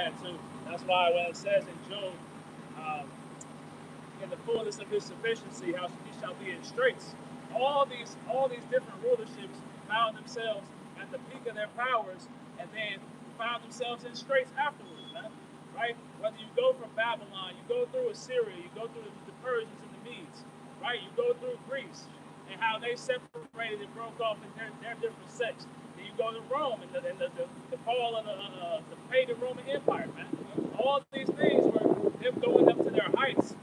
add to. That's why when it says in Job, um, in the fullness of his sufficiency, how he shall be in straits. All these different rulerships found themselves at the peak of their powers, and then found themselves in straits afterwards, man. Right? Whether you go from Babylon, you go through Assyria, you go through the Persians and the Medes, right? You go through Greece and how they separated and broke off in their different sects. Then you go to Rome and the fall of the pagan Roman Empire, man. All these things were them going up to their heights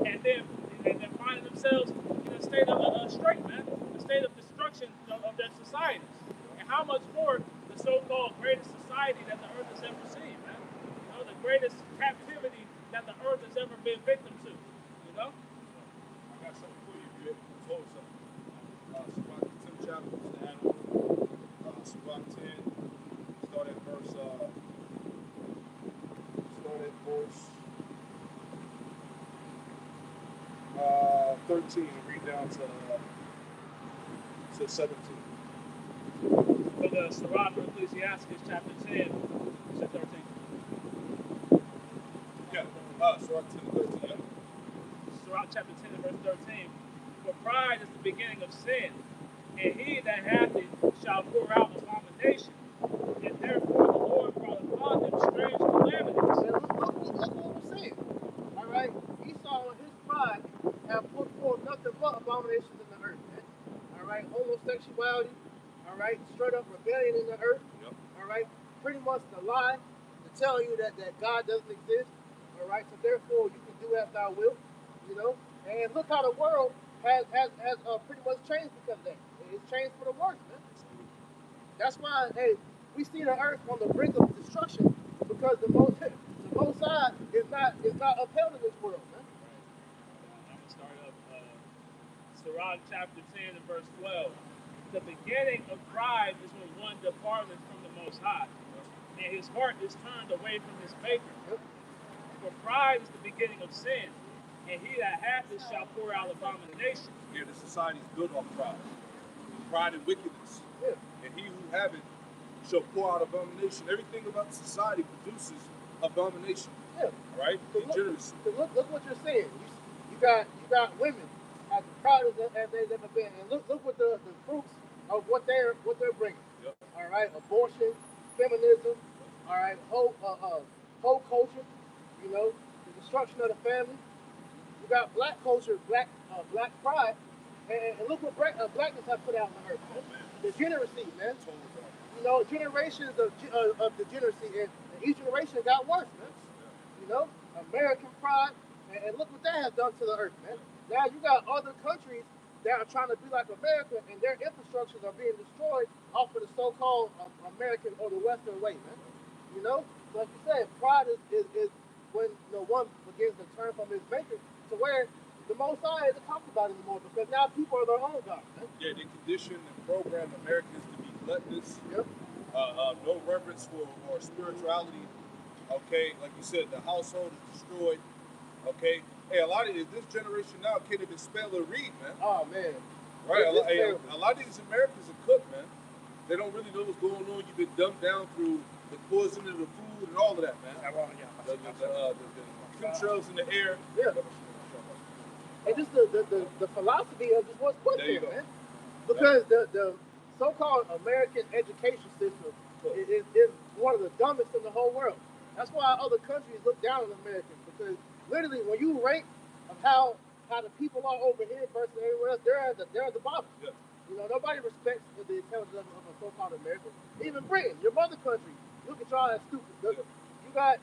and then finding themselves in a state of strait, man, a state of destruction of their societies. And how much more the so-called greatest society that the earth has ever seen, man. You know, the greatest captivity that the earth has ever been victim to. You know? I got something for you, if you told something. Sirach, the 10th chapter, just to add on. Sirach 10, start at verse 13 and read down to 17. For the Sirach of Ecclesiastes, chapter 10, you said 13. Yeah, Sirach 10 and 13, yeah. Sirach chapter 10 and verse 13. For pride is the beginning of sin, and he that hath it shall pour out abomination, and therefore the Lord brought upon them strange calamities. That's what we're saying. All right, Esau and his pride have put forth nothing but abominations in the earth. Man. All right, homosexuality. All right, straight up rebellion in the earth. Yep. All right, pretty much the lie to tell you that God doesn't exist. All right, so therefore you can do as thou wilt. You know, and look how the world has pretty much changed because of that. It's changed for the worse, man. That's why, hey, we see the earth on the brink of destruction because the Most High is not upheld in this world, man. I'm going to start up Sirach chapter 10 and verse 12. The beginning of pride is when one departeth from the Most High, and his heart is turned away from his Maker. Yep. For pride is the beginning of sin, and he that hath it shall pour out abomination. Yeah, the society is built off pride and wickedness. Yeah. And he who have it shall pour out abomination. Everything about the society produces abomination. Yeah. Right? So Degeneracy. look what you're saying. You got women as proud as they've ever been, and look what the fruits of what they're bringing. Yep. All right, abortion, feminism. All right, whole culture. You know, the destruction of the family. You got black culture, black pride, and look what blackness has put out in the earth. Man. Degeneracy, man. You know, generations of degeneracy, and each generation got worse, man. You know, American pride, and look what that has done to the earth, man. Now you got other countries that are trying to be like America, and their infrastructures are being destroyed off of the so-called American or the Western way, man. You know, so like you said, pride is when one begins to turn from his maker to where the Most High isn't talked about anymore because now people are their own God, man. Yeah, they condition and program Americans to be gluttonous. Yep. No reverence for spirituality. Okay, like you said, the household is destroyed. Okay, hey, a lot of this generation now can't even spell or read, man. Oh man. Right, a lot of these Americans are cooked, man. They don't really know what's going on. You've been dumbed down through the poison of the food and all of that, man. The chemtrails in the air. Yeah. And just the philosophy of just what's put there, man. Because the so-called American education system is one of the dumbest in the whole world. That's why other countries look down on Americans, because literally when you rate of how the people are over here versus everywhere else, they're at the bottom. Yeah. You know, nobody respects the intelligence of a so-called American. Even Britain, your mother country, look at y'all as stupid. You got,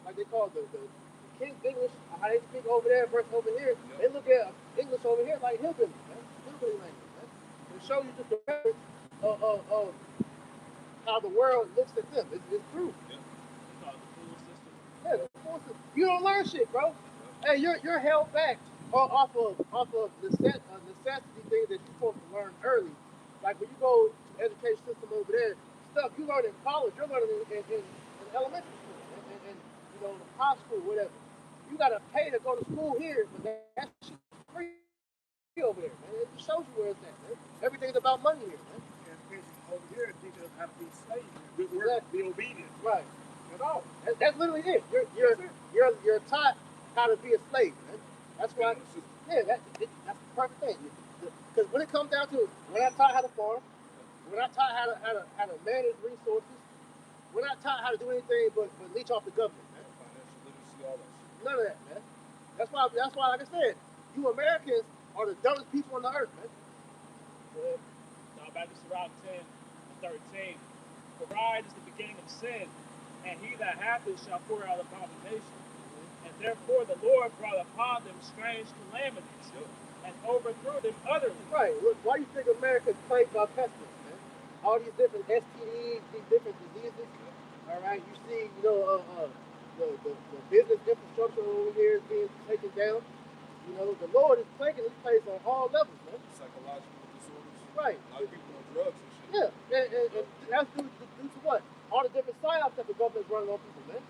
like they call the King's English, how they speak over there versus over here. Yeah. They look at English over here like hillbilly, man. Hillbilly language, man. It shows you just the reference of how the world looks at them. It's true. Yeah. Yeah, the fool system. You don't learn shit, bro. Hey, you're held back off of necessity things that you're supposed to learn early. Like when you go to the education system over there, stuff you learn in college, you're learning in elementary school and high school, whatever. You gotta pay to go to school here, but that shit's free over there, man. It just shows you where it's at, man. Everything's about money here, man. Over here, teaching us how to be slaves, good work, be obedient. Right. At all. That's literally it. You're taught how to be a slave, man. That's why. Yeah, that's the perfect thing. Because when it comes down to it, we're not taught how to farm. We're not taught how to manage resources. We're not taught how to do anything but leech off the government, man. Financial literacy, all that shit. None of that, man. That's why, like I said, you Americans are the dumbest people on the earth, man. Now back to Sirach 10 and 13. For pride is the beginning of sin, and he that hath it shall pour out abomination. And therefore the Lord brought upon them strange calamities, and overthrew them utterly. Right. Why do you think America's plagued by pestilence, man? All these different STDs, these different diseases. All right. You see, the business infrastructure over here is being taken down. The Lord is plaguing this place on all levels, man. Psychological disorders. Right. A lot of people on drugs and shit. Yeah, and that's due to what? All the different psyops that the government's running on people, man.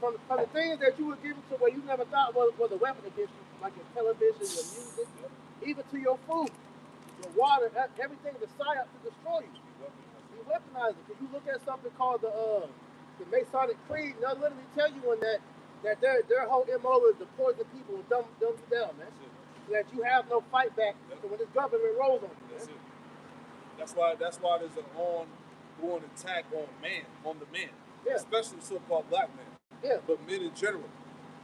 From the things that you were given to where you never thought was a weapon against you, like your television, your music, even to your food, your water, everything is a psyop to destroy you. You weaponize it. If you look at something called the Masonic Creed, they'll literally tell you in that their whole MO is to poison people and dumb you down, man. So that you have no fight back when this government rolls on you. That's it. That's why there's an ongoing attack on the men, especially so-called black men, but men in general.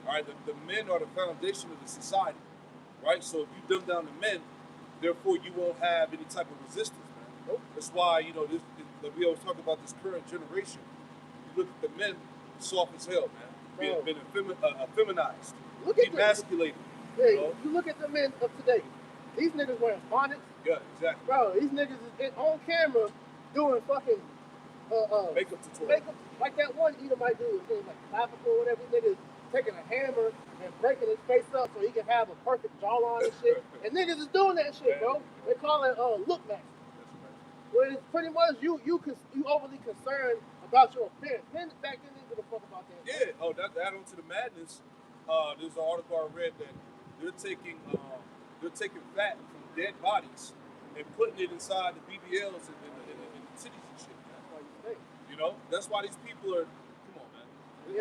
All right, the men are the foundation of the society, right? So if you dumb down the men, therefore you won't have any type of resistance, man. Nope. That's why we always talk about this current generation. You look at the men, soft as hell, man, being feminized, emasculated. You look at the men of today. These niggas wearing bonnets. Yeah, exactly. Bro, these niggas is on camera doing fucking makeup tutorials. Makeup, like that one Edomite dude, things like clavicle or whatever. These niggas taking a hammer and breaking his face up so he can have a perfect jawline and shit. And niggas is doing that shit, bro. They call it look max. Well, it's pretty much you overly concerned about your appearance. Men back then didn't give a fuck about that. Yeah. Oh, that add on to the madness. There's an article I read that they're taking fat from dead bodies and putting it inside the BBLs and the cities and shit. That's why you think. That's why these people are. Come on, man.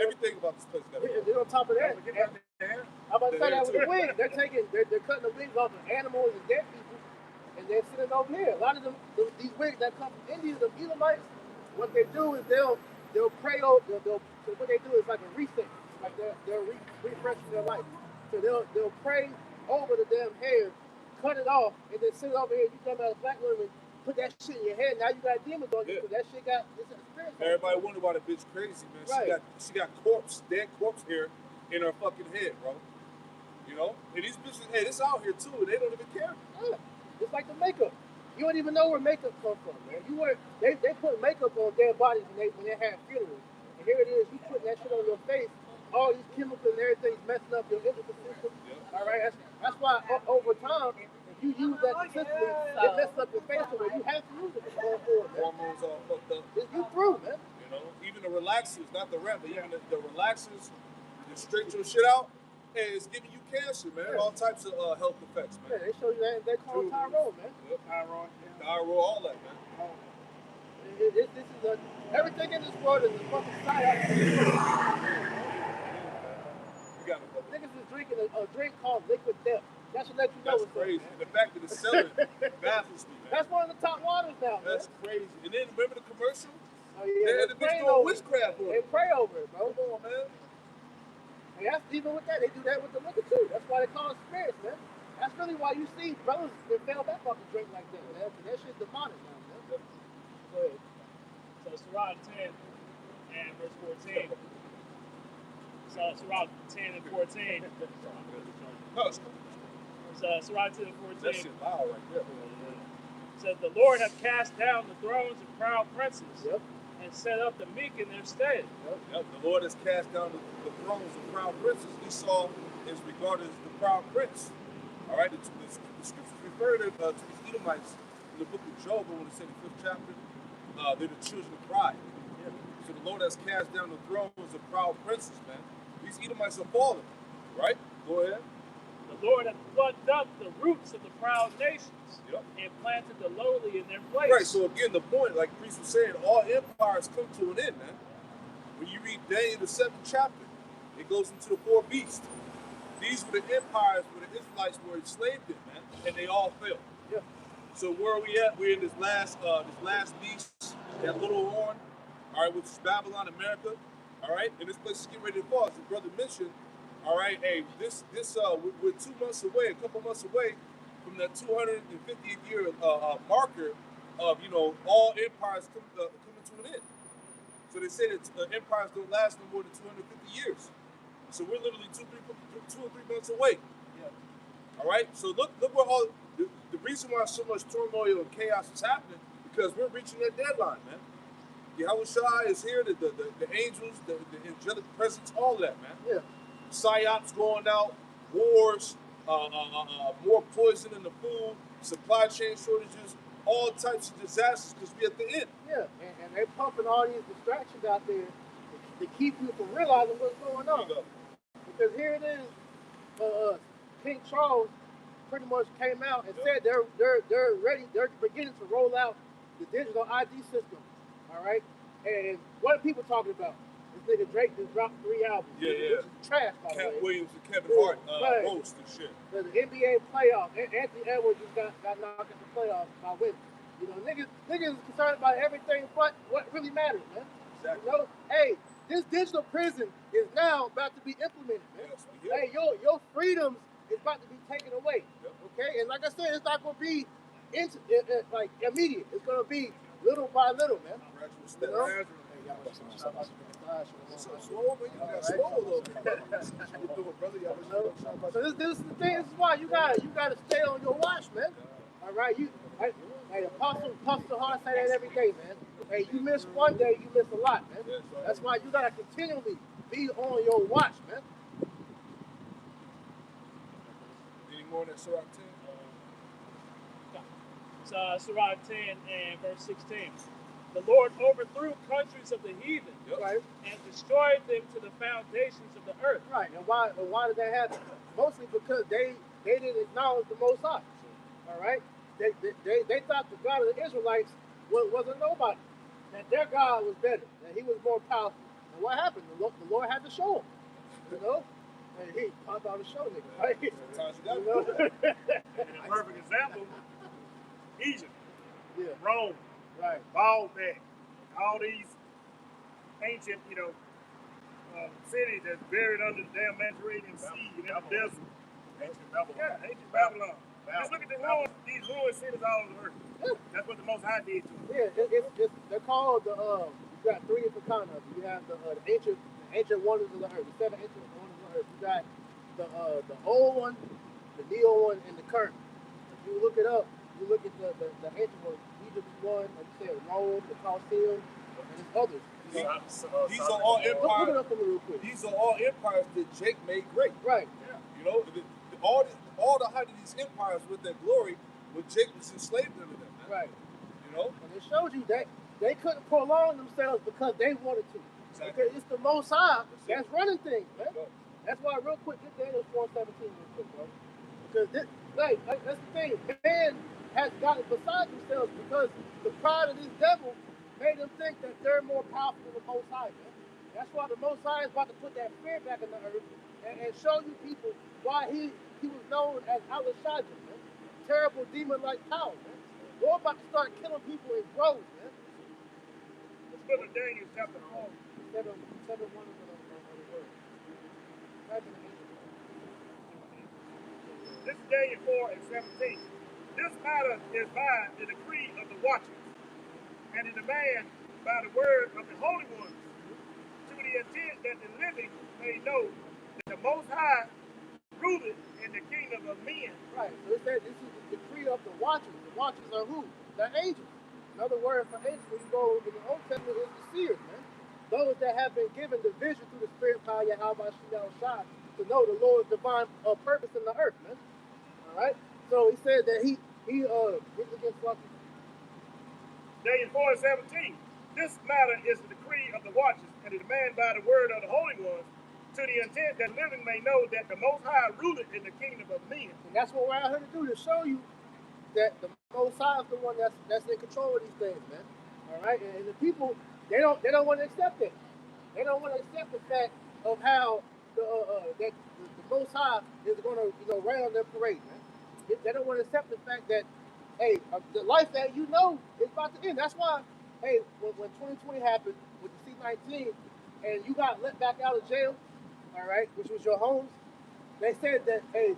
Everything about this place got to go. On top of that, I'm about to say that with the wig. They're cutting the wigs off of animals and dead people, and they're sitting over here. A lot of these wigs that come from India, the Elamites, what they do is they'll pray over. So what they do is like a reset, like they're refreshing their life. So they'll pray over the damn hair, cut it off, and then sit it over here. You come out of black women, put that shit in your head. Now you got demons on you because that shit got it's an experience. Everybody wonder why the bitch crazy, man. Right. She got dead corpse hair in her fucking head, bro. And these bitches, hey, this out here too, and they don't even care. Yeah. It's like the makeup. You don't even know where makeup comes from, man. They put makeup on dead bodies when they have funerals. And here it is, you putting that shit on your face. All these chemicals and everything's messing up your endocrine system. All right, that's why over time, if you use that consistently, it messes up your face. So you have to use it going forward, man. Hormones all fucked up. You through, man. Even the relaxers, not the rep, but even the relaxers, to straighten your shit out, and it's giving you cancer, man. All types of health effects, man. Yeah, they show you that. They call it Tyrone, man. Yep. Tyrone, all that, man. This is everything in this world is a fucking psyop. Niggas is drinking a drink called Liquid Death. That should let you know what's crazy. The fact that it's selling baffles me, man. That's one of the top waters now, man. That's crazy. And then remember the commercial? Oh yeah. They had the bitch doing witchcraft on it. They pray over it, bro. Come on, man. And that's even with that, they do that with the liquor too. That's why they call it spirits, man. That's really why you see brothers that fell back off the drink like that, man. Because that shit's demonic now, man. Go ahead. So Sirach 10 and verse 14. So Sirach 10 and 14. No, it's Sirach 10 and 14. that shit loud right there. Says the Lord hath cast down the thrones of proud princes, and set up the meek in their stead. Yep. The Lord has cast down the thrones of proud princes. Esau is regarded as the proud prince. All right, the scriptures refer to these Edomites in the book of Job, when it said in the 5th chapter, they're the children of pride. So the Lord has cast down the thrones of proud princes, man. These Edomites are fallen, right? Go ahead. The Lord hath plucked up the roots of the proud nations, and planted the lowly in their place. Right, so again, the point, like Priest was saying, all empires come to an end, man. When you read Daniel, the 7th chapter, it goes into the 4 beasts. These were the empires where the Israelites were enslaved in, man, and they all fell. Yeah. So where are we at? We're in this last beast, that little horn, all right, which is Babylon, America, all right, and this place is getting ready to fall. As the brother mentioned, all right, hey, we're 2 months away, a couple months away from the 250th year marker of, you know, all empires coming to an end. So they say that empires don't last no more than 250 years. So we're literally 2 or 3 months away. Yeah. All right. So look where all the reason why so much turmoil and chaos is happening, because we're reaching that deadline, man. Yahushua is here. The angels, the angelic presence, all of that, man. Yeah. Psyops going out, wars, more poison in the food, supply chain shortages, all types of disasters, because we're at the end. Yeah, and they're pumping all these distractions out there to keep you from realizing what's going on. Because here it is, King Charles pretty much came out and said they're ready, they're beginning to roll out the digital ID system. All right, and what are people talking about? This nigga Drake just dropped 3 albums. Yeah. Which is trash, by the way. Cat Williams and Kevin Hart roast and shit. The NBA playoffs. Anthony Edwards just got knocked in the playoffs by winning. You know, niggas is concerned about everything but what really matters, man. Exactly. You know, hey, this digital prison is now about to be implemented, man. Yes, Hey, your freedoms is about to be taken away. Yep. Okay, and like I said, it's not gonna be like immediate. It's gonna be little by little, man. You know? So this is the thing. This is why you gotta stay on your watch, man. All right, hey, Apostle Hart say that every day, man. Hey, you miss one day, you miss a lot, man. That's why you gotta continually be on your watch, man. Any more than Sirach 10? It's Sirach 10 and verse 16. The Lord overthrew countries of the heathen, Right. and destroyed them to the foundations of the earth. Right. And why did that happen? Mostly because they didn't acknowledge the Most High. All right. They thought the God of the Israelites was a nobody. That their God was better. That He was more powerful. And what happened? The Lord had to show them. You know. And He popped out to show niggas. Right. Sometimes you You know? And a perfect example, Egypt, Yeah. Rome, Right. Baalbek, all these ancient, cities that's buried under the damn Mediterranean Sea and in the desert. Ancient Babylon. Yeah, ancient Babylon. Just look at the ruins, these ruined cities all over the earth. Yeah. That's what the Most High did to them. Yeah, they're called the you got 3 different kinds of them. You have the ancient wonders of the earth, the 7 ancient wonders of the earth. You got the old one, the neo one, and the current. If you look it up, you look at the ancient one, Egypt is one, like you said, Rome, the Colosseum, and there's others. You know? These are all Look it empires. up for me real quick. These are all empires that Jake made great. Right. You know, all the height of these empires with their glory, when Jake was enslaved under them. Man. Right. You know. And it shows you that they couldn't prolong themselves because they wanted to. Exactly. Because it's the Most High That's that's running things, man. That's why, real quick, get Daniel 4:17 real quick, bro. Because that's the thing. Man has gotten beside themselves because the pride of this devil made them think that they're more powerful than the Most High, man. That's why the Most High is about to put that fear back in the earth and show you people why he was known as Al-Shaddai, man. Terrible demon-like power, man. We're about to start killing people in groves, man. Let's go to Daniel chapter 4. 7 wonders of the word. Back in the ancient. This is Daniel 4 and 17. This matter is by the decree of the watchers, and the demand by the word of the holy ones, to the intent that the living may know that the Most High ruleth in the kingdom of men. Right. So it said this is the decree of the watchers. The watchers are who? The angels. Another word for angels when you go in the Old Testament is the seers, man. Those that have been given the vision through the Spirit power Yahweh Shai to know the Lord's divine purpose in the earth, man. All right. So he said that he against what? Daniel 4 and 17. This matter is the decree of the watchers, and the demand by the word of the holy ones, to the intent that living may know that the Most High ruleth in the kingdom of men. And that's what we're out here to do, to show you that the Most High is the one that's in control of these things, man. All right. And the people, they don't want to accept it. They don't don't want to accept the fact of how that the Most High is going to, rain on their parade, man. They don't want to accept the fact that, hey, the life that you know is about to end. That's why, hey, when 2020 happened with the C-19 and you got let back out of jail, all right, which was your homes, they said that, hey,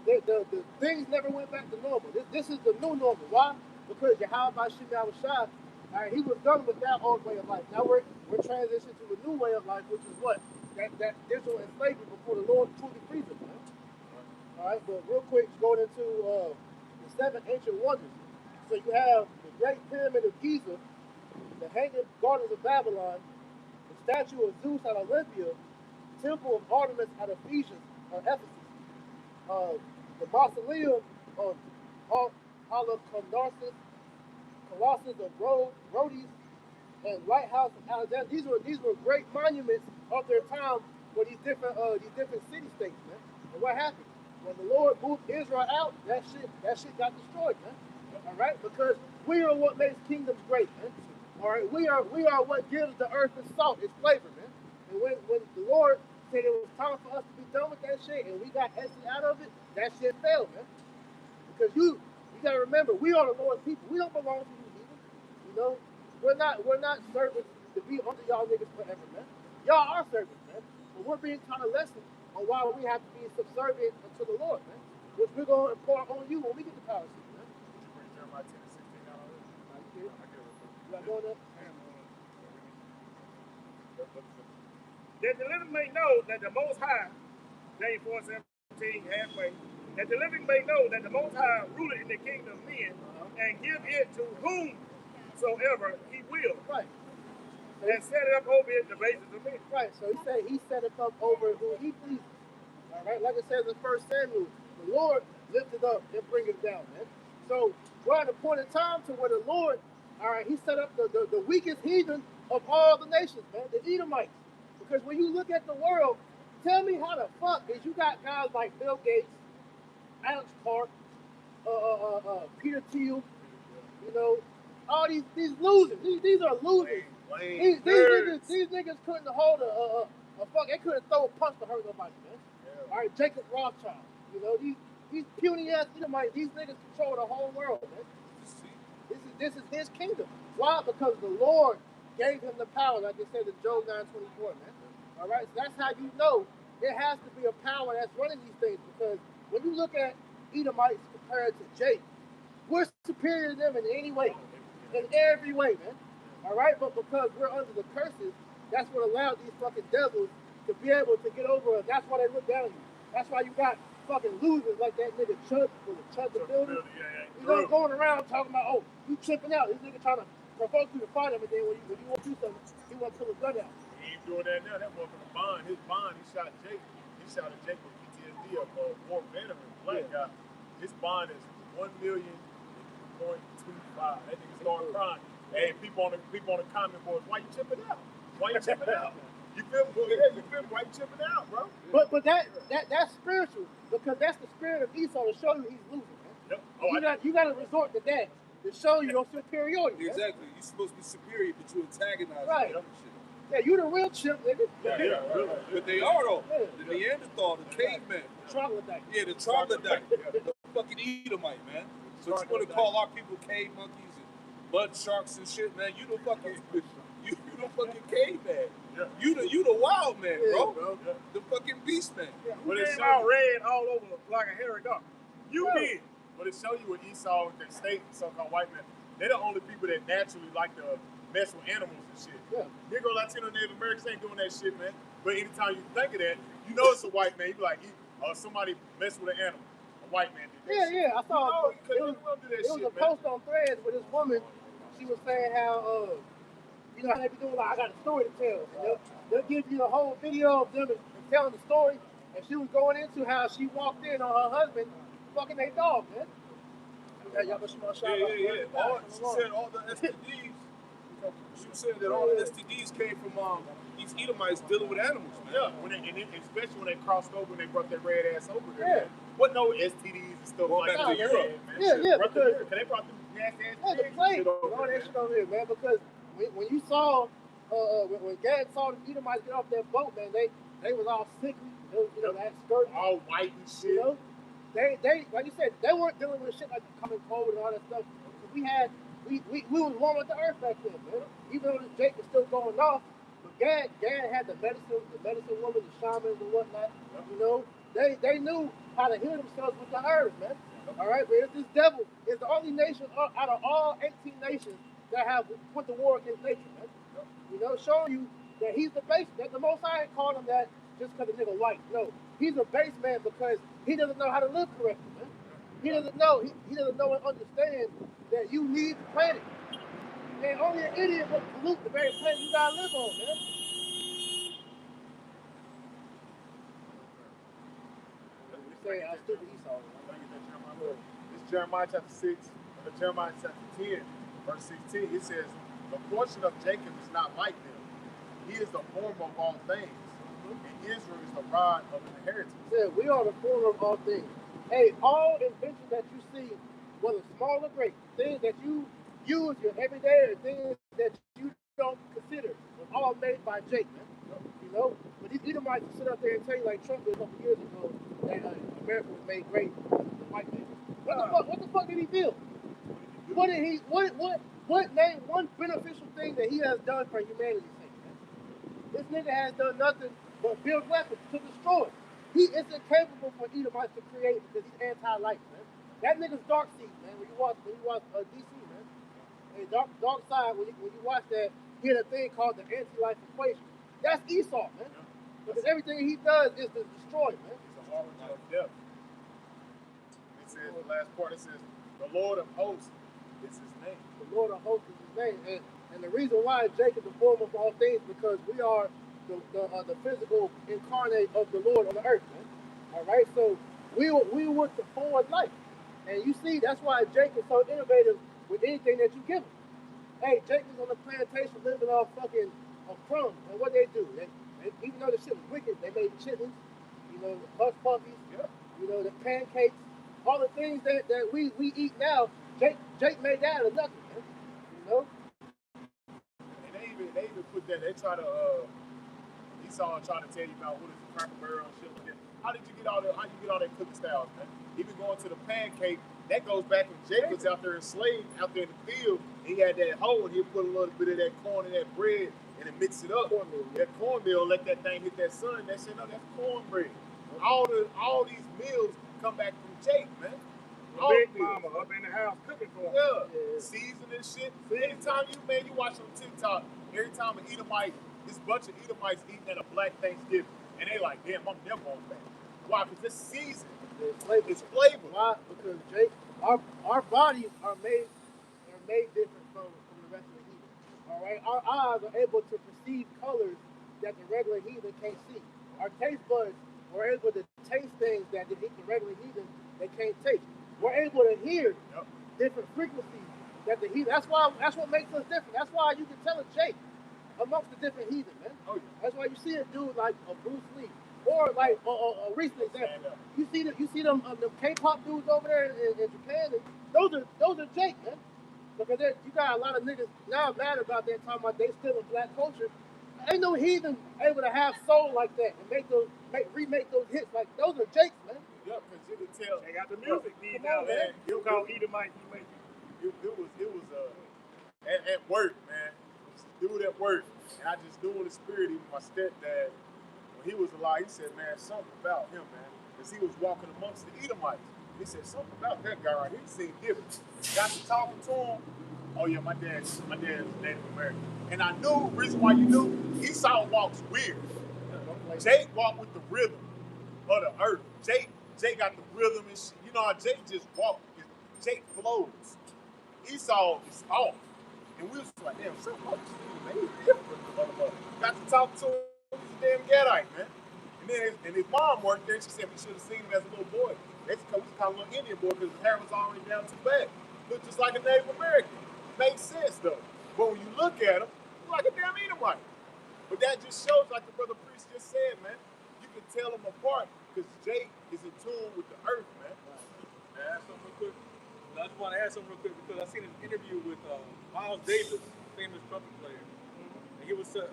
the things never went back to normal. This is the new normal. Why? Because Yahweh Shimei Shai, all right, he was done with that old way of life. Now we're transitioning to a new way of life, which is what? That digital enslavement before the Lord truly frees us, man. All right, but real quick, going into the 7 ancient wonders. So you have the Great Pyramid of Giza, the Hanging Gardens of Babylon, the statue of Zeus at Olympia, Temple of Artemis at Ephesus, the mausoleum of Holocaust, Colossus of Rhodes, and Lighthouse of Alexandria. These were great monuments of their time for these different city-states, man. And what happened? When the Lord moved Israel out, that shit got destroyed, man. All right? Because we are what makes kingdoms great, man. All right? We are what gives the earth its salt, its flavor, man. And when the Lord said it was time for us to be done with that shit and we got essence out of it, that shit failed, man. Because you gotta remember, we are the Lord's people. We don't belong to you people. We're not servants to be under y'all niggas forever, man. Y'all are servants, man. But we're being taught a lesson on why we have to be subservient unto the Lord, man. Which we're gonna impart on you when we get the power seat, man. Jeremiah 10:16 out already. You got going up? That the living may know that the Most High, James 4:17, halfway, that the living may know that the Most High ruleth in the kingdom of men and give it to whomsoever he will. Right. And set it up over it the basis of men. Right. So he set it up over who he pleases. All right. Like it says in 1 Samuel, the Lord lifted up and bring it down, man. So we're at a point in time to where the Lord, all right, he set up the weakest heathen of all the nations, man, the Edomites. Because when you look at the world, tell me how the fuck is you got guys like Bill Gates, Alex Clark, Peter Thiel, all these losers. These are losers. These niggas couldn't hold a fuck. They couldn't throw a punch to hurt nobody, man. Yeah. All right, Jacob Rothschild. These puny ass Edomites. These niggas control the whole world, man. This is his kingdom. Why? Because the Lord gave him the power, like they said in Job 9:24, man. All right, so that's how you know there has to be a power that's running these things. Because when you look at Edomites compared to Jake, we're superior to them in any way, in every way, man. All right, but because we're under the curses, that's what allowed these fucking devils to be able to get over us. That's why they look down on you. That's why you got fucking losers like that nigga Chuck the builder. Going around talking about, oh, you tripping out. This nigga trying to provoke you to fight him, and then when you want to do something, he want to pull a gun out. He ain't doing that now. That motherfucker Bond, he shot Jake. He shot at Jake with PTSD of war veteran, black guy. His bond is $1.25 million. That nigga started crying. Hey, people on the comment boards, why you chipping out? Why you chipping out? You feel me? Why you chipping out, bro? But that's spiritual, because that's the spirit of Esau to show you he's losing, man. Yep. You got to resort to that to show you your superiority. Exactly. Man. You're supposed to be superior, but you antagonize right. Shit. Yeah, you the real chimp, nigga. Yeah. But they are though. Yeah. The Neanderthal, the caveman. The troglodyte. Yeah, the troglodyte. The fucking Edomite, man. So you want to call our people cave monkeys and mud sharks and shit, man? You the fucking caveman. Yeah. You the wild man, bro. Yeah. The fucking beast man. Yeah. But it all red all over like a hairy dog. You did. But it show you what Esau and the state, so-called white man, they're the only people that naturally like to mess with animals and shit. Yeah. Negro, Latino, Native Americans ain't doing that shit, man. But anytime you think of that, you know it's a white man. You be like, somebody mess with an animal. A white man did that shit. Yeah, I saw it was a post on Threads with this woman. She was saying how, how they be doing, like, I got a story to tell. And they'll give you a whole video of them and telling the story. And she was going into how she walked in on her husband fucking their dog, man. Yeah. She said all the STDs. She was saying that all the STDs came from these Edomites dealing with animals, man. Yeah, especially when they crossed over and they brought their red ass over here. Yeah. What no STDs and stuff like that. Yeah, because they brought them nasty ass the plague, all that shit over here, man. Because when you saw when Gad saw the Edomites get off that boat, man, they was all sickly. They was, you know, that skirt, all white and shit. you know. They like you said, they weren't dealing with shit like the common cold and all that stuff. We was warm with the earth back then, man. Even though this Jake was still going off, but Gad had the medicine woman, the shamans and whatnot. You know, they knew how to heal themselves with the herbs, man. All right, but it's this devil is the only nation out of all 18 nations that have put the war against nature, man. You know, showing you that he's the base, that the Most High ain't called him that just because the nigga white. No, he's a base man because he doesn't know how to live correctly, man. He doesn't know. He doesn't know and understand that you need the planet. Man, only an idiot would pollute the very planet you gotta live on, man. You say how stupid Esau is. It's Jeremiah chapter 6, Jeremiah chapter 10, verse 16. It says, the portion of Jacob is not like them. He is the form of all things, and Israel is the rod of inheritance. Yeah, we are the form of all things. Hey, all inventions that you see, whether small or great, things that you use your everyday or things that you don't consider, was all made by Jake, man. You know? But these Edomites sit up there and tell you, like Trump did a couple years ago, that America was made great by the white man. What the fuck did he do? What name one beneficial thing that he has done for humanity's sake, man? This nigga has done nothing but build weapons to destroy. He is incapable for Edomites to create because he's anti-life, man. That nigga's dark seed, man. When you watch DC, man, and dark side. When you watch that, he had a thing called the anti-life equation. That's Esau, man. Because everything he does is to destroy, man. It's the origin of death. It says the last part. It says the Lord of hosts is his name. The Lord of hosts is his name, and the reason why Jacob is the form of all things because we are the physical incarnate of the Lord on the earth, man. All right, so we want to forward life, and you see that's why Jacob is so innovative with anything that you give him. Hey, Jacob's on the plantation living off fucking crumbs, and what they do? They even though the shit was wicked, they made chitlins, you know, the hush puppies, you know, the pancakes, all the things that we eat now. Jake made that out of nothing, man. You know. And they even put that. They try to Esau trying to tell you about what is the Cracker Barrel and shit like that. How you get all that cooking styles, man? Even going to the pancake, that goes back when Jacob's out there enslaved, out there in the field. He had that hole and he'd put a little bit of that corn in that bread and then mix it up. That cornmeal, let that thing hit that sun. That shit, no, that's cornbread. All these meals come back from Jake, man. Big mama up in the house cooking for him. Yeah. Seasoning shit. Anytime you watch on TikTok, every time an Edomite, this bunch of Edomites eating at a Black Thanksgiving, and they like, damn, I'm never going back. Why? Because this season, it's flavor. Why? Because Jake, our bodies are made different from the rest of the heathen. All right, our eyes are able to perceive colors that the regular heathen can't see. Our taste buds are able to taste things that the regular heathen they can't taste. We're able to hear different frequencies that the heathen. That's what makes us different. That's why you can tell a Jake amongst the different heathen, man. Oh, yeah. That's why you see a dude like a Bruce Lee or like a recent example. You see them K-pop dudes over there in Japan. And those are Jake, man. Because you got a lot of niggas now mad about that, talking about they still in black culture. Ain't no heathen able to have soul like that and remake those hits like those are Jakes, man. Yeah, because you can tell they got the music deep down, man. You call Edomite, you make it was at work, man. It was a dude at work, and I just knew in the spirit, even my stepdad, when he was alive, he said, man, something about him, man, because he was walking amongst the Edomites. He said something about that guy right here. He seemed different. Got to talking to him. Oh yeah, my dad's Native American, and I knew the reason why you knew Esau walks weird. Jake walked with the rhythm of the earth. Jake got the rhythm and shit. You know how Jake just walks. Jake flows. Esau is off. And we was like, damn, so much. Man, he's different. Got to talk to him. He's a damn Gadite, man. And his mom worked there. She said we should have seen him as a little boy. That's because we called him a little Indian boy because his hair was already down to back. Looked just like a Native American. Makes sense, though. But when you look at him, he's like a damn Edomite. But that just shows, like the brother priest just said, man, you can tell them apart because Jake is in tune with the earth, man. Can I add something real quick? I just want to add something real quick because I seen an interview with Miles Davis, famous trumpet player. And he he was the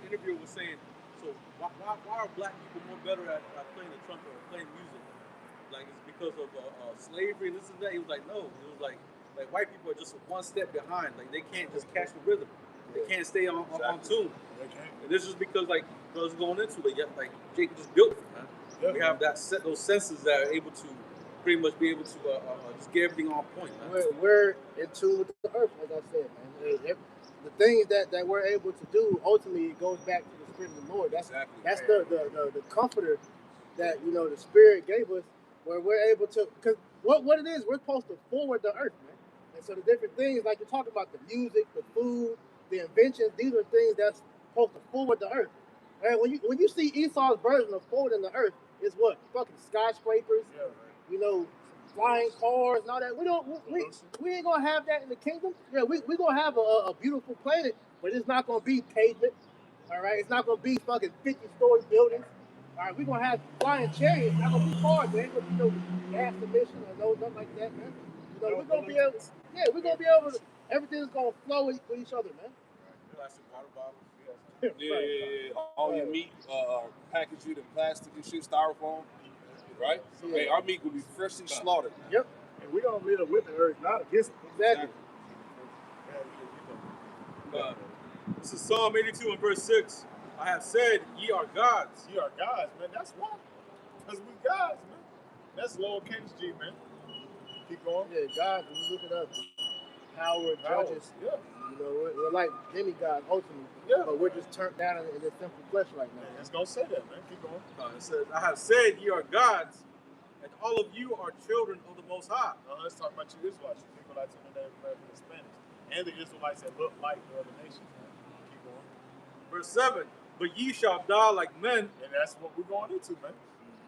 interviewer was saying, so why are black people more better at playing the trumpet or playing music? Like it's because of slavery and this and that. He was like, no. It was like white people are just one step behind. Like they can't just catch the rhythm. They can't stay on tune. And this is because like brothers going into it, like Jacob just built it, man. Yeah, we have those senses that are able to pretty much be able to just get everything on point, man. We're in tune with the earth, as I said, man. The things that we're able to do, ultimately, it goes back to the Spirit of the Lord. That's the comforter that the Spirit gave us, where we're able to. Because what it is, we're supposed to forward the earth, man. And so the different things, like you're talking about, the music, the food, the inventions, these are things that's supposed to forward the earth. And when you see Esau's version of forwarding the earth, it's what fucking skyscrapers, flying cars and all that. We ain't gonna have that in the kingdom. Yeah, we gonna have a beautiful planet, but it's not gonna be pavement. All right, it's not gonna be fucking 50-story buildings. All right, we gonna have flying chariots. It's not gonna be cars. There ain't gonna be no gas emission or nothing like that, man. We're gonna be able. Yeah, we're gonna be able to. Everything's gonna flow with each other, man. Plastic water bottles. Yeah. All your meat packaged in plastic and shit, styrofoam. Right? Yeah. Hey, our meat will be freshly slaughtered. Yep. And we're going to live with the earth, not against it. Exactly. This is Psalm 82 and verse 6. I have said, ye are gods. Ye are gods, man. That's why. Because we gods, man. That's lowercase g, man. Keep going. Yeah, God, when you look it up, power, judges. Yeah. We're like demigods ultimately. Yeah. But we're just turned down in this simple flesh right now. It's going to say that, man. Keep going. It says, I have said, ye are gods, and all of you are children of the Most High. Let's talk about you Israelites, the Israelites in the Native American and Spanish, and the Israelites that look like the other nations. Man. Keep going. Verse 7, but ye shall die like men. And that's what we're going into, man.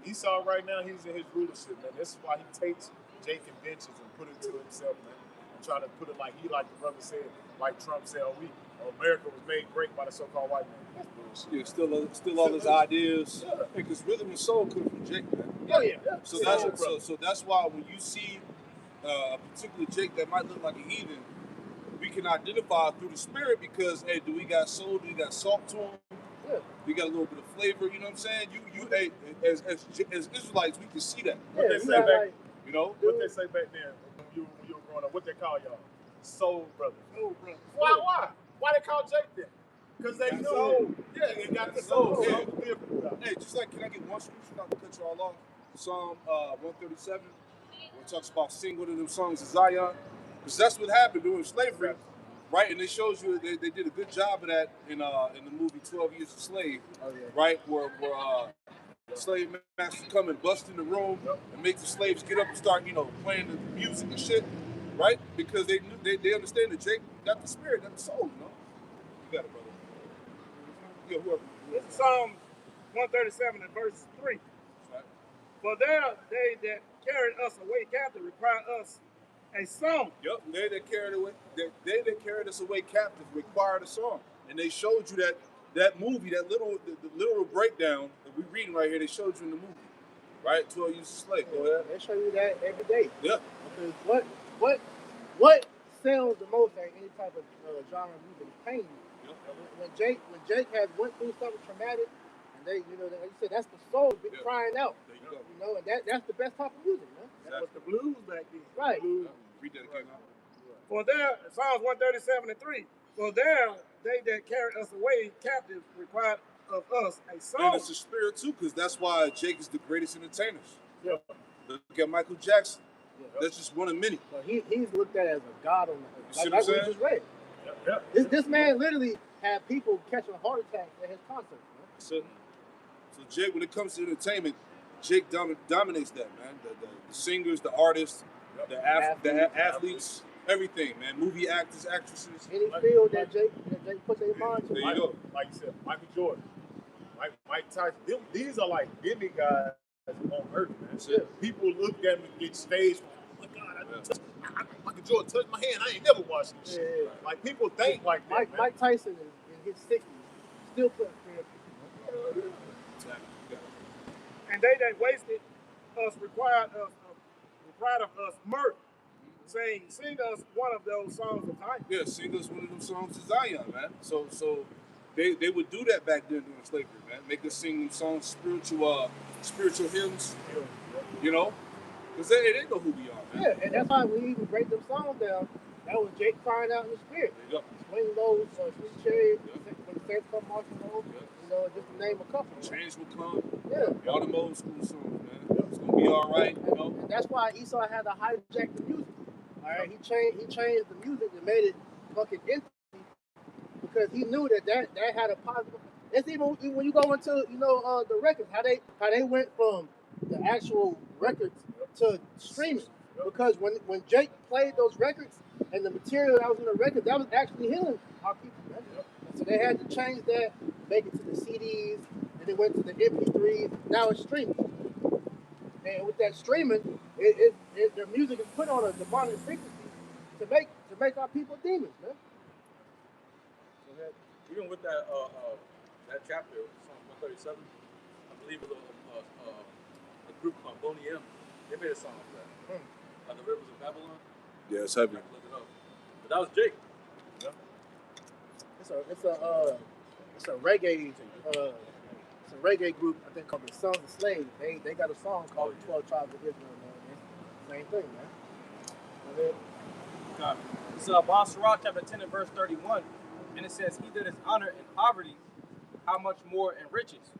Esau right now, he's in his rulership, man. This is why he takes Jacob benches and put it to himself, man. And try to put it like the brother said, like Trump said, America was made great by the so-called white man. That's bullshit. Yeah, still all his ideas. Because rhythm and soul come from Jacob, man. Yeah. So that's why when you see a particular Jake that might look like a heathen, we can identify through the spirit because, hey, do we got soul? Do we got salt to him? Yeah. We got a little bit of flavor. You know what I'm saying? Hey, as Israelites, we can see that. What they say back, what they say back then when you were growing up? What they call y'all? Soul brothers. Soul brothers. Why? Why they call Jake that? Because they knew. Soul. Yeah, they got the soul. Hey, just like, can I get one scripture not to cut you all off? Psalm 137, where it talks about sing one of them songs of Zion. Because that's what happened during slavery, right? And it shows you they did a good job of that in the movie 12 Years a Slave, right? Where slave masters come and bust in the room and make the slaves get up and start, playing the music and shit, right? Because they understand that Jake got the spirit, got the soul, You got it, brother. Yeah, whoever. This is Psalm 137 and verse 3. Right. For there they that carried us away captive require us a song. Yep, they that carried us away captive required a song. And they showed you that movie, the literal breakdown that we're reading right here, they showed you in the movie. Right? 12 Years a Slave. They show you that every day. Yeah. Because what sells the most at any type of genre of music is pain. Yep. When Jake has went through something traumatic, and they, like you said, that's the soul crying out. There you go. And that's the best type of music, man. That was the blues back then. Right. Read that again. For there, Psalms 137 and 3. For there, they that carried us away captive required of us a song. And it's a spirit too, because that's why Jake is the greatest entertainer. Yeah. Look at Michael Jackson. Yeah. That's just one of many. Well, he's looked at as a god on the earth. Like we just read. Yeah. This man literally had people catching heart attacks at his concerts. So Jake, when it comes to entertainment, Jake dominates that, man. The singers, the artists, the athletes, everything, man. Movie actors, actresses. Any field that Jake put their mind to. There you go. Like you said, Michael Jordan, Mike Tyson. These are like demigods on earth, man. People look at me and get staged. Oh my God, Michael Jordan touched my hand. I ain't never watched this shit. Yeah. Like people think like that. Mike Tyson in his 60s still putting prayer. And they that wasted us required of us mirth, saying, "Sing us one of those songs of Zion." Yeah, sing us one of those songs of Zion, man. So they would do that back then during slavery, man. Make us sing songs, spiritual hymns, you know, because they know who we are, man. Yeah, and that's why we even break them songs down. That was Jake crying out in the spirit. Yep. Swing low, sweet cherry, Yep. when the saints come marching home, Yep. you know, just to name a couple. Change will come. Yeah. All them old school songs, man. It's gonna be all right, you know. And that's why Esau had to hijack the music. All right, he changed the music and made it fucking empty because he knew that had a positive. It's even when you go into the records, how they went from the actual records to streaming. Because when Jake played those records and the material that was in the record, that was actually healing our people, man. And so they had to change that, make it to the CDs, and it went to the MP3s. Now it's streaming. And with that streaming, the music is put on a demonic frequency to make our people demons, man. Even with that chapter, Psalm 137, I believe it was a group called Boney M. They made a song of that. Like the Rivers of Babylon. Yeah, it's heavy. Look it up. But that was Jake. Yeah. It's a reggae reggae group, I think, called the Sons of Slaves. They got a song called the 12 Tribes of Israel, man. Same thing, man. God. It's Bosra chapter 10 and verse 31, and it says, "He that is honored in poverty, how much more in riches."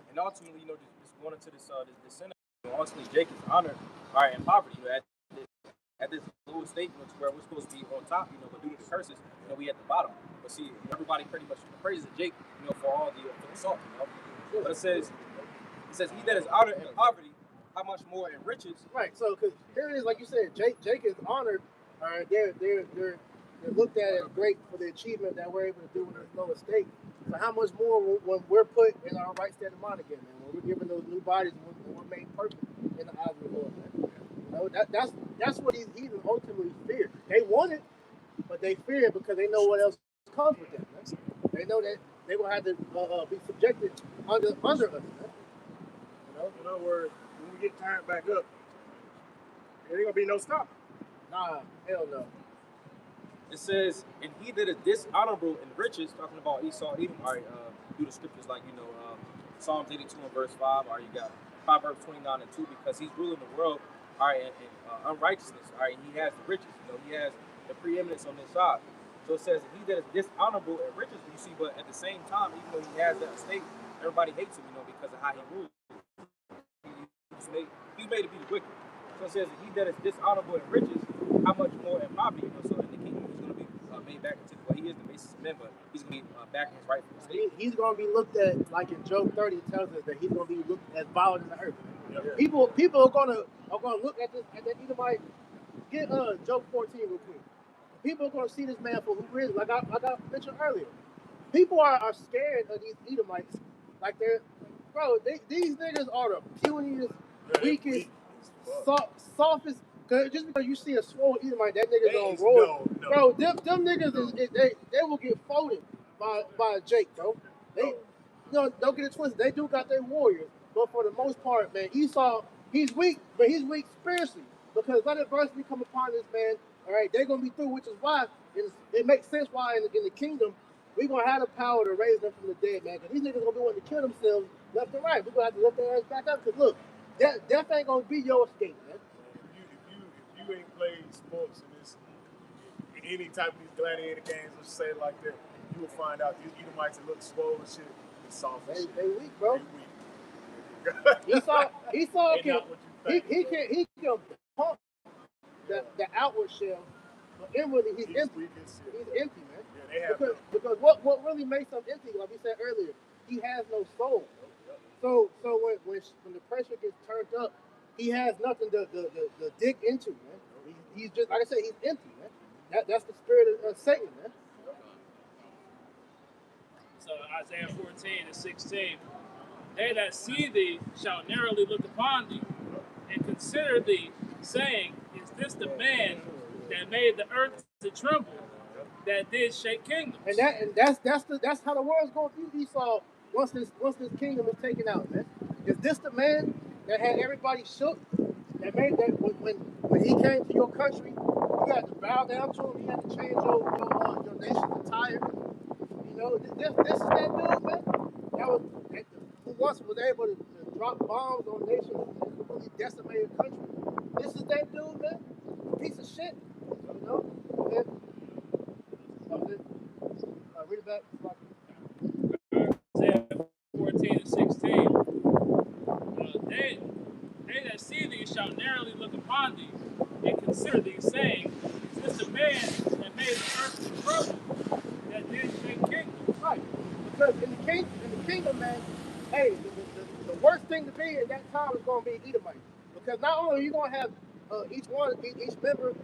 And ultimately, just going into this sin, ultimately Jake is honored, all right, in poverty. At this low state, to where we're supposed to be on top, but due to the curses, we at the bottom. But see, everybody pretty much praises Jake, for all the salt, But it says, "He that is honored in poverty, how much more in riches." Right. So, because here it is, like you said, Jake is honored. All right, they're looked at as great for the achievement that we're able to do in this lower state. So, how much more when we're put in our right state of mind again, man? When we're given those new bodies, when we're made perfect in the eyes of the Lord, man. That's what these heathens ultimately fear. They want it, but they fear it because they know what else comes with that, man. They know that they will have to be subjected under us, man. In other words, when we get turned back up, there ain't gonna be no stop. Nah, hell no. It says, "And he that is dishonorable in riches," talking about Esau, Edom. All right, do the scriptures like Psalms 82 and verse 5. Or you got Proverbs 29 and 2, because he's ruling the world, all right, in unrighteousness. All right, he has the riches. He has the preeminence on his side. So it says, "He that is dishonorable in riches," you see, but at the same time, even though he has that estate, everybody hates him, because of how he rules. He's made to be the wicked. So it says, "He that is dishonorable in riches, how much more in poverty?" So in the kingdom, he's going to be made back into he is the basis of men, but he's going to be back in his rightful state. He's going to be looked at, like in Job 30, it tells us that he's going to be looked as violent in the earth. Yep. People are going to look at that Edomite. Get Job 14 real quick. People are going to see this man for who he is. Like I mentioned earlier, people are scared of these Edomites. Like these niggas are the puniest, weakest, softest. Cause just because you see a swole Edomite, that nigga's gonna roll. No. Bro, them niggas they will get folded by Jake, bro. Don't get it twisted. They do got their warriors, but for the most part, man, Esau, he's weak, but he's weak spiritually because let adversity come upon this man. All right, they're gonna be through, which is why it makes sense why in the kingdom we're gonna have the power to raise them from the dead, man. Because these niggas gonna be wanting to kill themselves left and right. We're gonna have to lift their ass back up. Cause look, death ain't gonna be your escape, man. If you ain't played sports in any type of these gladiator games, let's say it like that, you will find out these Edomites that look swole and shit, they soft and shit. They weak, bro. They weak. Esau They can not what you think, he can pump the outward shell, but inwardly he's empty. weak as shit. He's empty, man. Yeah, they have Because what really makes him empty, like we said earlier, he has no soul. So when the pressure gets turned up, he has nothing to dig into, man. He's just, like I said, he's empty, man. That's the spirit of Satan, man. So Isaiah 14 and 16, "They that see thee shall narrowly look upon thee, and consider thee, saying, Is this the man that made the earth to tremble, that did shake kingdoms?" And that's how the world's going to view Esau once this kingdom is taken out, man. Is this the man that had everybody shook? That made that when he came to your country, you had to bow down to him. You had to change your nation's attire. know, this is that dude, man. Who once was able to drop bombs on nations and completely decimate a country. This is that dude, man. Piece of shit. You know? And that was it. Read it back. Isaiah 14 and 16. They that see thee shall narrowly look upon thee, and consider thee, saying, is this a man that made the earth and firmament, that did make kingdoms? Right. Because in the kingdom, man, hey, the worst thing to be in that time is going to be Edomite. Because not only are you going to have each member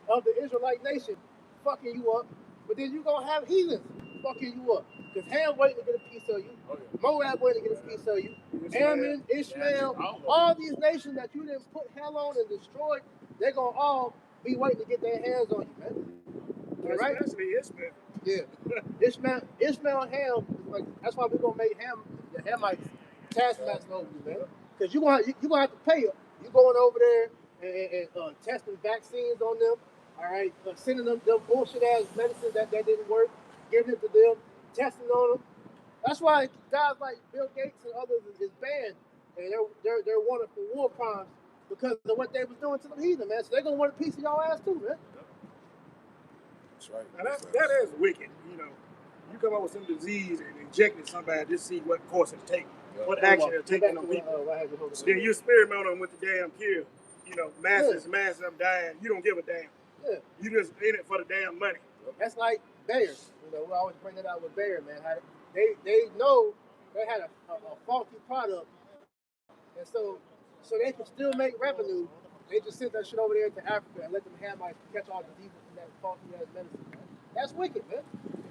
of the Israelite nation fucking you up, but then you're going to have heathens fucking you up. Because Ham waiting to get a piece of you. Moab waiting to get a piece of you. Ammon, Ishmael, all these nations that you didn't put hell on and destroyed, they're going to all be waiting to get their hands on you, man. All right? Especially Ishmael. Yeah. Ishmael and Ham, like, that's why we're going to make the Hamites taskmaster over you, man. Because you're going to have to pay them. You're going over there and testing vaccines on them, all right? Sending them bullshit-ass medicines that didn't work, giving it to them, testing on them. That's why guys like Bill Gates and others is banned, and they're wanted for war crimes because of what they was doing to them heathen, man. So they're gonna want a piece of y'all ass too, man. That's right. Now that is wicked. You know, you come up with some disease and inject it somebody to see what course it's taking, what action it's taking on people. Then you experiment on them with the damn cure. You know, masses of them dying. You don't give a damn. Yeah. You just in it for the damn money. That's like Bayer. You know, we always bring it out with Bayer, man. How they know they had a faulty product, and so they can still make revenue. They just sent that shit over there to Africa and let them Hamites catch all the diseases from that faulty ass medicine, man. That's wicked, man.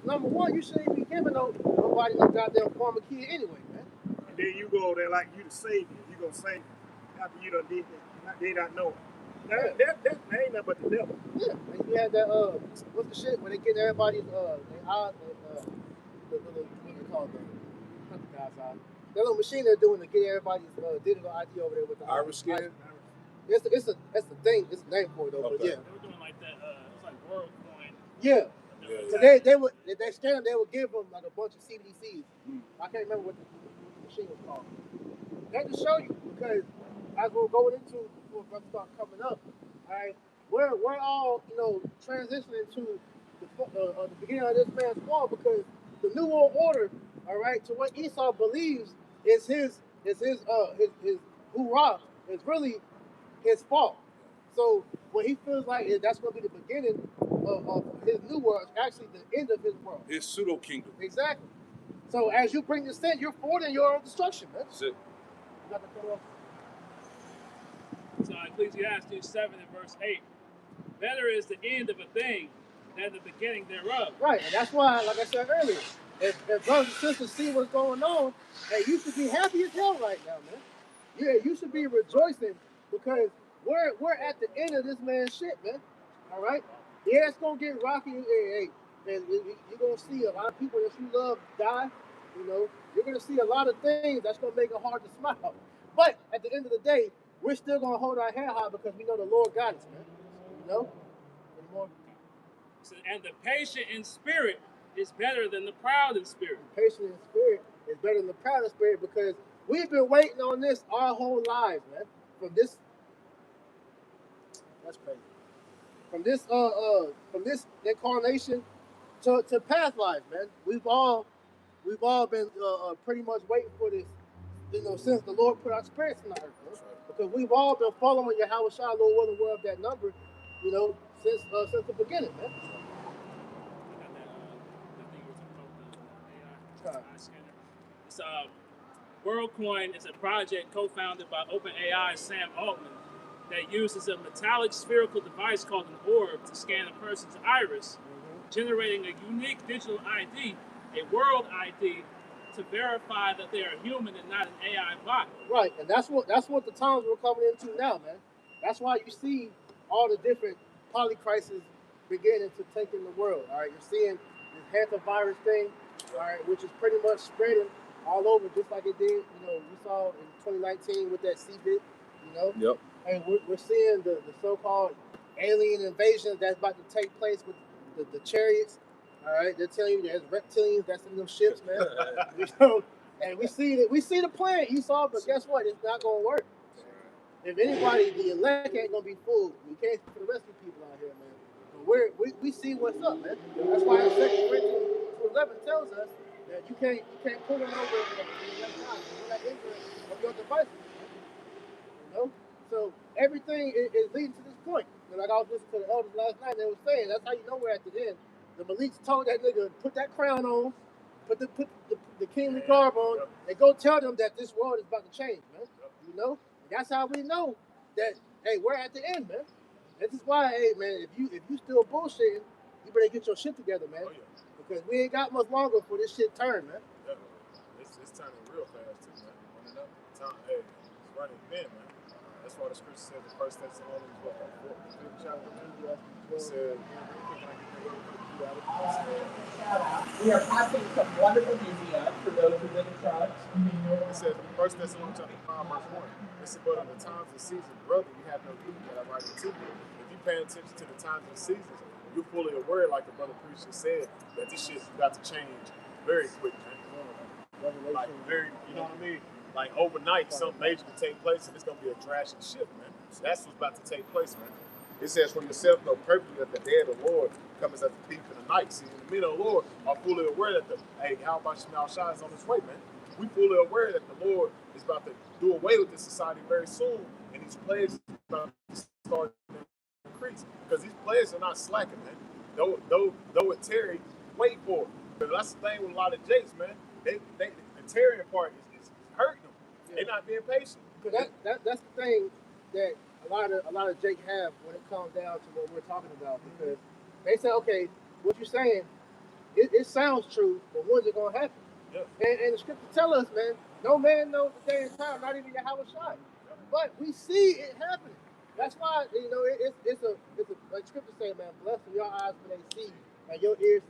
Number one, you shouldn't be giving nobody no goddamn pharma kid anyway, man. And then you go there like you the savior. You gonna save after you done did that. They not know. That ain't nothing but the devil. Yeah, and you had that what's the shit where they get everybody's what they call it, not the guy's eye. That little machine they're doing to get everybody's digital ID over there with the Iris scan. It's the thing. It's a name for it though. Okay. But yeah. They were doing like that. It was like WorldCoin. Yeah. So they scan them. They would give them like a bunch of CBDCs. I can't remember what the machine was called. That to show you because as we're going into before brothers start coming up, all right, we're all transitioning to the beginning of this man's fall because the New World Order, all right, to what Esau believes is his hoorah is really his fault. So when he feels like that's going to be the beginning of his new world, it's actually the end of his world. His pseudo kingdom. Exactly. So as you bring this in, you're forwarding your own destruction, man. That's it. You got to cut off. So Ecclesiastes 7 and verse 8. Better is the end of a thing than the beginning thereof. Right, and that's why, like I said earlier, if brothers and sisters see what's going on, hey, you should be happy as hell right now, man. Yeah, you should be rejoicing because we're at the end of this man's shit, man. All right? Yeah, it's gonna get rocky. Hey, and you're gonna see a lot of people that you love die. You know, you're gonna see a lot of things that's gonna make it hard to smile. But at the end of the day, we're still gonna hold our head high because we know the Lord got us, man. You know? Anymore? So, and the patient in spirit is better than the proud in spirit. Patient in spirit is better than the proud in spirit because we've been waiting on this our whole lives, man. From this, that's crazy. From this incarnation to past life, man. We've all been pretty much waiting for this, since the Lord put our spirits in the earth, man. Because we've all been following Yahweh Shai, Lord, willing, well of that number, since the beginning, man. It's WorldCoin is a project co-founded by OpenAI's Sam Altman that uses a metallic spherical device called an orb to scan a person's iris, generating a unique digital ID, a world ID, to verify that they are human and not an AI bot. Right, and that's what the times we're coming into now, man. That's why you see all the different polycrises beginning to take in the world. All right, you're seeing this hantavirus thing, all right, which is pretty much spreading all over, just like it did. We saw in 2019 with that CBIT. Yep. And we're seeing the so-called alien invasions that's about to take place with the chariots. All right, they're telling you there's reptilians that's in them ships, man. You know, and we see the plan, Esau, but guess what? It's not gonna work. If anybody, the elect ain't gonna be fooled. We can't speak for the rest of the people out here, man. But we see what's up, man. That's why in 2 Corinthians 2:11 tells us that you can't pull them over the left side. You're not ignorant of your devices, man. You know? So everything is leading to this point. And like I was listening to the elders last night, they were saying that's how you know we're at the end. The Maliks told that nigga put that crown on, put the kingly garb on, and go tell them that this world is about to change, man. You know? That's how we know that, hey, we're at the end, man. This is why, hey, man, if you still bullshitting, you better get your shit together, man. Oh, yeah. Because we ain't got much longer for this shit turn, man. Yeah, it's turning real fast, too, man. Running up. Hey, it's running thin, man. That's why the scripture says the First Thessalonians, what, 4th chapter, man? It said, we are passing some wonderful museum for those who live in church. It says in 1 Thessalonians chapter 5, verse 1. It said, but in the times and seasons, brother, you have no need that I write it to you. If you pay attention to the times and seasons, you're fully aware, like the brother preacher said, that this shit's about to change very quick, man. Like very, you know what I mean? Like overnight, something major can take place, and it's gonna be a drastic shift, man. That's what's about to take place, man. It says, from yourself know perfectly that the day of the Lord comes as a thief in the night. See, the men of the Lord are fully aware that how about Shemal Shah is on his way, man. We fully aware that the Lord is about to do away with this society very soon, and these plagues are about to start to increase. Because these plagues are not slacking, man. Though it tarry, wait for it. But that's the thing with a lot of jakes, man. The tarrying part is hurting them. Yeah. They're not being patient. Because that's the thing that a lot of Jake have when it comes down to what we're talking about, because they say, okay, what you're saying, it sounds true, but when's it gonna happen? Yeah. And the scripture tell us, man, no man knows the day and time, not even Yahweh Shai. But we see it happening. That's why, you know, it's a like scripture say, man, blessed are your eyes when they see, and your ears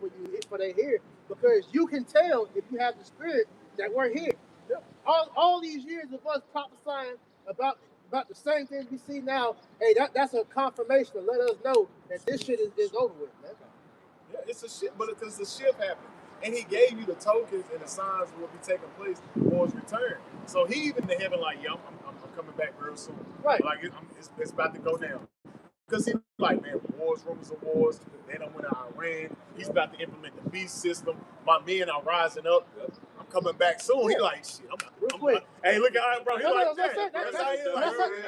for they hear, because you can tell if you have the spirit that we're here. Yeah. All these years of us prophesying about the same things we see now, hey, that's a confirmation to let us know that this shit is over with, man. Yeah, it's a shit, but it's a shift happening. And he gave you the tokens and the signs will be taking place for his return. So he even to heaven like, yeah, I'm coming back real soon. Right. Like it's about to go down. Because he like, man, wars, rumors of wars. They don't win Iran. He's about to implement the beast system. My men are rising up. I'm coming back soon. Yeah. He like, shit, hey, look at bro. He like that. That's how you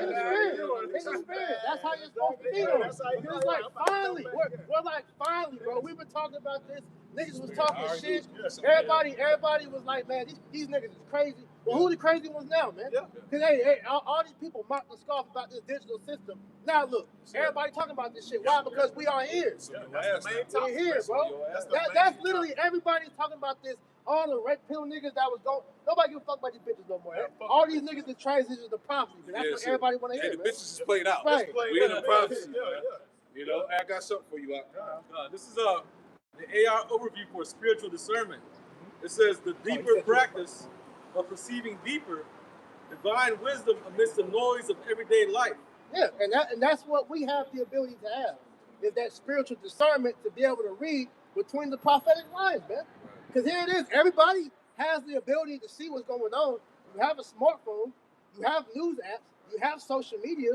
in the spirit. That's how you're supposed to feel. It's like, finally, we're like, finally, bro. We've been talking about this. Niggas was talking shit. Everybody was like, man, these niggas is crazy. Well, who the crazy ones now, man? Because hey, all these people mock and scoff about this digital system. Now look, everybody talking about this shit. Why? Because we are here. That's the main topic. We're here, bro. That's literally everybody's talking about this. All the red pill niggas that was going, nobody give a fuck about these bitches no more. All these niggas that transition to prophecy. That's what everybody want to hear. The bitches is played out. Right. We in the prophecy. You know, I got something for you. This is the AR overview for spiritual discernment. It says the deeper practice of perceiving deeper, divine wisdom amidst the noise of everyday life. Yeah, and that's what we have the ability to have, is that spiritual discernment to be able to read between the prophetic lines, man. Because here it is, everybody has the ability to see what's going on. You have a smartphone, you have news apps, you have social media,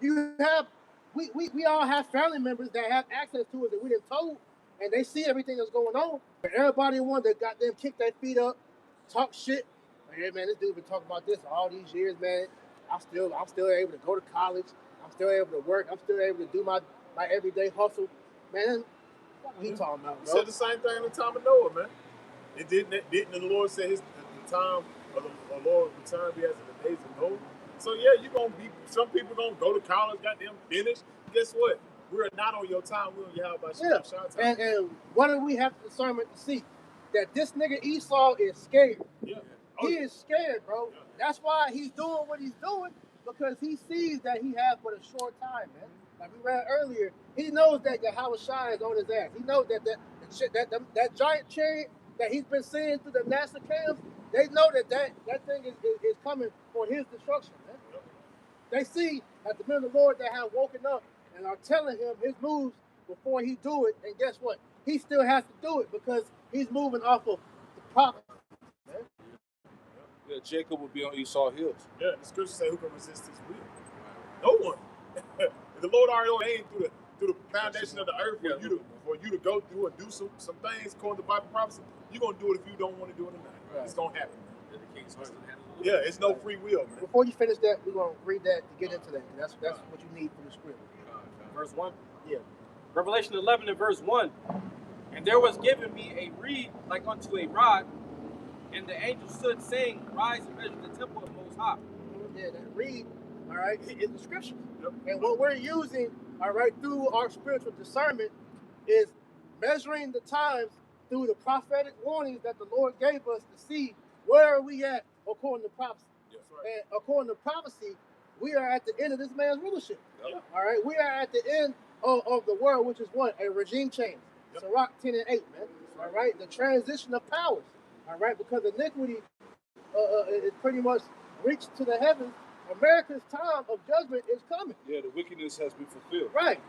you have, we all have family members that have access to it that we didn't told, and they see everything that's going on. But everybody want to got them kick their feet up, talk shit. Like, hey man, this dude been talking about this all these years, man. I'm still able to go to college. I'm still able to work. I'm still able to do my everyday hustle. Man, what are you talking about, bro? He said the same thing in the time of Noah, man. It didn't the Lord say the time of the Lord return be as in the days of Noah? So yeah, some people gonna go to college, got them finished. Guess what? We're not on your time, we're on Yahweh Shai time. And what do we have discernment to see? That this nigga Esau is scared. Yeah. He is scared, bro. Yeah. That's why he's doing what he's doing, because he sees that he has but a short time, man. Like we read earlier, he knows that Yahweh Shai is on his ass. He knows that giant chariot that he's been seeing through the NASA cams, they know that thing is coming for his destruction, man. They see that the men of the Lord that have woken up and are telling him his moves before he do it, and guess what? he still has to do it because he's moving off of the prophet. Yeah, Jacob will be on Esau hills. Yeah, the scriptures say, who can resist his will? No one. If the Lord already ordained through the foundation of the earth for you to go through and do some things according to Bible prophecy, you're going to do it if you don't want to do it or not. Right. It's going to happen. Yeah, it's no free will, man. Before you finish that, we're going to read that to get into that. That's what you need from the script. Verse 1? Yeah. Revelation 11 and verse 1. And there was given me a reed like unto a rod, and the angel stood saying, Rise and measure the temple of the Most High. Yeah, that reed, all right, is the scripture. Yep. And what we're using, all right, through our spiritual discernment is measuring the times through the prophetic warnings that the Lord gave us to see where are we at according to prophecy. Yes, right. And according to prophecy, we are at the end of this man's rulership. Yep. All right, we are at the end of the world, which is what? A regime change. Yep. Sirach 10 and 8, man. All right, the transition of powers. All right, because iniquity is pretty much reached to the heavens. America's time of judgment is coming. Yeah, the wickedness has been fulfilled. Right.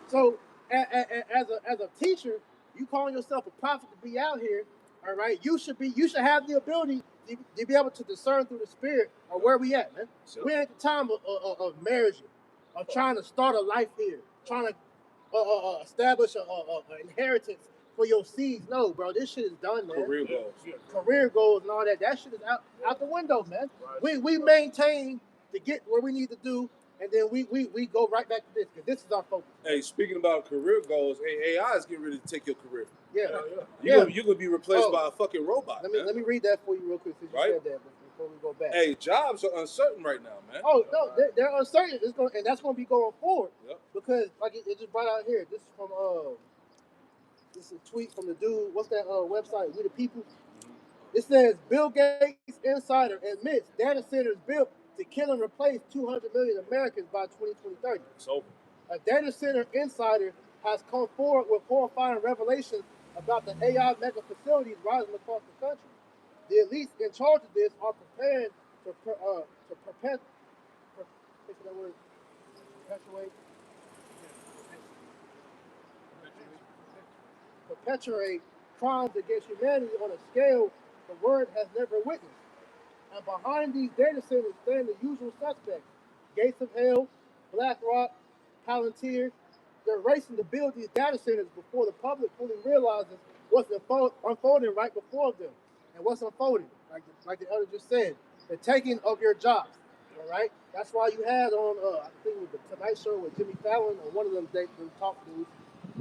So, as a teacher, you calling yourself a prophet to be out here. All right, you should have the ability to be able to discern through the spirit of where we at, man. Sure. We're at the time of marriage, of trying to start a life here, trying to establish an inheritance for your seeds. No, bro, this shit is done, man. Career goals and all that. That shit is out the window, man. Right. We maintain to get where we need to do, and then we go right back to this, because this is our focus. Hey, speaking about career goals, AI is getting ready to take your career. Yeah. You're gonna be replaced by a fucking robot. Let me read that for you real quick, since you said that before we go back. Hey, jobs are uncertain right now, man. Oh no, they're uncertain. And that's gonna be going forward. Yep. Because like it just brought out here. This is from this is a tweet from the dude. What's that website? We the People. It says Bill Gates insider admits data centers built to kill and replace 200 million Americans by 2030. It's over. A data center insider has come forward with horrifying revelations about the AI mega facilities rising across the country. The elites in charge of this are preparing to perpetuate crimes against humanity on a scale the world has never witnessed. And behind these data centers stand the usual suspects: Gates of Hell, BlackRock, Palantir. They're racing to build these data centers before the public fully realizes what's unfolding right before them. And what's unfolding, like the elder just said, the taking of your jobs. All right? That's why you had on, I think it was the Tonight Show with Jimmy Fallon, or one of them talk dudes,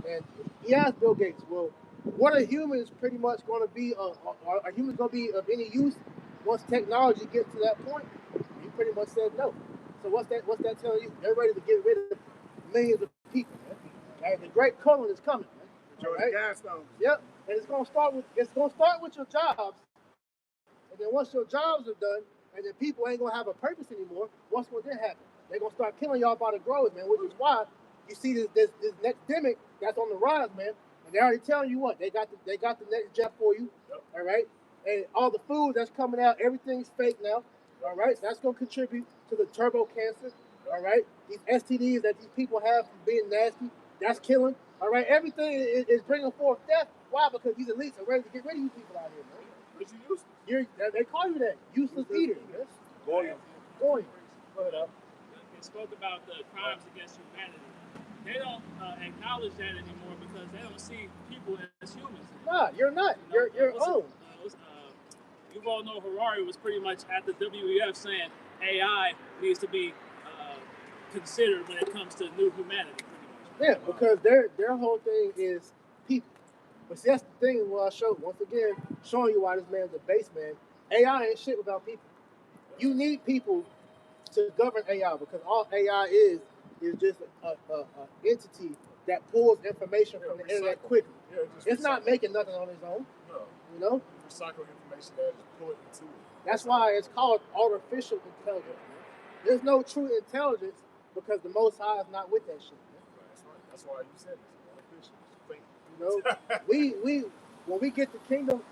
and he asked Bill Gates, well, what are humans pretty much going to be, are humans going to be of any use once technology gets to that point? He pretty much said no. So what's that telling you? They're ready to get rid of millions of people, man. Right? The great culling is coming, man. Right? Yep. And it's gonna start with your jobs. And then once your jobs are done, and then people ain't gonna have a purpose anymore, what's gonna then happen? They're gonna start killing y'all by the groves, man, which is why you see this next demic that's on the rise, man. And they're already telling you what, they got the next jab for you. Yep. All right. And all the food that's coming out, everything's fake now. All right. So that's gonna contribute to the turbo cancer. All right. These STDs that these people have from being nasty, that's killing. All right. Everything is bringing forth death. Why? Because these elites are ready to get rid of you people out here, man. But you useless. They call you that. Useless eater. Yes. Goyim. Go ahead, up. They spoke about the crimes against humanity. They don't acknowledge that anymore because they don't see people as humans. Nah, you're not. You're own. Yuval Noah Harari was pretty much at the WEF saying AI needs to be considered when it comes to new humanity. Yeah, because their whole thing is people. But see, that's the thing. What I showed once again, showing you why this man's a base man. AI ain't shit without people. You need people to govern AI, because all AI is just an entity that pulls information from the internet quickly. Yeah, it's not making nothing on its own. No. You know? Recycle information that is put into it. That's why it's called artificial intelligence. Man. There's no true intelligence because the Most High is not with that shit. Man. That's right. That's why you said it's artificial. It's fake. You know, we when we get the kingdom.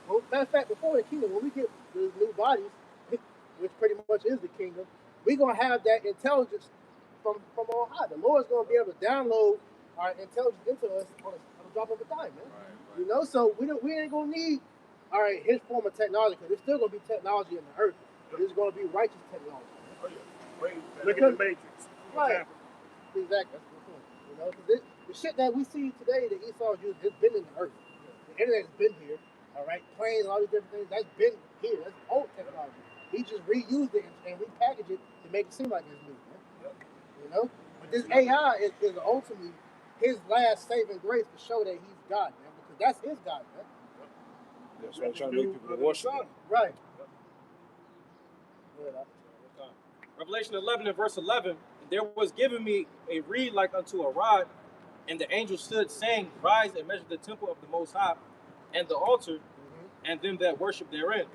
Well, matter of fact, before the kingdom, when we get the new bodies, which pretty much is the kingdom, we're gonna have that intelligence from on high. The Lord's gonna be able to download our intelligence into us on a drop of a dime, man. Right. You know, so we ain't gonna need, all right, his form of technology, because there's still gonna be technology in the earth, but it's gonna be righteous technology. Oh, yeah. Look at the Matrix. Right. Exactly. That's the point. You know, because the shit that we see today that Esau's using, it's been in the earth. The internet's been here. All right, planes, all these different things, that's been here. That's old technology. He just reused it and repackaged it to make it seem like it's new. Man. You know, but this AI is ultimately his last saving grace to show that he's God, man, because that's his God, man. That's why I'm trying to make people worship him. Right. Revelation 11 and verse 11, there was given me a reed like unto a rod, and the angel stood, saying, Rise and measure the temple of the Most High, and the altar, and them that worship therein.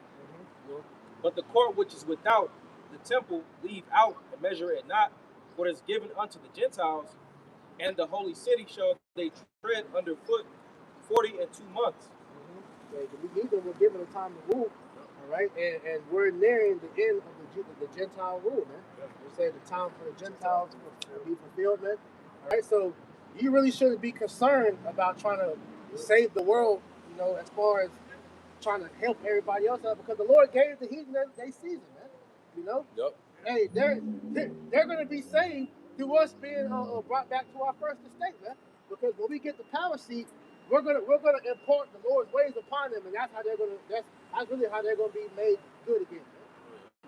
But the court which is without the temple leave out, and measure it not, for it is given unto the Gentiles, and the holy city shall they tread under foot 42 months. We need them. We're given a time to rule, all right, and we're nearing the end of the Gentile rule, man. They say the time for the Gentiles will be fulfilled, man. All right, so you really shouldn't be concerned about trying to save the world, you know, as far as trying to help everybody else out, because the Lord gave the heathen they season, man. You know. Yep. Hey, they're going to be saved through us being brought back to our first estate, man. Because when we get the power seat, we're gonna impart the Lord's ways upon them, and that's how that's really how they're gonna be made good again. Man.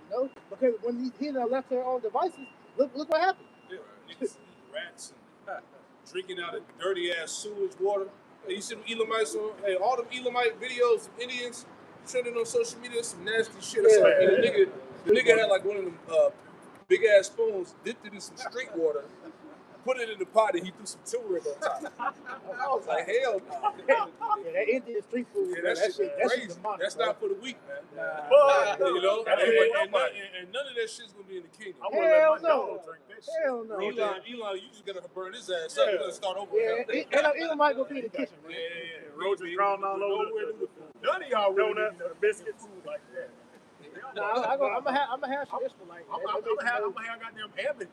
You know, because when these heathen are left to their own devices, look what happened. Yeah, niggas eating rats and drinking out of dirty ass sewage water. Hey, you see them Elamites on? Hey, all them Elamite videos of Indians trending on social media. Some nasty shit. Yeah. And the nigga had like one of them big ass spoons, dipped it in some street water, put it in the pot, and he threw some turmeric on top. I was like, hell no. Yeah, that Indian street food. Yeah, that shit crazy. demonic, That's bro. not for the weak, man. Nah. You know, and none of that shit's gonna be in the kingdom. I want to let Hell my no. dog drink that shit. Hell no. Elon, you just gotta burn his ass up. You gotta start over. Yeah, it might go be in the kitchen, man. Roaches crawling all over. None of y'all really need no biscuits like that. Nah, I'm gonna have some Israelite. I'm gonna have goddamn Ammon.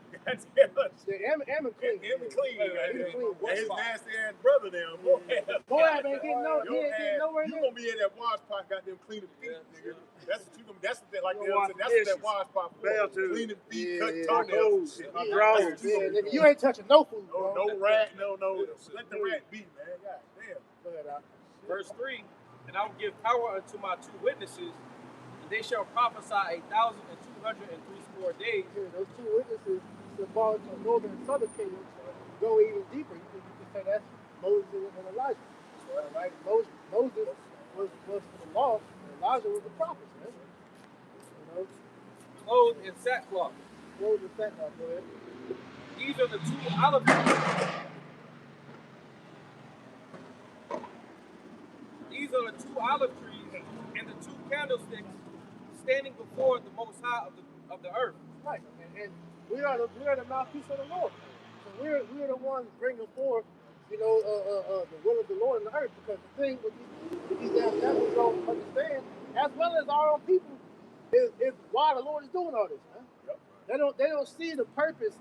Yeah, Ammon clean. Ammon clean. Ammon clean. And his nasty ass brother down, boy. Moab ain't getting nowhere You near. gonna be in that wash pot, goddamn cleaning feet, nigga. That's what you gonna. That's what they like. Wash That's what that wash pot for. Cleaning feet, cut toenails, shit. Drawers. Yeah, nigga, you ain't touching no food, bro. No rat, no. Let the rat be, man. God damn. Go ahead, Al. Verse 3, and I will give power unto my two witnesses, and they shall prophesy 1,260 days. Here, those two witnesses symbolic of northern and southern kingdoms. Go even deeper. You can say that's Moses and Elijah. All right, Moses was for the law, and Elijah was the prophets, man. You know, Clothed in sackcloth. Moses and sackcloth. Go ahead. These are the two olive trees. These are the two olive trees and the two candlesticks standing before the Most High of the earth. Right, and we are the mouthpiece of the Lord. So we're the ones bringing forth, you know, the will of the Lord in the earth. Because the thing with these damn devils don't understand, as well as our own people, is why the Lord is doing all this, man. Yep. They don't see the purpose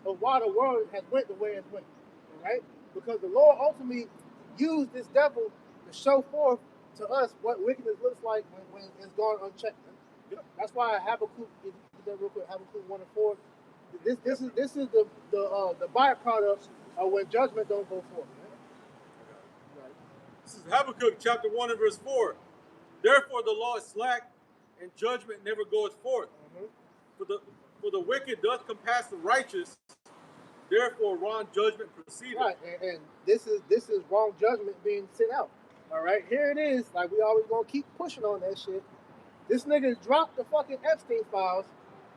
of why the world has went the way it's went, right? Because the Lord ultimately used this devil to show forth to us what wickedness looks like when it's gone unchecked. Man. Yep. That's why Habakkuk, if you do that real quick, Habakkuk 1 and 4. This is the byproduct of when judgment don't go forth. Man. Right. This is Habakkuk chapter 1 and verse 4. Therefore the law is slack, and judgment never goeth forth. Mm-hmm. For the wicked doth compass the righteous, therefore wrong judgment proceedeth. Right, and this is wrong judgment being sent out. All right, here it is. Like we always gonna keep pushing on that shit. This nigga dropped the fucking Epstein files.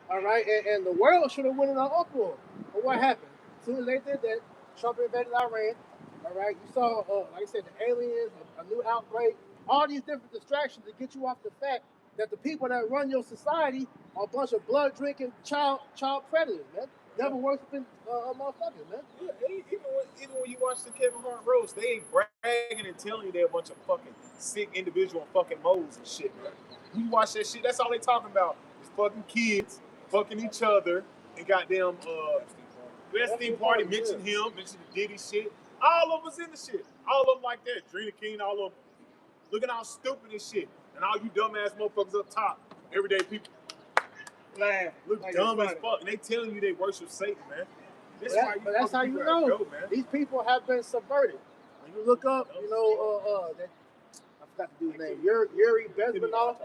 All right, and the world should have went in an uproar. But what happened? As soon as they did that, Trump invaded Iran. All right, you saw, like I said, the aliens, a new outbreak, all these different distractions to get you off the fact that the people that run your society are a bunch of blood drinking child predators, man. Devil worshiping motherfuckers, man. Yeah, even when you watch the Kevin Hart roast, they ain't bragging and telling you they're a bunch of fucking sick individual and fucking moles and shit, man. You watch that shit, that's all they talking about is fucking kids, fucking each other, and goddamn Epstein Party mentioned him, mentioned the Diddy shit. All of us in the shit. All of them like that. Drina King, all of them. Looking all stupid and shit. And all you dumbass motherfuckers up top, everyday people, look like dumb it's as funny. fuck. And they telling you they worship Satan, man. This is But that's how you know go, man. these people have been subverted. When you look up, you know, I forgot the dude's name, Yuri Bezmenov,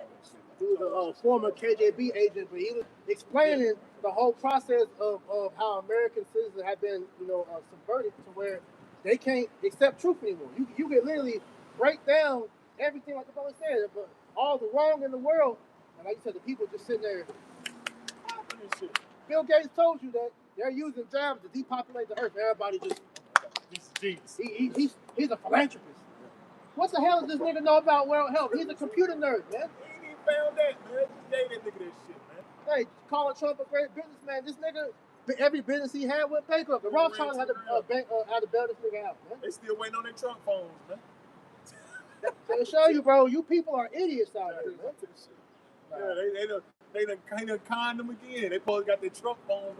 who was a former KGB agent, but he was explaining the whole process of how American citizens have been, you know, subverted to where they can't accept truth anymore. You can literally break down everything, like the brother said, but all the wrong in the world, and like you said, the people just sitting there. Bill Gates told you that they're using jabs to depopulate the earth. Everybody just, he's a philanthropist. What the hell does this nigga know about world health? He's a computer nerd, man. He ain't even found that, man. Just gave that nigga that shit, man. Hey, calling Trump a great businessman. This nigga, every business he had went bankrupt. The Rothschilds had to had to bail this nigga out, man. They still waiting on their Trump phones, man. So to show you, bro, you people are idiots out here, man. Yeah, they done conned them again. They probably got their Trump phones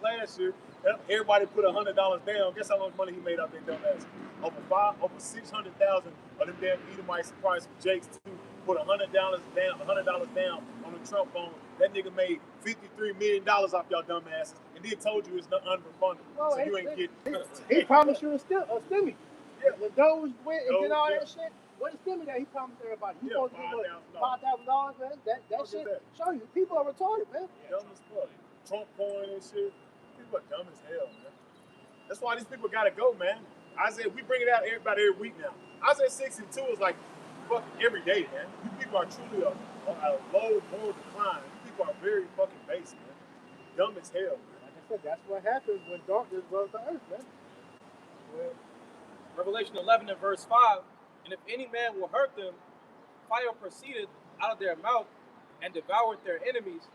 last year. Everybody put $100 down. Guess how much money he made out their dumbass? Over 600,000 of them damn Edomites, probably some Jakes too, put $100 down on the Trump phone. That nigga made $53 million off y'all dumbasses, and then told you it's not unrefundable. Well, so you ain't getting. He promised you a stimmy. Yeah. When those went and did all that shit, what is stimmy that he promised everybody? He supposed to give $5,000, man. That shit show you people are retarded, man. Dumb as fuck. Trump coin and shit. People are dumb as hell, man. That's why these people gotta go, man. Isaiah, we bring it out everybody every week now. Isaiah 62 is like fucking every day, man. You people are truly on a low moral decline. You people are very fucking base, man. Dumb as hell, man. Like I said, that's what happens when darkness dwells the earth, man. Well, Revelation 11 and verse 5, and if any man will hurt them, fire proceeded out of their mouth and devoured their enemies.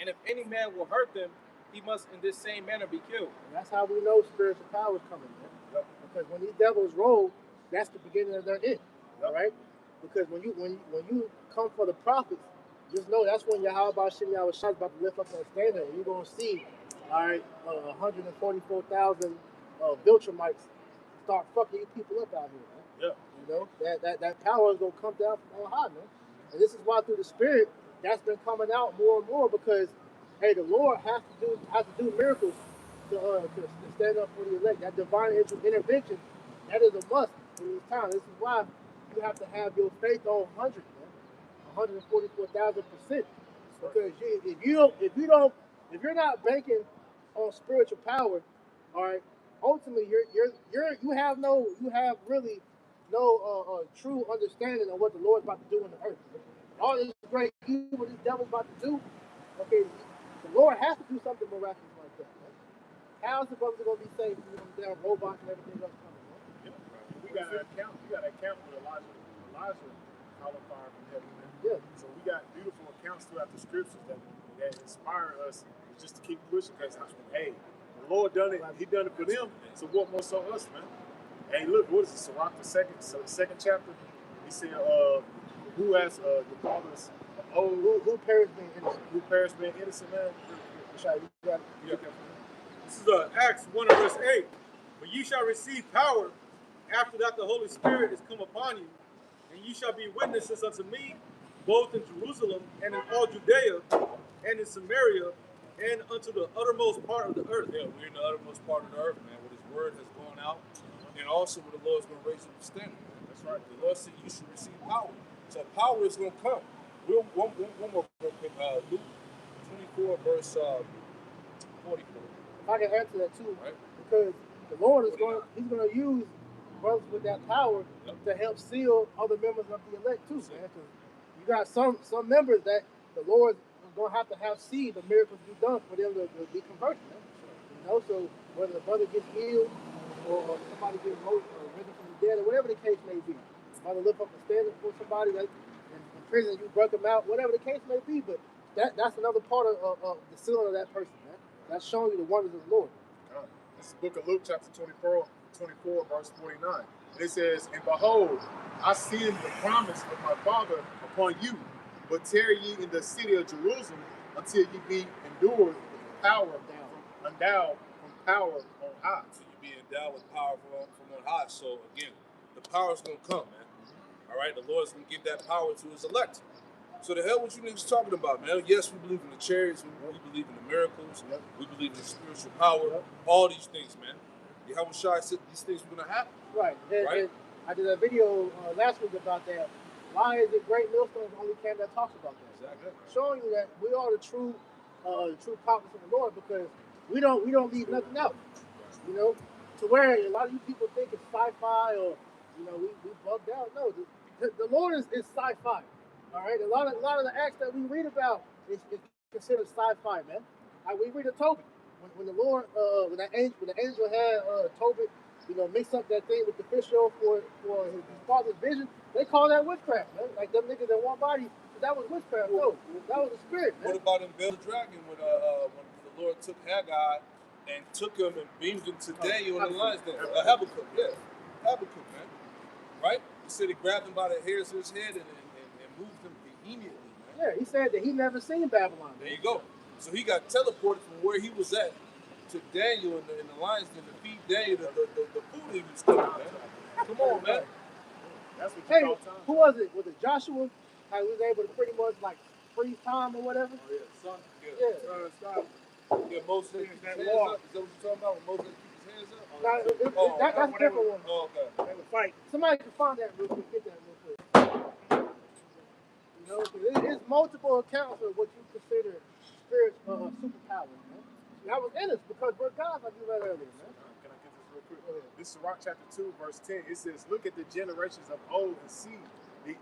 And if any man will hurt them, he must in this same manner be killed. And that's how we know spiritual power is coming, man. Yep. Because when these devils roll, that's the beginning of their end. Yep. All right? Because when you come for the prophets, just know that's when Yahweh Shem Yahweh Shai is about to lift up that standard, and you're going to see, all right, 144,000 Viltrumites start fucking you people up out here, man. Yeah. You know, that power is going to come down from on high, man. And this is why through the Spirit, that's been coming out more and more because, hey, the Lord has to do miracles to stand up for the elect. That divine intervention, that is a must in this time. This is why you have to have your faith on 100, man, 144,000%. Because if you're not banking on spiritual power, all right, ultimately you have really no true understanding of what the Lord's about to do in the earth. All this great evil this devil's about to do, okay, the Lord has to do something miraculous like that, man. How's the brothers going to be saved from them damn robots and everything else coming, man? Yeah. We got to account with Elijah calling fire from heaven, man. Yeah. So we got beautiful accounts throughout the scriptures that inspire us just to keep pushing because, hey, the Lord done it. He done it for them. So what more so us, man? Hey, look, what is it? Sirach, the second chapter. He said, who has the fathers of old? Who perished being innocent? Who perished being innocent, man? Yeah. This is Acts 1 and verse 8. But ye shall receive power after that the Holy Spirit is come upon you, and ye shall be witnesses unto me, both in Jerusalem and in all Judea and in Samaria and unto the uttermost part of the earth. Yeah, we're in the uttermost part of the earth, man, where his word has gone out, and also where the Lord's going to raise up the standard. That's right. The Lord said you should receive power. So power is going to come. One more real quick. Luke 24, verse 44. If I can answer that too, right? Because the Lord is He's going to use brothers with that power to help seal other members of the elect too, man. Because you got some members that the Lord is going to have see the miracles be done for them to be converted, man. You know, so whether the brother gets healed or somebody gets risen from the dead or whatever the case may be, somebody lift up a standard for somebody that in prison you broke them out, whatever the case may be. But that's another part of the sealing of that person, man. That's showing you the wonders of the Lord. This is the book of Luke, chapter 24, verse 49. And it says, and behold, I send the promise of my Father upon you, but tarry ye in the city of Jerusalem until ye be endured with power endowed from power on high. So you be endowed with power from on high. So again, the power's gonna come, man. All right, the Lord's gonna give that power to His elect. So the hell what you niggas talking about, man? Yes, we believe in the chariots, we believe in the miracles, we believe in the spiritual power, all these things, man. Yahweh Shai said these things were gonna happen. Right. And I did a video last week about that. Why is it Great Millstone the only camp that talks about that? Exactly. Showing you that we are the true prophets of the Lord, because we don't leave nothing out. You know, to where a lot of you people think it's sci-fi or we bugged out. No, the Lord is sci-fi. All right, a lot of the acts that we read about is considered sci-fi, man. We read of Tobit when the Lord when the angel had Tobit mix up that thing with the fish oil for his father's vision. They call that witchcraft, man. Like them niggas in one body. That was witchcraft. No, that was the spirit, man. What about in Build the Dragon when the Lord took Haggai and took him and beamed him to Daniel in the lion's den? Habakkuk, yeah. Habakkuk, man. Right? He said he grabbed him by the hairs of his head and moved him immediately, man. Yeah, he said that he never seen Babylon. There you go. So he got teleported from where he was at to Daniel in the lion's den to feed Daniel the food he was getting, man. Come on, man. That's what you call time. Who was it? Was it Joshua? How he was able to pretty much like freeze time or whatever? Oh, yeah. Son. Yeah. Yeah, Moses keep his hands up. Is that what you're talking about? When Moses keep his hands up? That's a different one. Oh, okay. They would fight. Somebody can find that real quick. Get that real quick. It's multiple accounts of what you consider spiritual superpowers, man. That was in us because we're gods, like you read earlier, man. Can I get this real quick? This is Sirach chapter 2, verse 10. It says, look at the generations of old and see. Did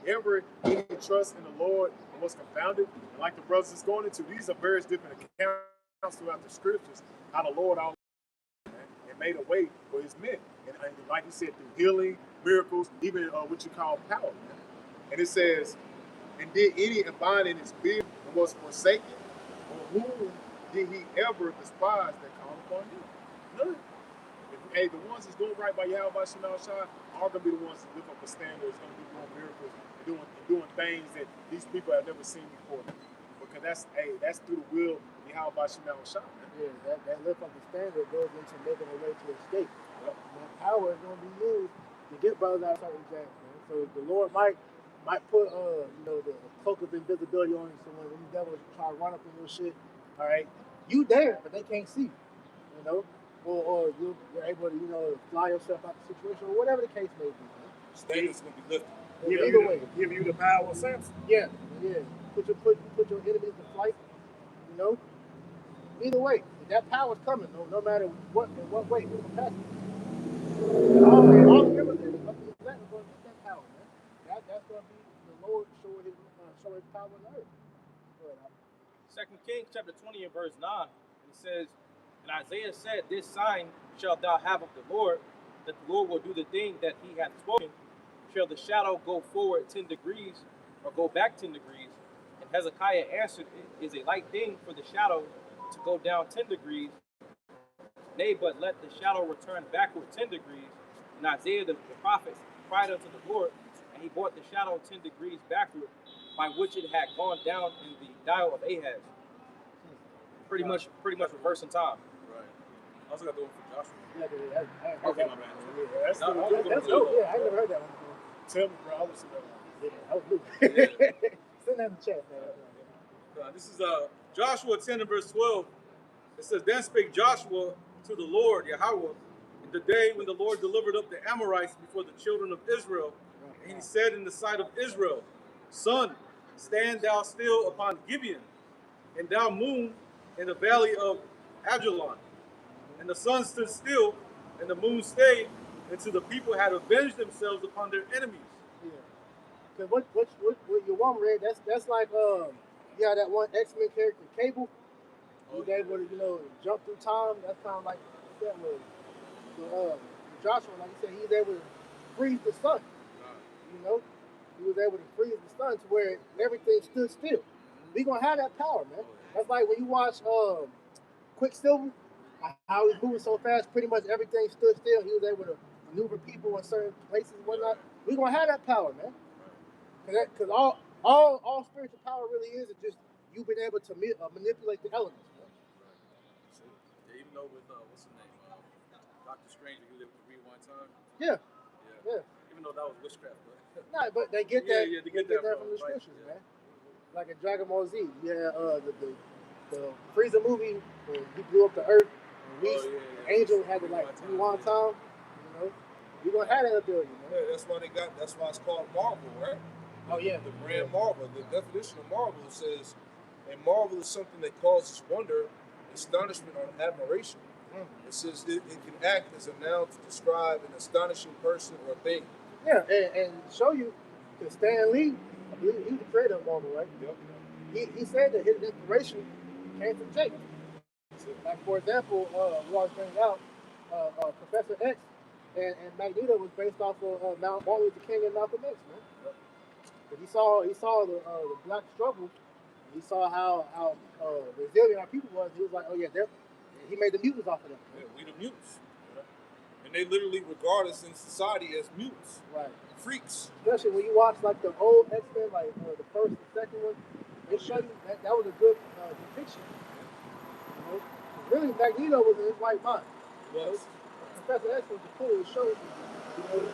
ever any trust in the Lord and was confounded? And like the brothers is going into, these are various different accounts throughout the scriptures, how the Lord and made a way for his men. And like you said, through healing, miracles, even what you call power, man. And it says, and did any abide in his beard and was forsaken? Or whom did he ever despise that called upon him? None. Hey, the ones that's doing right by Yahweh Shemal Shai are going to be the ones that lift up a standard, that's going to be doing miracles and doing things that these people have never seen before. Because that's through the will of Yahweh Shemal Shai. Yeah, that lift up the standard goes into making a way to escape. Yep. And that power is going to be used to get brothers out of certain jacks, man. So the Lord might put the cloak of invisibility on you, so when these devils try to run up in your shit, all right, you there, but they can't see you, or you're able to fly yourself out the situation, or whatever the case may be. Standards gonna be lifted. Either way, give you the power of sense. Yeah. Put your enemies to flight. Either way, that power's coming. No matter in what way, who's capacity. All the everything up to the planet going to get that power, man. That's going to be the Lord showing his power on the earth. Second Kings chapter 20 and verse 9. It says, and Isaiah said, this sign shalt thou have of the Lord, that the Lord will do the thing that he hath spoken. Shall the shadow go forward 10 degrees, or go back 10 degrees? And Hezekiah answered, it is a light thing for the shadow to go down 10 degrees. Nay, but let the shadow return backward 10 degrees. And Isaiah the prophet cried unto the Lord, and he brought the shadow 10 degrees backward, by which it had gone down in the dial of Ahaz. Pretty much reversing time. Right. I also got the one for Joshua. Yeah, Okay, my bad. that's dope. Yeah, I never heard that one before. Tell me, bro, I listen to that one. Yeah, that was new. Send that in the chat, man. This is Joshua 10 and verse 12. It says, then spake Joshua to the Lord, Yahweh, in the day when the Lord delivered up the Amorites before the children of Israel. And he said in the sight of Israel, Sun, stand thou still upon Gibeon, and thou moon in the valley of Ajalon. And the sun stood still, and the moon stayed, until the people had avenged themselves upon their enemies. Yeah. Because what your one read, that's like that one X-Men character, Cable. He's able to jump through time. That's kind of like that was. So Joshua, like you said, he's able to freeze the sun. He was able to freeze the sun to where everything stood still. We gonna have that power, man. That's like when you watch Quicksilver, how he's moving so fast, pretty much everything stood still. He was able to maneuver people in certain places and whatnot. We gonna have that power, man. Because all spiritual power really is just you being able to manipulate the elements. Yeah, even though with what's his name, Doctor Strange, he was able to rewind time. Yeah. Even though that was witchcraft, but No, but they get that. they get that from the right, scriptures, man. Like in Dragon Ball Z, the Frieza movie when he blew up the Earth. And Angel had to like rewind time. You know, you gonna have that ability, man. Yeah, that's why it's called Marvel, right? Oh yeah. The brand Marvel. The definition of Marvel says, and marvel is something that causes wonder, astonishment, or admiration. It says it can act as a noun to describe an astonishing person or thing. Yeah, and show you that Stan Lee, he's the creator of Marvel, right? Yep. He said that his inspiration came from Jake. Like for example, we always bring out Professor X and Magneto was based off of Martin Luther King and Malcolm X, man. Yep. But he saw the black struggle. He saw how resilient our people was. He was like, oh yeah, he made the mutants off of them. Yeah, we the mutants. And they literally regard us in society as mutants. Right. Freaks. Especially when you watch like the old X-Men, like the first and second one, they show you that was a good depiction. You know? Really, Magneto was in his right mind. Yes. Professor X was the coolest show. You know?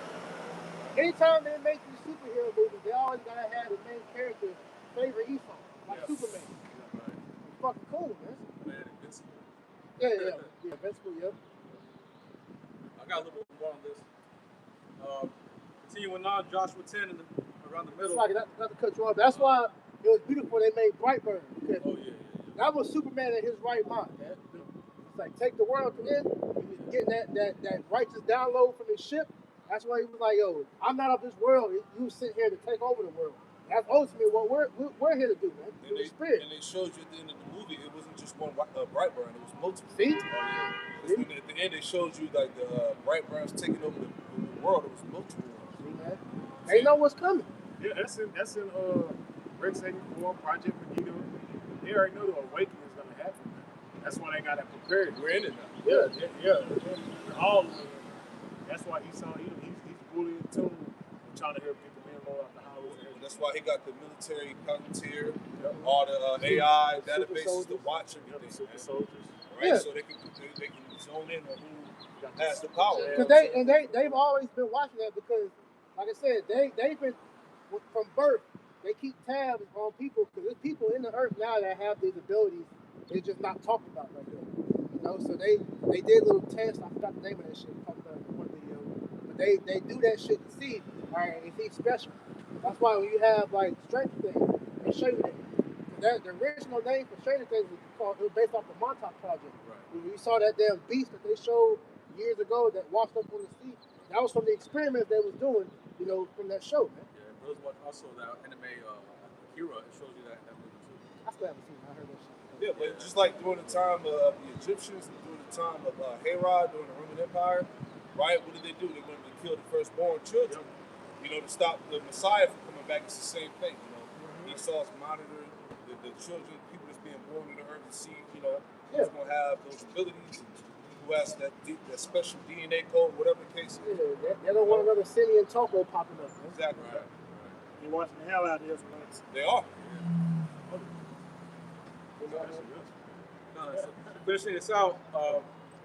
Anytime they make these superhero movies, they always gotta have the main character favorite Esau, like Superman. Yeah, right. It's fucking cool, man. Man, Invincible. Yeah, Invincible, yeah. I got a little bit more on this. Continuing on, Joshua 10 around the middle. It's like not to cut you off. That's why it was beautiful they made Brightburn. That was Superman in his right mind, man. It's like take the world to end. He was getting that righteous download from his ship. That's why he was like, yo, I'm not of this world. You sit here to take over the world. That's ultimately what we're here to do, man. And they showed you at the end of the movie, it wasn't just one Brightburn, it was multiple. See? At the end, they showed you like the Brightburns taking over the world. It was multiple. See, man? They know what's coming. Yeah, that's in Rex 84, Project Magneto. They already know the awakening is gonna happen. That's why they got it prepared. We're in it now. Yeah. All of them. That's why he's fully in tune with trying to help get the men roll out the highways. That's why he got the military Palantir, all the AI databases to watch everything. Super soldiers. Right? Yeah. So they can zone in on who has the power. Because they've always been watching that because, like I said, they've been from birth. They keep tabs on people because there's people in the earth now that have these abilities. They're just not talked about right there. You know, so they did little tests. I forgot the name of that shit. Talked about it in one video, but they do that shit to see. All right, is he special? That's why when you have like Stranger Things, they show you that. The original name for Stranger Things was based off the Montauk Project. Right. When you saw that damn beast that they showed years ago that washed up on the sea, that was from the experiments they was doing, you know, from that show, man. Yeah, those watch also that anime Akira. It shows you that movie too. I still haven't seen it. I heard that shit. Yeah, but just like during the time of the Egyptians, and during the time of Herod, during the Roman Empire, right? What did they do? They went to kill the firstborn children, you know, to stop the Messiah from coming back. It's the same thing, you know. Esau's monitoring the children, people that's being born on the earth to see, you know, who's going to have those abilities, who has that special DNA code, whatever the case is. Yeah, they don't want another Simeon Toko popping up, man. Exactly. Right. You're watching the hell out of this, man. They are. Finishing this out,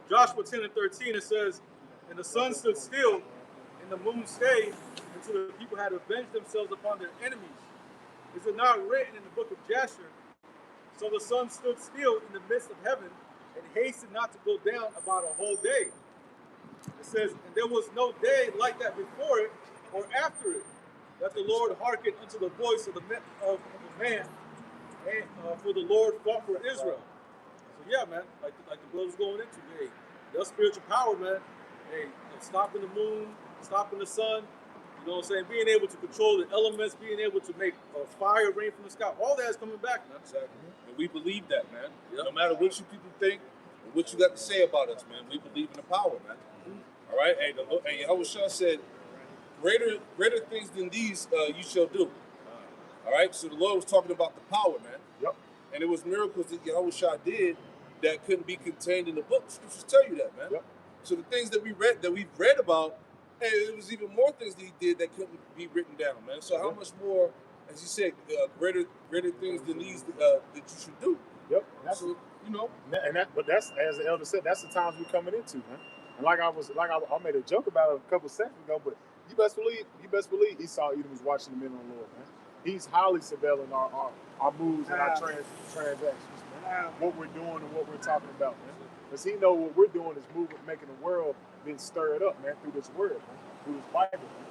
Joshua 10 and 13, it says, and the sun stood still, and the moon stayed, until the people had avenged themselves upon their enemies. Is it not written in the book of Jasher? So the sun stood still in the midst of heaven, and hastened not to go down about a whole day. It says, and there was no day like that before it or after it, that the Lord hearkened unto the voice of a man, and for the Lord fought for Israel. So yeah, man, like the brother's going into, hey, their spiritual power, man. Hey, stopping the moon, stopping the sun, you know what I'm saying? Being able to control the elements, being able to make fire rain from the sky, all that is coming back, man. Exactly. And we believe that, man. Yep. No matter what you people think, or what you got to say about us, man, we believe in the power, man. All right? And Yahushua said, greater things than these you shall do. All right? So the Lord was talking about the power, man. Yep. And it was miracles that Yahushua did that couldn't be contained in the book. Scriptures tell you that, man. Yep. So the things that we've read about, and it was even more things that he did that couldn't be written down, man. So how much more, as you said, greater things than these that you should do. Yep. So, you know. But that's, as the elder said, that's the times we're coming into, man. And I made a joke about it a couple seconds ago, but you best believe Esau Edom is watching the men on the Lord, man. He's highly surveilling our moves and our transactions, man. What we're doing and what we're talking about, man. Because he know what we're doing is moving, making the world being stirred up, man, through this word, man, through this Bible, man.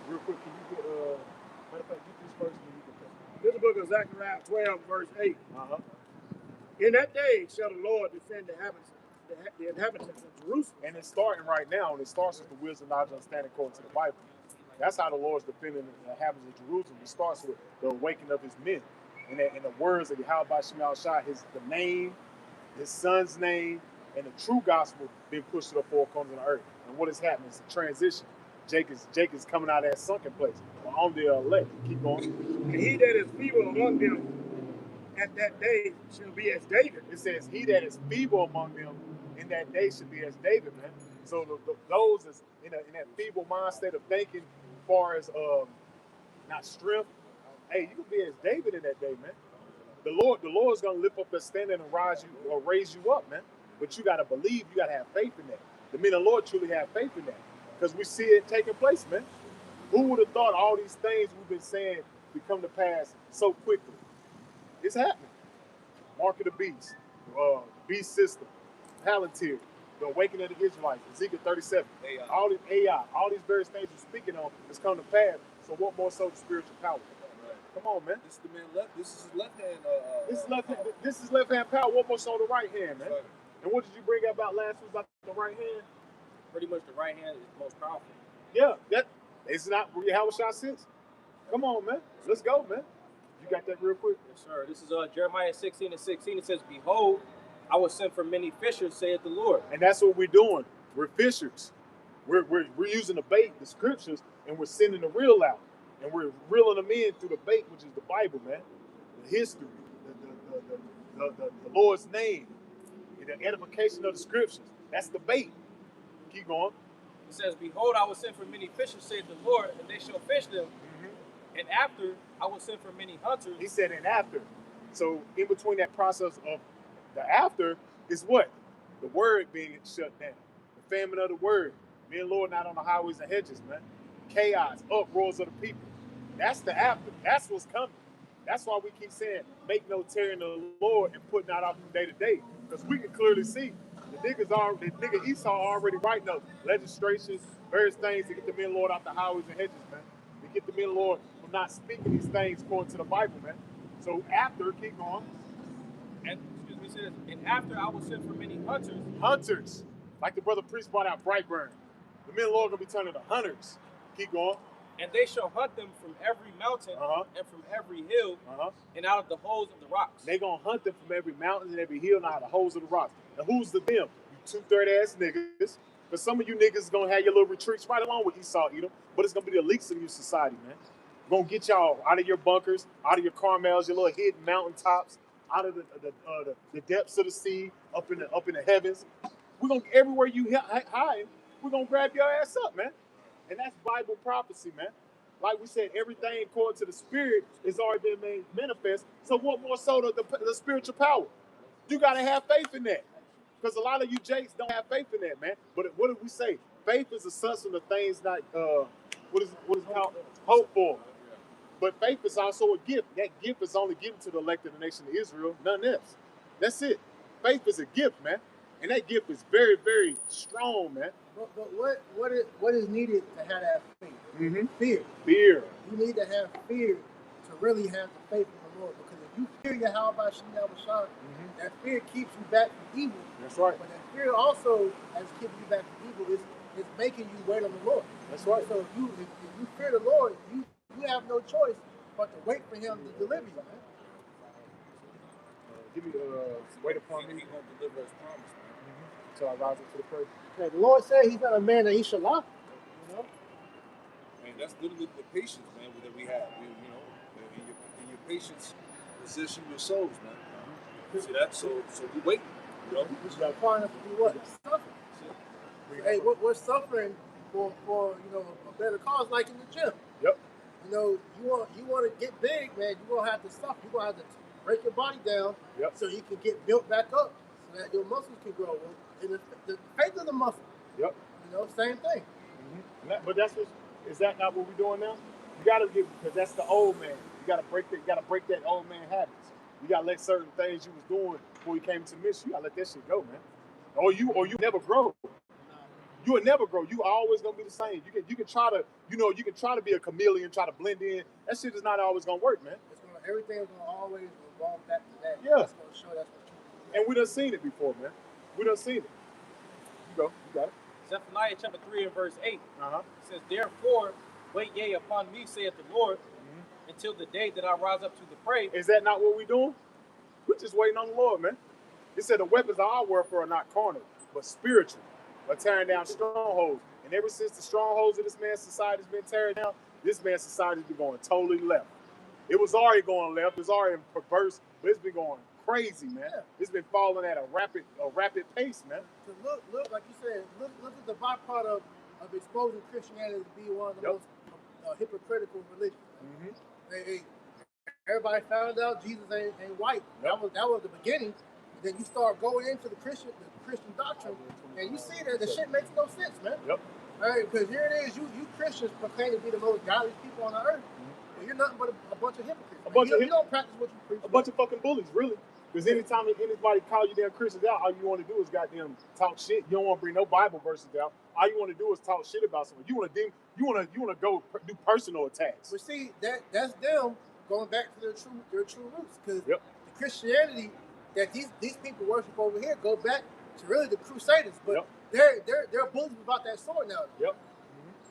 Real quick, can you get matter of fact, get this first and then you can pay. This book of Zechariah 12, verse 8. In that day shall the Lord defend the inhabitants of Jerusalem. And it's starting right now, and it starts with the wisdom, knowledge, and understanding according to the Bible. That's how the Lord's defending the inhabitants of Jerusalem. It starts with the awakening of his men. And the words of Yahweh Shemal Shai, the name, his son's name, and the true gospel being pushed to the four corners of the earth. And what is happening is a transition. Jacob's coming out of that sunken place. On the elect. Keep going. And he that is feeble among them at that day shall be as David. It says, he that is feeble among them in that day should be as David, man. So those is in that feeble mind state of thinking, as far as not strength. Hey, you can be as David in that day, man. The Lord's gonna lift up a standard and raise you up, man. But you gotta believe, you gotta have faith in that. The men of the Lord truly have faith in that. Because we see it taking place, man. Who would have thought all these things we've been saying would come to pass so quickly? It's happening. Mark of the Beast, Beast System, Palantir, the Awakening of the Israelites, Ezekiel 37, AI. All these various things we're speaking on has come to pass. So what more so the spiritual power? Right. Come on, man. This is the man left. This is his left hand. This is left hand power. What more so the right hand, man? Right. And what did you bring up about last week about the right hand? Pretty much the right hand is the most powerful. Yeah, that is not where Yahweh Shai sits. Come on, man. Let's go, man. You got that real quick? Yes, sir. This is Jeremiah 16:16. It says, "Behold, I will send for many fishers, saith the Lord." And that's what we're doing. We're fishers. We're using the bait, the scriptures, and we're sending the reel out. And we're reeling them in through the bait, which is the Bible, man. The history, the Lord's name, the edification of the scriptures. That's the bait. Keep going. It says, "Behold, I will send for many fishers, saith the Lord, and they shall fish them. And after, I will send for many hunters." He said, and after. So in between that process of the after is what? The word being shut down. The famine of the word. Me and Lord not on the highways and hedges, man. Chaos, uproars of the people. That's the after. That's what's coming. That's why we keep saying, make no tearing of the Lord and putting that out from day to day. Because we can clearly see the nigga Esau already writing up legislations, various things to get the men of the Lord out the highways and hedges, man. To get the men of the Lord from not speaking these things according to the Bible, man. So after, keep going. And it says, and after I will send for many hunters. Hunters. Like the brother priest brought out Brightburn. The men of the Lord gonna be turning to hunters. Keep going. And they shall hunt them from every mountain and from every hill and out of the holes of the rocks. They gonna hunt them from every mountain and every hill and out of the holes of the rocks. Now who's the them? You 2-3 ass niggas. But some of you niggas is gonna have your little retreats right along with Esau Edom, but it's gonna be the leaks of your society, man. Gonna get y'all out of your bunkers, out of your Carmels, your little hidden mountaintops, out of the depths of the sea, up in the heavens. We're gonna everywhere you hide, we're gonna grab your ass up, man. And that's Bible prophecy, man. Like we said, everything according to the Spirit is already been made manifest. So what more so the spiritual power? You gotta have faith in that. Because a lot of you jakes don't have faith in that, man. But what did we say? Faith is a substance of things not what is it called? Hope for. But faith is also a gift. That gift is only given to the elect of the nation of Israel, none else. That's it. Faith is a gift, man. And that gift is very, very strong, man. But what is needed to have that faith? Fear. Fear. You need to have fear to really have the faith in the Lord. Because if you fear Yahweh Shai, that fear keeps you back from evil. That's right. But that fear also, as keeping you back from evil, is making you wait on the Lord. That's right. So if you fear the Lord, you have no choice but to wait for Him to deliver you, man. Give me wait upon me. He's going to deliver His promise, man. Until I rise up to the praise. Okay, the Lord said He's not a man that He shall lie. You know. Man, that's literally the patience, man, that we have. In your patience, position your souls, man. See that? So we wait. You know, we got to do what? Suffering. Hey, we're suffering for a better cause, like in the gym. Yep. You know, you want to get big, man. You're gonna have to suffer. You're gonna have to break your body down, so you can get built back up, so that your muscles can grow. And the faith of the muscle Yep. You know, same thing. But is that not what we're doing now? You gotta get, because that's the old man. You gotta break that old man habits. You gotta let certain things you was doing before you came into mission. You gotta let that shit go, man. Or you never grow. You will never grow. You always gonna be the same. You can try to, you can try to be a chameleon, try to blend in. That shit is not always gonna work, man. Everything's gonna always revolve back to that. Yeah. That's gonna show that's what you do. And we done seen it before, man. We done seen it. You go. You got it. Zephaniah chapter 3 and verse 8 Uh-huh. says, "Therefore, wait ye upon me, saith the Lord, until the day that I rise up to the prey." Is that not what we doing? We're just waiting on the Lord, man. It said the weapons of our warfare are not carnal, but spiritual, by tearing down strongholds. And ever since the strongholds of this man's society has been tearing down, this man's society has been going totally left. It was already going left. It was already perverse, but it's been going crazy, man. Yeah. It's been falling at a rapid pace, man. So look, like you said, look at the byproduct of exposing Christianity to be one of the most hypocritical religions. Everybody found out Jesus ain't white. That was the beginning. Then you start going into the Christian doctrine, and you see that the shit makes no sense, man. Yep. Right? Because here it is, you Christians proclaim to be the most godly people on the earth, but you're nothing but a bunch of hypocrites. You don't practice what you preach. A bunch of fucking bullies, really. Because anytime anybody call you damn Christians out, all you want to do is goddamn talk shit. You don't want to bring no Bible verses out. All you want to do is talk shit about someone. You want to go do personal attacks. But see, that's them going back to their true roots. Because the Christianity that these people worship over here go back to really the Crusaders. But they're bullies about that sword now. Yep.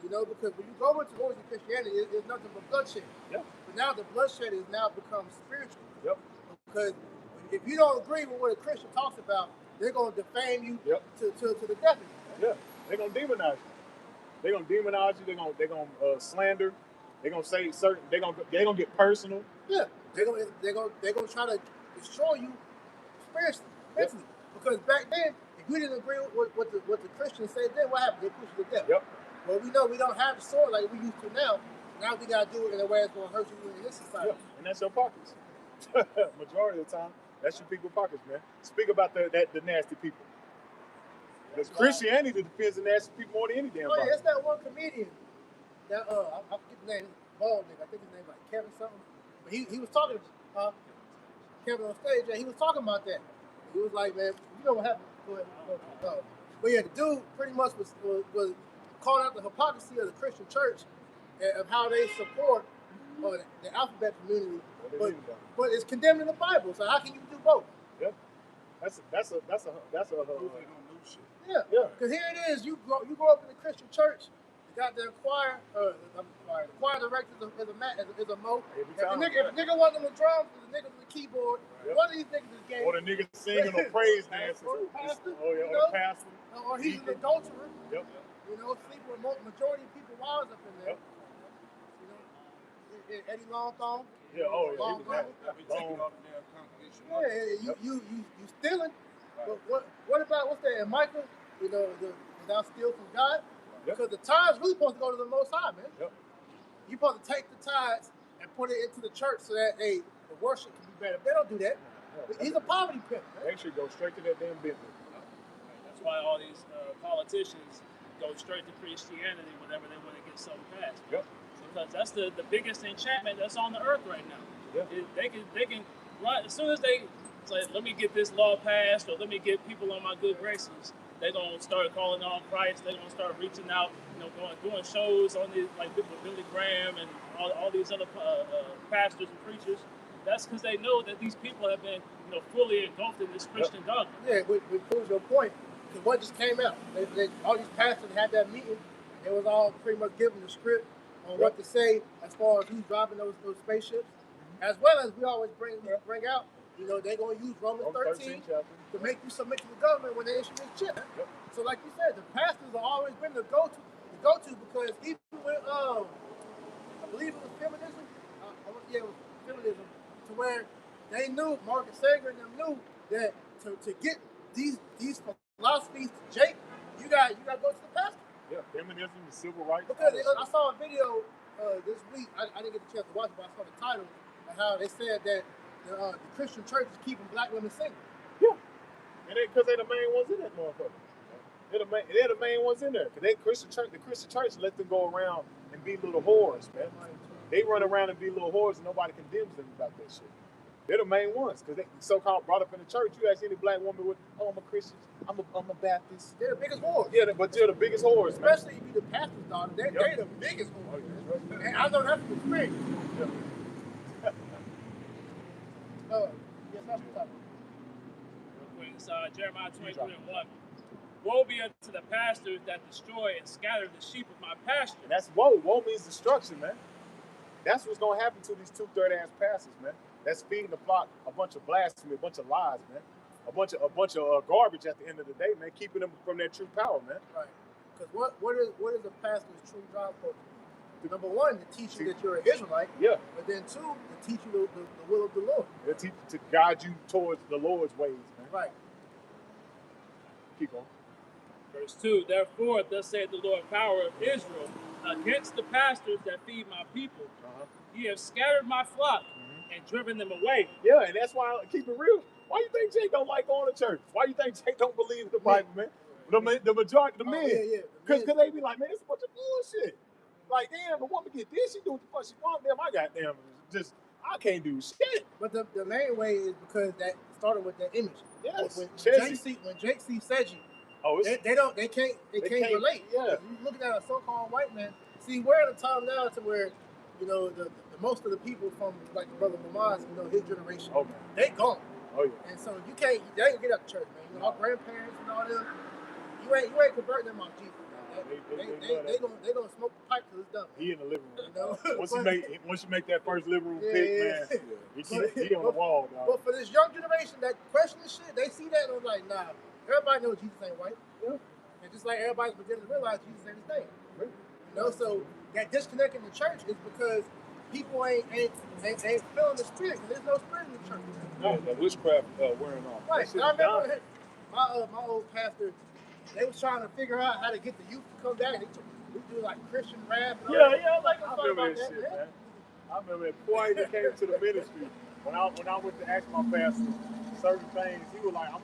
You know, because when you go into Christianity, it's nothing but bloodshed. Yep. But now the bloodshed has now become spiritual. Yep. Because if you don't agree with what a Christian talks about, they're going to defame you to the death. Yeah, they're going to demonize you. They're going to demonize you. They're going to slander. They're going to say certain. They're going to get personal. Yeah, they're going to try to destroy you spiritually, mentally. Because back then, if you didn't agree with what the Christians said, then what happened? They pushed you to death. Yep. Well, we know we don't have the sword like we used to now. Now we got to do it in a way that's going to hurt you in this society. Yeah. And that's your pockets. Majority of the time, that's your people's pockets, man. Speak about the nasty people. Because Christianity defends the nasty people more than any damn body. Yeah, it's that one comedian that I forget the name, bald nigga. I think his name like Kevin something. But he was talking to Kevin on stage, and he was talking about that. He was like, man, you know what happened? Go ahead. But yeah, the dude pretty much was calling out the hypocrisy of the Christian church and of how they support the alphabet community, but it's condemned in the Bible. So how can you do both? Yeah, that's a yeah. Because here it is, you grow up in the Christian church. You got the choir, the choir director is a mo. If a nigga want them the drums, there's a nigga with the keyboard. Yep. One of these niggas is gay. Or the nigga singing or praise dancing. Or the pastor. Or the pastor. Or he's an adulterer. Yep. You know, sleep with majority of people wives up in there. Yep. You know, Eddie Longthorn. Yeah, Long you stealing. Right. But what about what's that? And Michael, you know, thou steal from God. Yep. Because the tithes really supposed to go to the Most High, man. Yep. You're supposed to take the tithes and put it into the church so that the worship can be better. They don't do that. He's a poverty pimp. They should go straight to that damn business. That's why all these politicians go straight to Christianity whenever they want to get something passed. Yep. Because that's the biggest enchantment that's on the earth right now. Yep. They can run as soon as they say, let me get this law passed or let me get people on my good graces. They're gonna start calling on Christ. They're gonna start reaching out, doing shows on the with Billy Graham and all these other pastors and preachers. That's because they know that these people have been, fully engulfed in this Christian dogma. Yeah, which proves your point. Because what just came out, all these pastors had that meeting. It was all pretty much given the script on what to say as far as who's driving those spaceships, as well as we always bring out. They're going to use Romans 13 to make you submit to the government when they issue this chip. Yep. So like you said, the pastors have always been the go-to because even with, I believe it was feminism, it was feminism, to where they knew, Margaret Sanger and them knew that to get these philosophies to Jake, you got to go to the pastor. Yeah, feminism, the civil rights. Because I saw a video this week, I didn't get the chance to watch it, but I saw the title and how they said that the Christian church is keeping black women single. Yeah. And because they're the main ones in that motherfucker. They're the main ones in there. Cause the Christian church let them go around and be little whores, man. They run around and be little whores and nobody condemns them about that shit. They're the main ones, because they so-called brought up in the church. You ask any black woman with, oh, I'm a Christian, I'm a Baptist. They're the biggest whores. Yeah, but they're the biggest whores, man. Especially if you the pastor's daughter. They're the biggest whores. And I know that's from experience. Yeah. Yes, that's what's up. It's Jeremiah 23:1. Woe be unto the pastors that destroy and scatter the sheep of my pasture. And that's woe. Woe means destruction, man. That's what's gonna happen to these 2 third-ass pastors, man. That's feeding the flock a bunch of blasphemy, a bunch of lies, man. A bunch of garbage at the end of the day, man. Keeping them from their true power, man. Right. Because what is a pastor's true job supposed to be? Number one, to teach you that you're an Israelite. Yeah. But then 2, to teach you the will of the Lord. They teach to guide you towards the Lord's ways, man. Right. Keep on. Verse 2, therefore, thus saith the Lord power of Israel, against the pastors that feed my people, ye have scattered my flock and driven them away. Yeah, and that's why I keep it real. Why you think Jake don't like going to church? Why you think Jake don't believe in the Bible, man? The majority, the men. Because they be like, man, it's a bunch of bullshit. Like, damn, the woman get this, she do what the fuck she want. Damn, I goddamn just, I can't do shit. But the main way is because that started with that image. Yes. When Jake sees Seji, they can't relate. Yeah. You looking at a so-called white man. See, we're at a time now to where, you know, the most of the people from like the brother Lamaz, you know, his generation, they gone. Oh yeah. And so they ain't get up to church, man. You know, our grandparents and all them, you ain't converting them on Jesus. They gonna smoke the pipe till it's done. He in the living room. You know? once you make that first living room pick, man, he on the wall, dog. But for this young generation that question this shit, they see that and they're like, nah, everybody knows Jesus ain't white. Yeah. And just like everybody's beginning to realize Jesus ain't his thing. Right. You know, so that disconnect in the church is because people ain't feeling the spirit, because there's no spirit in the church. Yeah, the witchcraft wearing off. Right. I remember my old pastor, they was trying to figure out how to get the youth to come back. We do like Christian rap. Yeah, like I remember that shit, man. I remember it before I even came to the ministry. When I went to ask my pastor certain things, he was like, I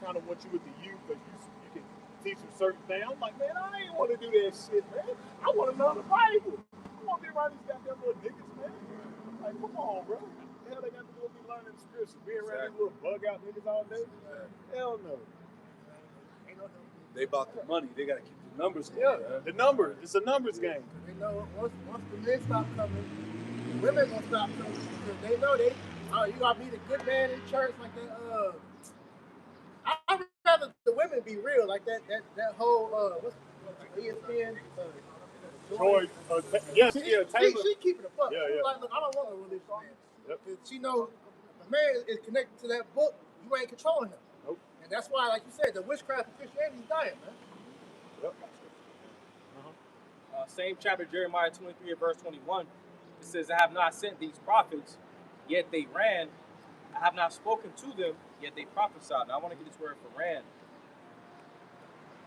kind of want you with the youth because you can teach them certain things. I'm like, man, I ain't want to do that shit, man. I want to know the Bible. I want to be around these goddamn little niggas, man. Like, come on, bro. The hell they got to do with me learning the scriptures? Being around these little bug out niggas all day? Hell no. They about the money. They got to keep the numbers going. Yeah, the numbers. It's a numbers game. They know once the men stop coming, the women gonna stop coming because they know you gotta be the good man in church like that. I'd rather the women be real like that whole what's ESPN. Joy, Taylor. She keeping it fuck. Yeah. Like, look, I don't want a religious man. Yep. She know the man is connected to that book. You ain't controlling him. Nope. And that's why, like you said, the witchcraft of Christianity is dying, man. Yep. Same chapter, Jeremiah 23 and verse 21. It says, I have not sent these prophets, yet they ran. I have not spoken to them, yet they prophesied. Now I want to get this word for ran.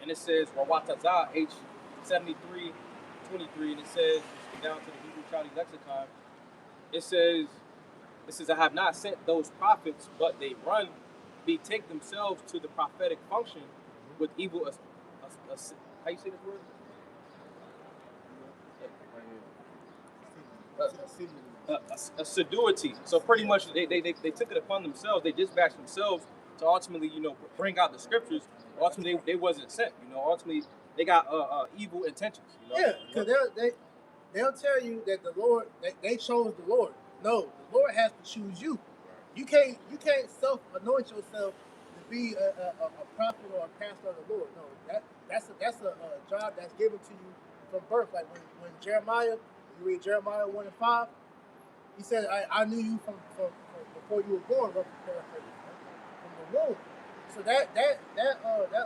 And it says, Rawatazah, H73, 23, and it says, down to the Hebrew County Lexicon, it says, I have not sent those prophets, but they run, betake themselves to the prophetic function with evil, how you say this word? Assiduity. So pretty much they took it upon themselves, they dispatched themselves to ultimately, bring out the scriptures. Ultimately, they wasn't sent, ultimately they got evil intentions. Yeah, because they'll tell you that the Lord, they chose the Lord. No, the Lord has to choose you. You can't self-anoint yourself to be a prophet or a pastor of the Lord. No, that's a job that's given to you from birth. Like when Jeremiah, you read Jeremiah 1:5, he said, I knew you from before you were born, from the womb. So that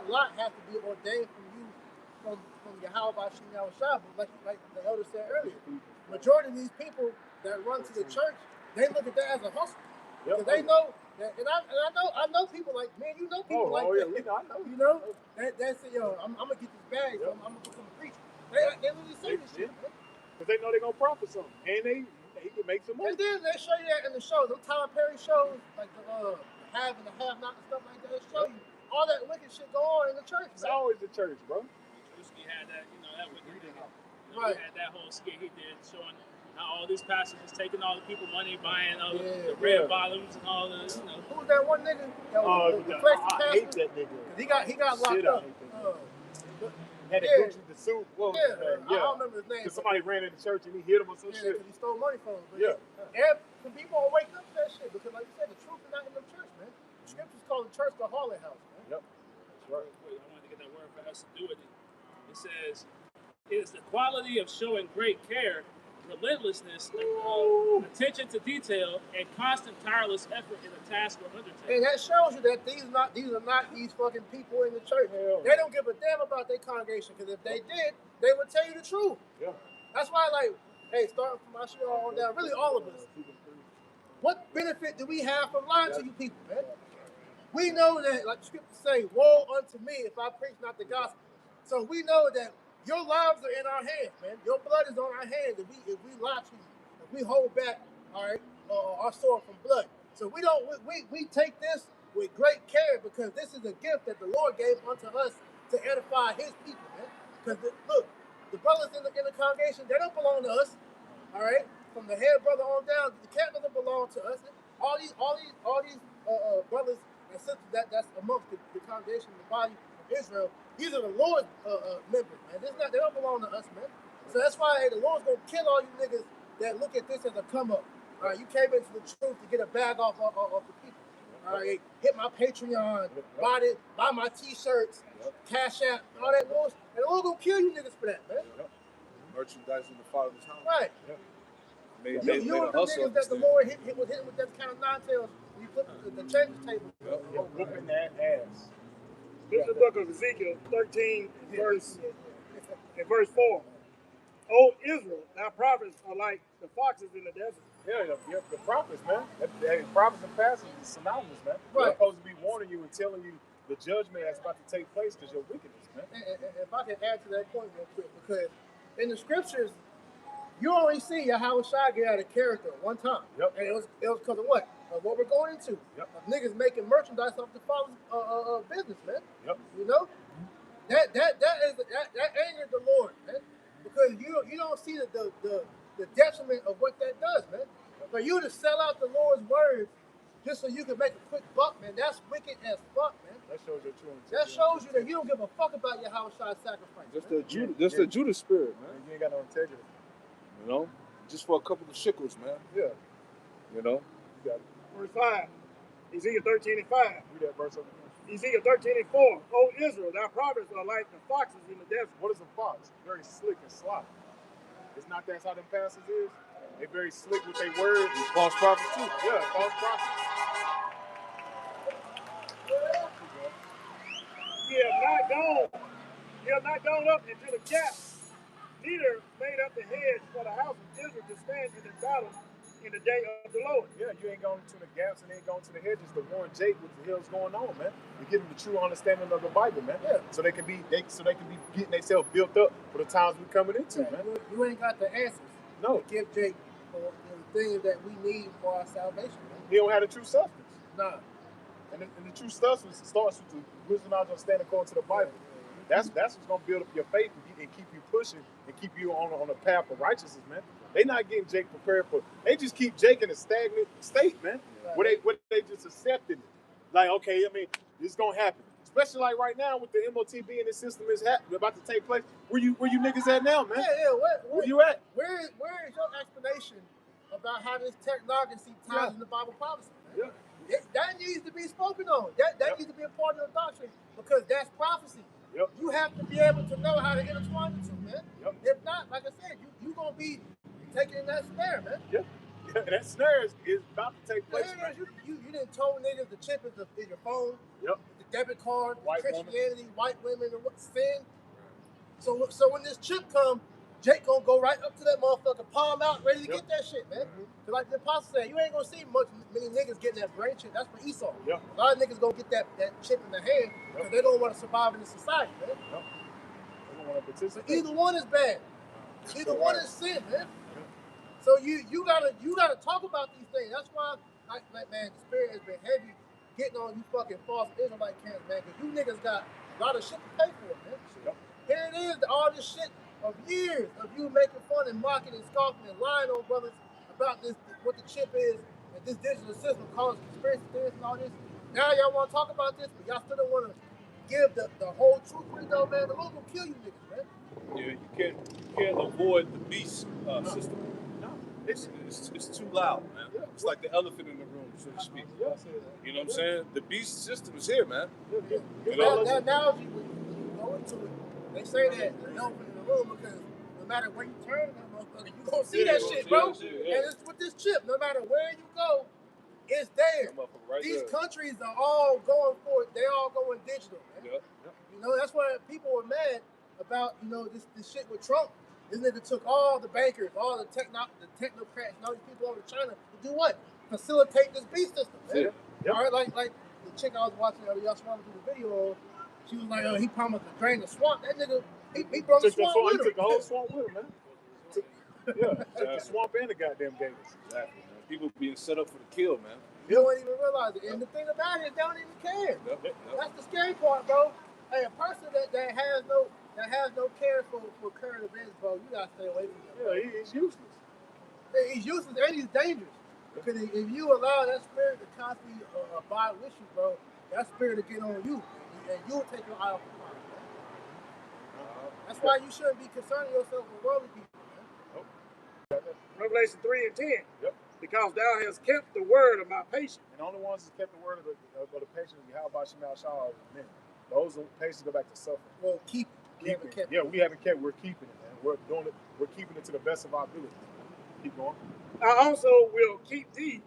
lot has to be ordained from you, from Yahweh Bashim Yahushua. Like the elder said earlier, majority of these people that run to the church, they look at that as a hustle. Because they know that, and I know people like, man, you know people like that. Yeah, I know. You know, that say, yo, I'm gonna get this bag, so I'm gonna become a preacher. They really say this shit. Because they know they're gonna profit something, and they can make some money. And then they show you that in the shows, those Tyler Perry shows, like the have and the have not and stuff like that. They show you all that wicked shit go on in the church. It's always the church, bro. Drewski had that, that wicked thing. Right. He had that whole skit he did showing how all these pastors is taking all the people money, buying all the red bottoms and all the, Who was that one nigga? That was the flexi I hate that nigga. He got locked up. Had a Gucci the suit. What was his name? I don't remember his name. Because somebody ran in the church and he hit him or some shit. Because he stole money from him. But some people are waking up to that shit because, like you said, the truth is not in the church, man. The scriptures call the church the harlot house, man. Yep. That's right. Wait, I wanted to get that word for us to do it. It says, it is the quality of showing great care, relentlessness, attention to detail, and constant tireless effort in the task we're undertaking. And that shows you that these are not these fucking people in the church. They don't give a damn about their congregation, because if they did, they would tell you the truth. Yeah. That's why, like, hey, starting from my shit on down, really all of us. What benefit do we have from lying to you people, man? We know that, like the scriptures say, woe unto me if I preach not the gospel. So we know that your lives are in our hands, man. Your blood is on our hands if we lie to you, if we hold back, all right, our sword from blood. So we take this with great care, because this is a gift that the Lord gave unto us to edify His people, man. Because look, the brothers in the congregation, they don't belong to us, all right. From the head brother on down, the camp doesn't belong to us. All these brothers and sisters that's amongst the congregation, the body of Israel. These are the Lord's members, man. They don't belong to us, man. So that's why the Lord's gonna kill all you niggas that look at this as a come up. All right, you came into the truth to get a bag off the people. All right, hit my Patreon, buy my T-shirts, Cash App, all that bullshit, and the Lord gonna kill you niggas for that, man. Merchandise in the Father's house. Right. You were the niggas that the Lord was hitting with that kind of nine-tails when you put the change table. Whooping that ass. This is the book of Ezekiel 13, verse 4. O Israel, thy prophets are like the foxes in the desert. Yeah, the prophets, man. Prophets and pastors is synonymous, man. Right. They're supposed to be warning you and telling you the judgment that's about to take place because your wickedness, man. And if I can add to that point real quick, because in the scriptures, you only see Yahweh Shai get out of character one time. Yep. And it was because of what? Of what we're going into. Yep. Of niggas making merchandise off the Father's business, man. Yep. You know? That angered the Lord, man. Because you don't see the detriment of what that does, man. For you to sell out the Lord's words just so you can make a quick buck, man, that's wicked as fuck, man. That shows your true intent. That shows you that you don't give a fuck about Yahweh Shai's sacrifice. The Judas spirit, man. You ain't got no integrity. You know, just for a couple of shekels, man. Yeah. You know. You got it. Verse 5. Ezekiel 13 and 5. Read that verse over there. Ezekiel 13 and 4. O Israel, thy prophets are like the foxes in the desert. What is a fox? Very slick and sloppy. It's not that's how them pastors is. They very slick with their words. These false prophets too. Yeah, false prophets. Ye have not gone up into the gap, neither made up the hedge for the house of Israel to stand in the battle in the day of the Lord. Yeah, you ain't going to the gaps and ain't going to the hedges to warn Jake what the hell's going on, man. You're getting the true understanding of the Bible, man. Yeah. So they can be getting themselves built up for the times we're coming into, man. You ain't got the answers. No. To give Jake for the things that we need for our salvation, man. He don't have the true substance. Nah. And the true substance starts with the wisdom, knowledge, understanding according to the Bible. That's what's gonna build up your faith and keep you pushing and keep you on a path of righteousness, man. They not getting Jake prepared for. They just keep Jake in a stagnant state, man. Where they just accepting it. Like, okay, I mean, this is gonna happen. Especially like right now with the MOTB and the system is about to take place. Where you niggas at now, man? Yeah. Where you at? Where is your explanation about how this technocracy ties into Bible prophecy, man? Yeah. That needs to be spoken on. That needs to be a part of the doctrine, because that's prophecy. Yep. You have to be able to know how to intertwine the two, man. Yep. If not, like I said, you gonna be taking in that snare, man. Yeah. That snare is about to take place, man. You didn't told niggas the chip is your phone, Yep. the debit card, White Christianity, white women, and what sin. So when this chip come, Jake gonna go right up to that motherfucker, palm out, ready to get that shit, man. Cause like the apostle said, you ain't gonna see many niggas getting that brain chip. That's for Esau. Yep. A lot of niggas gonna get that chip in their hand because they don't want to survive in this society, man. Yep. They don't want to So participate. either one is bad. Either one is sin, man. So you gotta talk about these things. That's why, man, the spirit has been heavy getting on you fucking false Israelite camps, man, because you niggas got a lot of shit to pay for, man. Yep. Here it is, all this shit of years of you making fun and mocking and scoffing and lying on brothers about this, what the chip is, and this digital system causing conspiracy theories and all this. Now y'all want to talk about this, but y'all still don't want to give the whole truth. Really though, man, the Lord will kill you niggas, man. Yeah, you can't avoid the beast system. No. It's too loud, man. It's like the elephant in the room, so to speak. You know what I'm saying? The beast system is here, man. You know? That analogy, when you go into it, they say that the elephant in the room because no matter where you turn that motherfucker, you gonna see that shit, bro. And it's with this chip. No matter where you go, it's there. Right These there. countries are all going for it. They all going digital, man. Yep. You know, that's why people were mad about, you know, this shit with Trump. This nigga took all the bankers, all the technocrats, and all these people over to China to do what? Facilitate this beast system, man. Yep. All right, like the chick I was watching, y'all swallowed through the video of, she was like, he promised to drain the swamp. That nigga, he brought the swamp with him. He took the whole swamp with him, man. Took the swamp and the goddamn gators. Exactly, man. People being set up for the kill, man. You don't even realize it. And the thing about it is they don't even care. Yep. That's the scary part, bro. Hey, a person that has no care for current events, bro, you gotta stay away from him. Yeah, he's useless. He's useless and he's dangerous. Because if you allow that spirit to constantly abide with you, bro, that spirit will get on you. And you'll take your eye off the prize, man. That's why you shouldn't be concerning yourself with worldly people, man. Revelation 3 and 10. Yep. Because thou hast kept the word of my patience. And the only ones that kept the word of the patience of Yahweh Shemal Shah are men. Those patients go back to suffering. Well, keep it. We haven't kept. We're keeping it, man. We're doing it. We're keeping it to the best of our ability. Keep going. I also will keep thee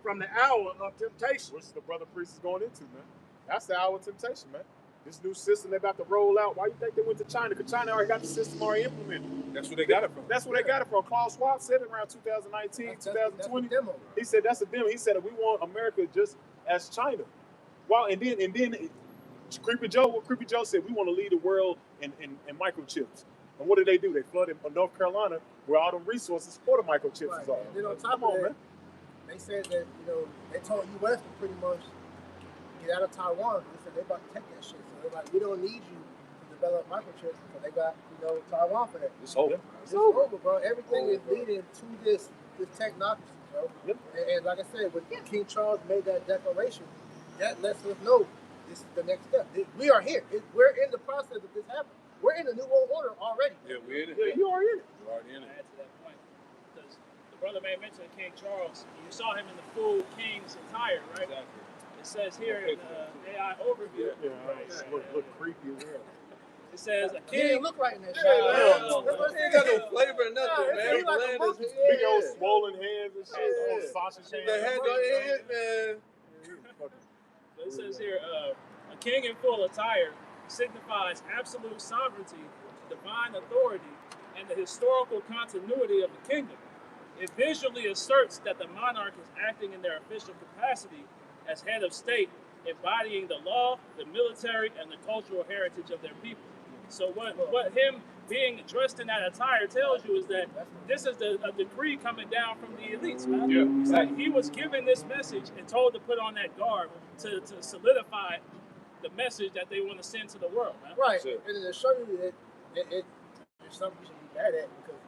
from the hour of temptation. Which the brother priest is going into, man. That's the hour of temptation, man. This new system they're about to roll out. Why you think they went to China? Because China already got the system already implemented. That's where they got it from. That's where they got it from. Klaus Schwab said it around 2019, 2020. That's demo. He said that's a demo. He said we want America just as China. Wow, and then Creepy Joe said we want to lead the world in microchips. And what did they do? They flooded North Carolina where all the resources for the microchips Right. is all. And then on top Come of on, that, man. they said that, you know, they told U.S. to pretty much get out of Taiwan. They said they about to take that shit. So they're like, we don't need you to develop microchips because they got, you know, Taiwan for that. It's over. It's over, bro. Everything is leading to this technocracy, bro. Yep. And like I said, when King Charles made that declaration, that lets us know this is the next step. We are here. We're in the process of this happening. We're in the New World Order already. Yeah, we're in it. Yeah, you are in it. You're already in To it. add to that point, because the brother man mentioned King Charles. You saw him in the full king's attire, right? Exactly. It says here in the AI overview. Yeah, look creepy as hell. It says a He didn't king. look right in that shit. no. That's what I Ain't got said. no flavor or nothing, Yeah, man. he like a Bland monkey. as- Big old swollen hands and shit. Yeah. Old sausage hands. The head on your head, man. So it says here, a king in full attire signifies absolute sovereignty, divine authority, and the historical continuity of the kingdom. It visually asserts that the monarch is acting in their official capacity as head of state, embodying the law, the military, and the cultural heritage of their people. So what him being dressed in that attire tells you is that this is a decree coming down from the elites, man. Yeah, Like he was given this message and told to put on that garb to solidify the message that they want to send to the world, man. Right. That's it. And to show you that it's something you should be mad at, because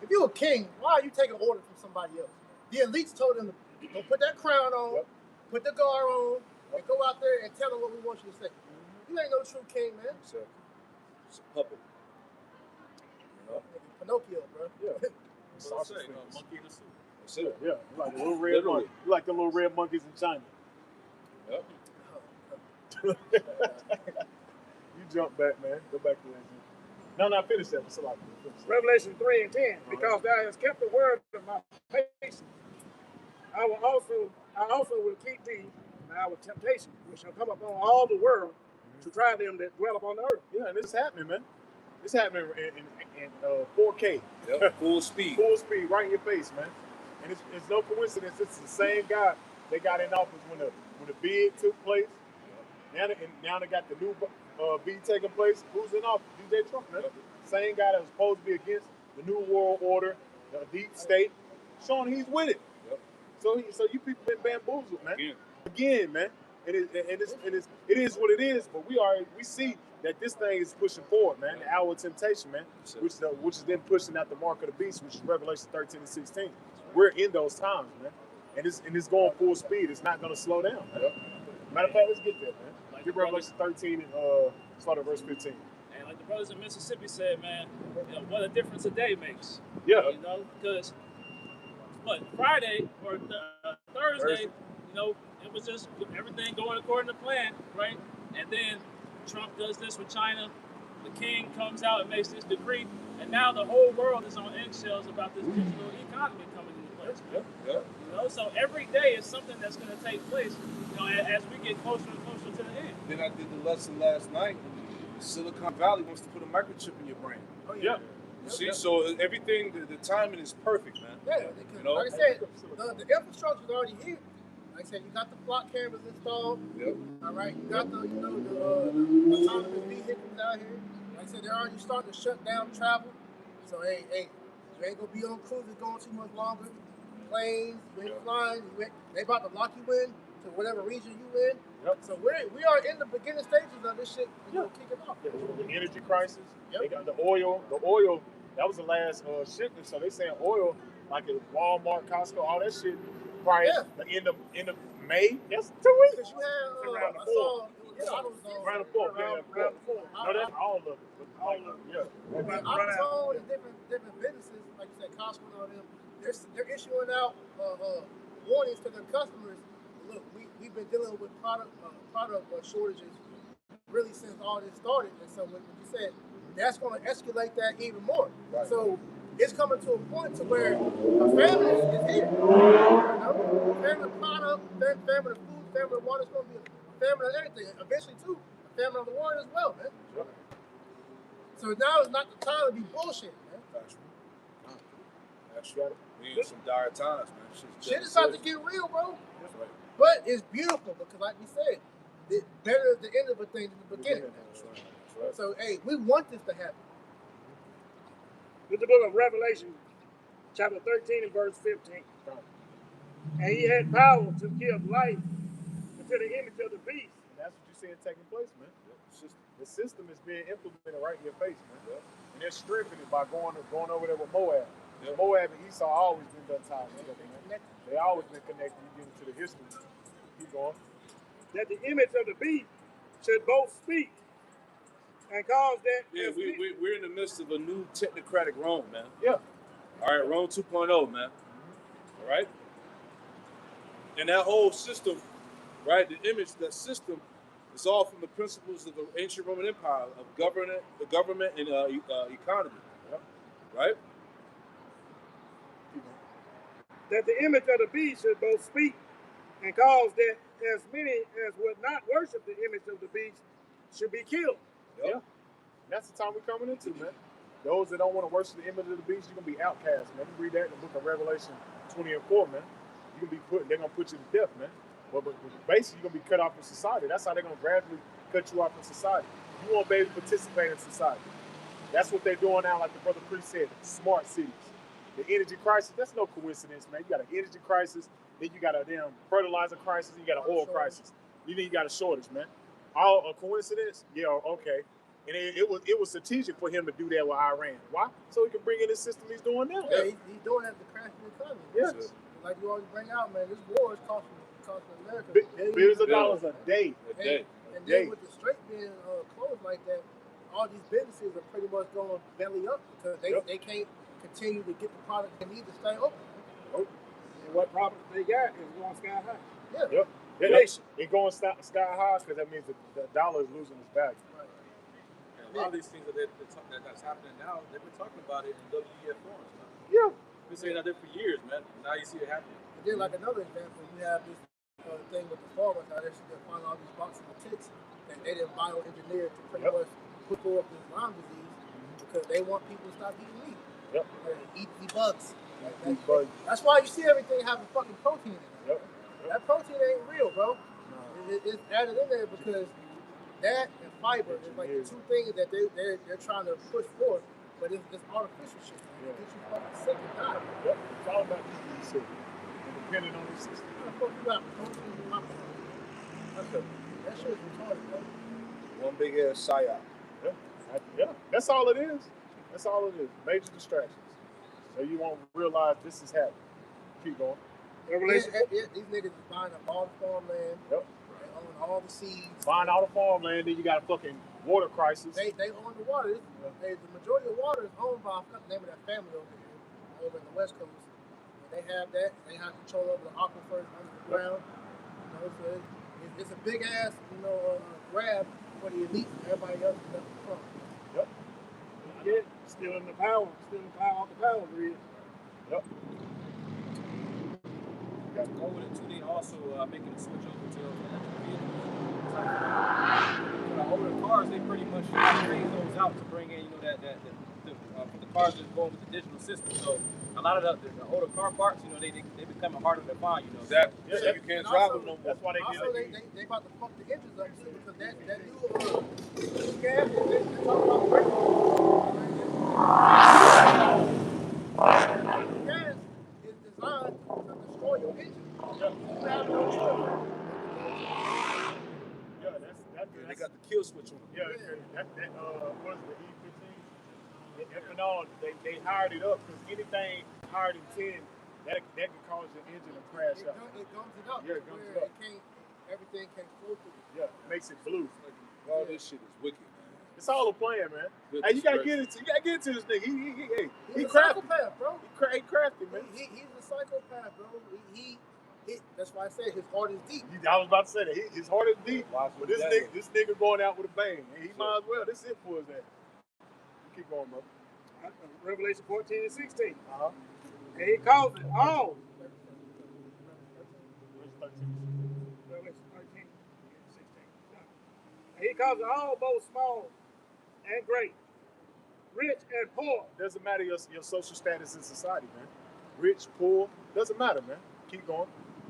if you're a king, why are you taking orders from somebody else? The elites told them to go put that crown on, put the guard on, and go out there and tell them what we want you to say. You ain't no true king, man. It's a puppet. Pinocchio, bro. Yeah. That's what I'm Sausage saying. fingers. Monkey in a suit. That's it. Yeah, you like the little red Literally. monkey. You like the little red monkeys in China. Yep. You jump back, man. Go back to that. No, finish that. It's a lot. Revelation 3 and 10. Because thou hast kept the word of my patience, I also will keep thee in our temptation, which shall come upon all the world to try them that dwell upon the earth. Yeah, and it's happening, man. It's happening in 4K. Yep. Full speed. Full speed, right in your face, man. And it's no coincidence. It's the same guy they got in office when the bid took place. Now they got the new bid taking place. Who's in office? DJ Trump, man. Same guy that was supposed to be against the New World Order, the deep state, showing he's with it. Yep. So you people been bamboozled, man. Again. again, man. It is what it is. But we see that this thing is pushing forward, man. The hour of temptation, man, which is then pushing out the mark of the beast, which is Revelation 13 and 16. We're in those times, man, and it's going full speed. It's not going to slow down. Man. Matter of fact, let's get there, man. Like Get Revelation 13 and start at verse 15. And like the brothers in Mississippi said, man, you know, what a difference a day makes. Yeah. You know, because Friday or Thursday, you know, it was just everything going according to plan, right? And then Trump does this with China. The king comes out and makes this decree, and now the whole world is on eggshells about this digital economy coming into place. Yep. Yep. You know, so every day is something that's going to take place. You know, as we get closer and closer to the end. Then I did the lesson last night. Silicon Valley wants to put a microchip in your brain. Oh, Yeah. You see, so everything, the timing is perfect, man. Yeah, You know? like I said, the infrastructure is already here. Like I said, you got the flock cameras installed. Yep. All right, you got the the autonomous vehicles out here. Like I said, they're already starting to shut down travel. So hey, you ain't gonna be on cruises going too much longer. Planes, you ain't flying. They about to lock you in to whatever region you in. Yep. So we are in the beginning stages of this shit. Kicking off. Yeah, the energy crisis. Yep. They got the oil. The oil, that was the last shipment. So they saying oil, like at Walmart, Costco, all that shit, probably the end of May. That's 2 weeks. Because you had Around the I fourth. saw Round the fourth. Round the fourth. No, that's all of it. All of it. Yeah. AutoZone and different businesses, like you said, Costco and all them, they're issuing out warnings to their customers. Look, we've been dealing with product shortages really since all this started, and so what you said, that's going to escalate that even more. Right. So it's coming to a point to where a family is here. You know, family of product, family of food, family of water. It's going to be a family of everything. Eventually, too, a family of the water as well, man. Yep. So now is not the time to be bullshit, man. That's right. We in some dire times, man. Shit is about to get real, bro. That's right. But it's beautiful because, like we said, it's better at the end of a thing than the beginning. That's right. That's right. So, hey, we want this to happen. With the book of Revelation, chapter 13 and verse 15. And he had power to give life unto the image of the beast. And that's what you're seeing taking place, man. The system is being implemented right in your face, man. And they're strengthening it by going over there with Moab. Moab and Esau always been done tied together, man. They always been connected. You get into the history. Keep going. That the image of the beast should both speak and cause that. Yeah, we're in the midst of a new technocratic Rome, man. Yeah. All right, Rome 2.0, man. All right? And that whole system, right, the image, that system, is all from the principles of the ancient Roman Empire of the government and economy. Right? That the image of the beast should both speak and cause that as many as would not worship the image of the beast should be killed. Yeah. That's the time we're coming into, man. Those that don't want to worship the image of the beast, you're going to be outcast, man. You read that in the book of Revelation 20 and 4, man. They're going to put you to death, man. But basically, you're going to be cut off from society. That's how they're going to gradually cut you off from society. You won't be able to participate in society. That's what they're doing now, like the brother Priest said, smart cities. The energy crisis, that's no coincidence, man. You got an energy crisis, then you got a damn fertilizer crisis, and you got an oil crisis. Then you got a shortage, man. All a coincidence? Yeah, okay. And it was strategic for him to do that with Iran. Why? So he can bring in the system he's doing now. Yeah, he's doing that to crash the economy. Yes. Like you always bring out, man, this war is costing America billions of dollars a day. And then with the strait being closed like that, all these businesses are pretty much going belly up because they can't continue to get the product they need to stay open. And what profit they got is going sky high. Yeah. It's going sky high because that means the dollar is losing its value. Right. And a lot of these things that's happening now, they've been talking about it in WEF forums. Yeah. Been saying that for years, man. Now you see it happening. And then, like another example, we have this thing with the farmers, how they're finding all these boxes of ticks that they didn't bioengineer to pretty much put forth this Lyme disease because they want people to stop eating meat. Yep. Eat the bugs. That's why you see everything having fucking protein in it. Yep. That protein ain't real, bro. It's added in there because that and fiber is like the two things that they're trying to push forth, but it's artificial shit. It gets you fucking sick and die. Yep. It's all about keeping you sick and depending on the system. How the fuck you got protein in my That shit is retarded, bro. One big ass psyop. Yeah, that's all it is. That's all it is. Major distractions. So you won't realize this is happening. Keep going. Revelation. These niggas is buying up all the farmland. Yep. They own all the seeds. Buying all the farmland, then you got a fucking water crisis. They own the water. The majority of water is owned by, I forgot the name of that family over here, over in the West Coast. And they have that. They have control over the aquifers under the ground. You know, so it's a big ass, grab for the elite. Everybody else is left from. Yep. Yeah, stealing the power off the power grid. Yep. Over the two, they also making a switch over to electric vehicles. For the older cars, they pretty much phase those out to bring in, for the cars that's going with the digital system. So a lot of the older car parts, they becoming harder to find. Exactly. Yeah, so you can't drive them no more. That's why they Also, get it. they about to fuck the engines up too, because that new gas, they talk about gas is designed to destroy your engine. You have no choice. Yeah, They got the kill switch on them. Yeah, what is the E15? Ethanol, they hired it up because anything higher than 10, that can cause your engine to crash out. It gums it up. Yeah, it gums it up. Everything can't flow through it. Yeah, makes it blue. All this shit is wicked, man. It's all a plan, man. Good Hey, you gotta discretion. get into this nigga. He He's a crafty. psychopath, bro. He crafty, man. He's a psychopath, bro. That's why I say his heart is deep. I was about to say that. His heart is deep. Watch But what this nigga going out with a bang. And he might as well. This is it for his ass. Keep going, bro. Revelation 14 and 16. Uh-huh. And he calls it all. Verse 13. Revelation 13 and 16. And he calls it all, both small and great, rich and poor. Doesn't matter your social status in society, man. Rich, poor, doesn't matter, man. Keep going.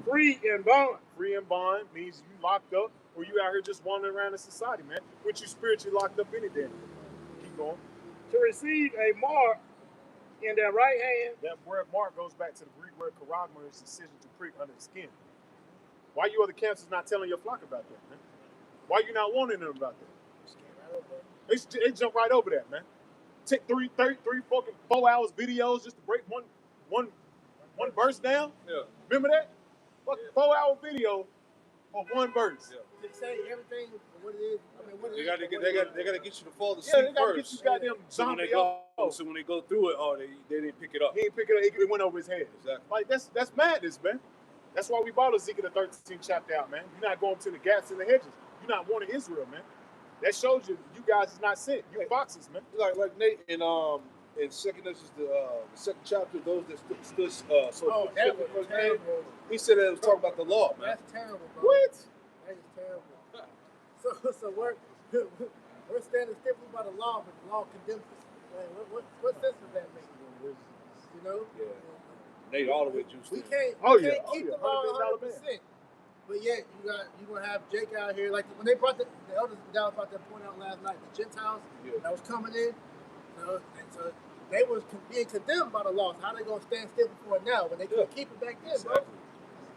Free and bond. Free and bond means you locked up or you out here just wandering around in society, man. Which you spiritually locked up any day. Keep going. To receive a mark in their right hand. That word mark goes back to the Greek word charagma, is decision to prick under the skin. Why you other camps is not telling your flock about that, man? Why you not warning them about that? They jump right over that, man. Take three fucking 4 hours videos just to break one verse down. Yeah. Remember that? Fucking 4 hour video of one verse. Yeah. They say everything what it is. I mean, what it They is. gotta get you to fall asleep Yeah, they gotta first. get you goddamn So when zombie. they go through it, they didn't pick it up. He didn't pick it up. It went over his head. Exactly. Like that's madness, man. That's why we brought Ezekiel the 13th chapter out, man. You're not going to the gaps in the hedges. You're not warning Israel, man. That shows you guys is not sent. You foxes, man. Like Nate in Second Ezra, the second chapter, those that stood That was terrible. he said that it was talking about the law, man. That's terrible, bro. What? That is terrible. So we're standing stiffly by the law, but the law condemns us. Man, what sense does that make? You know? Yeah. Nate all the way juiced We in. can't keep the law $100 100%. But yet you're gonna have Jake out here like when they brought the elders down about that point out last night, the Gentiles that was coming in, and so they was being condemned by the law. So how they gonna stand still before it now when they couldn't keep it back then, bro?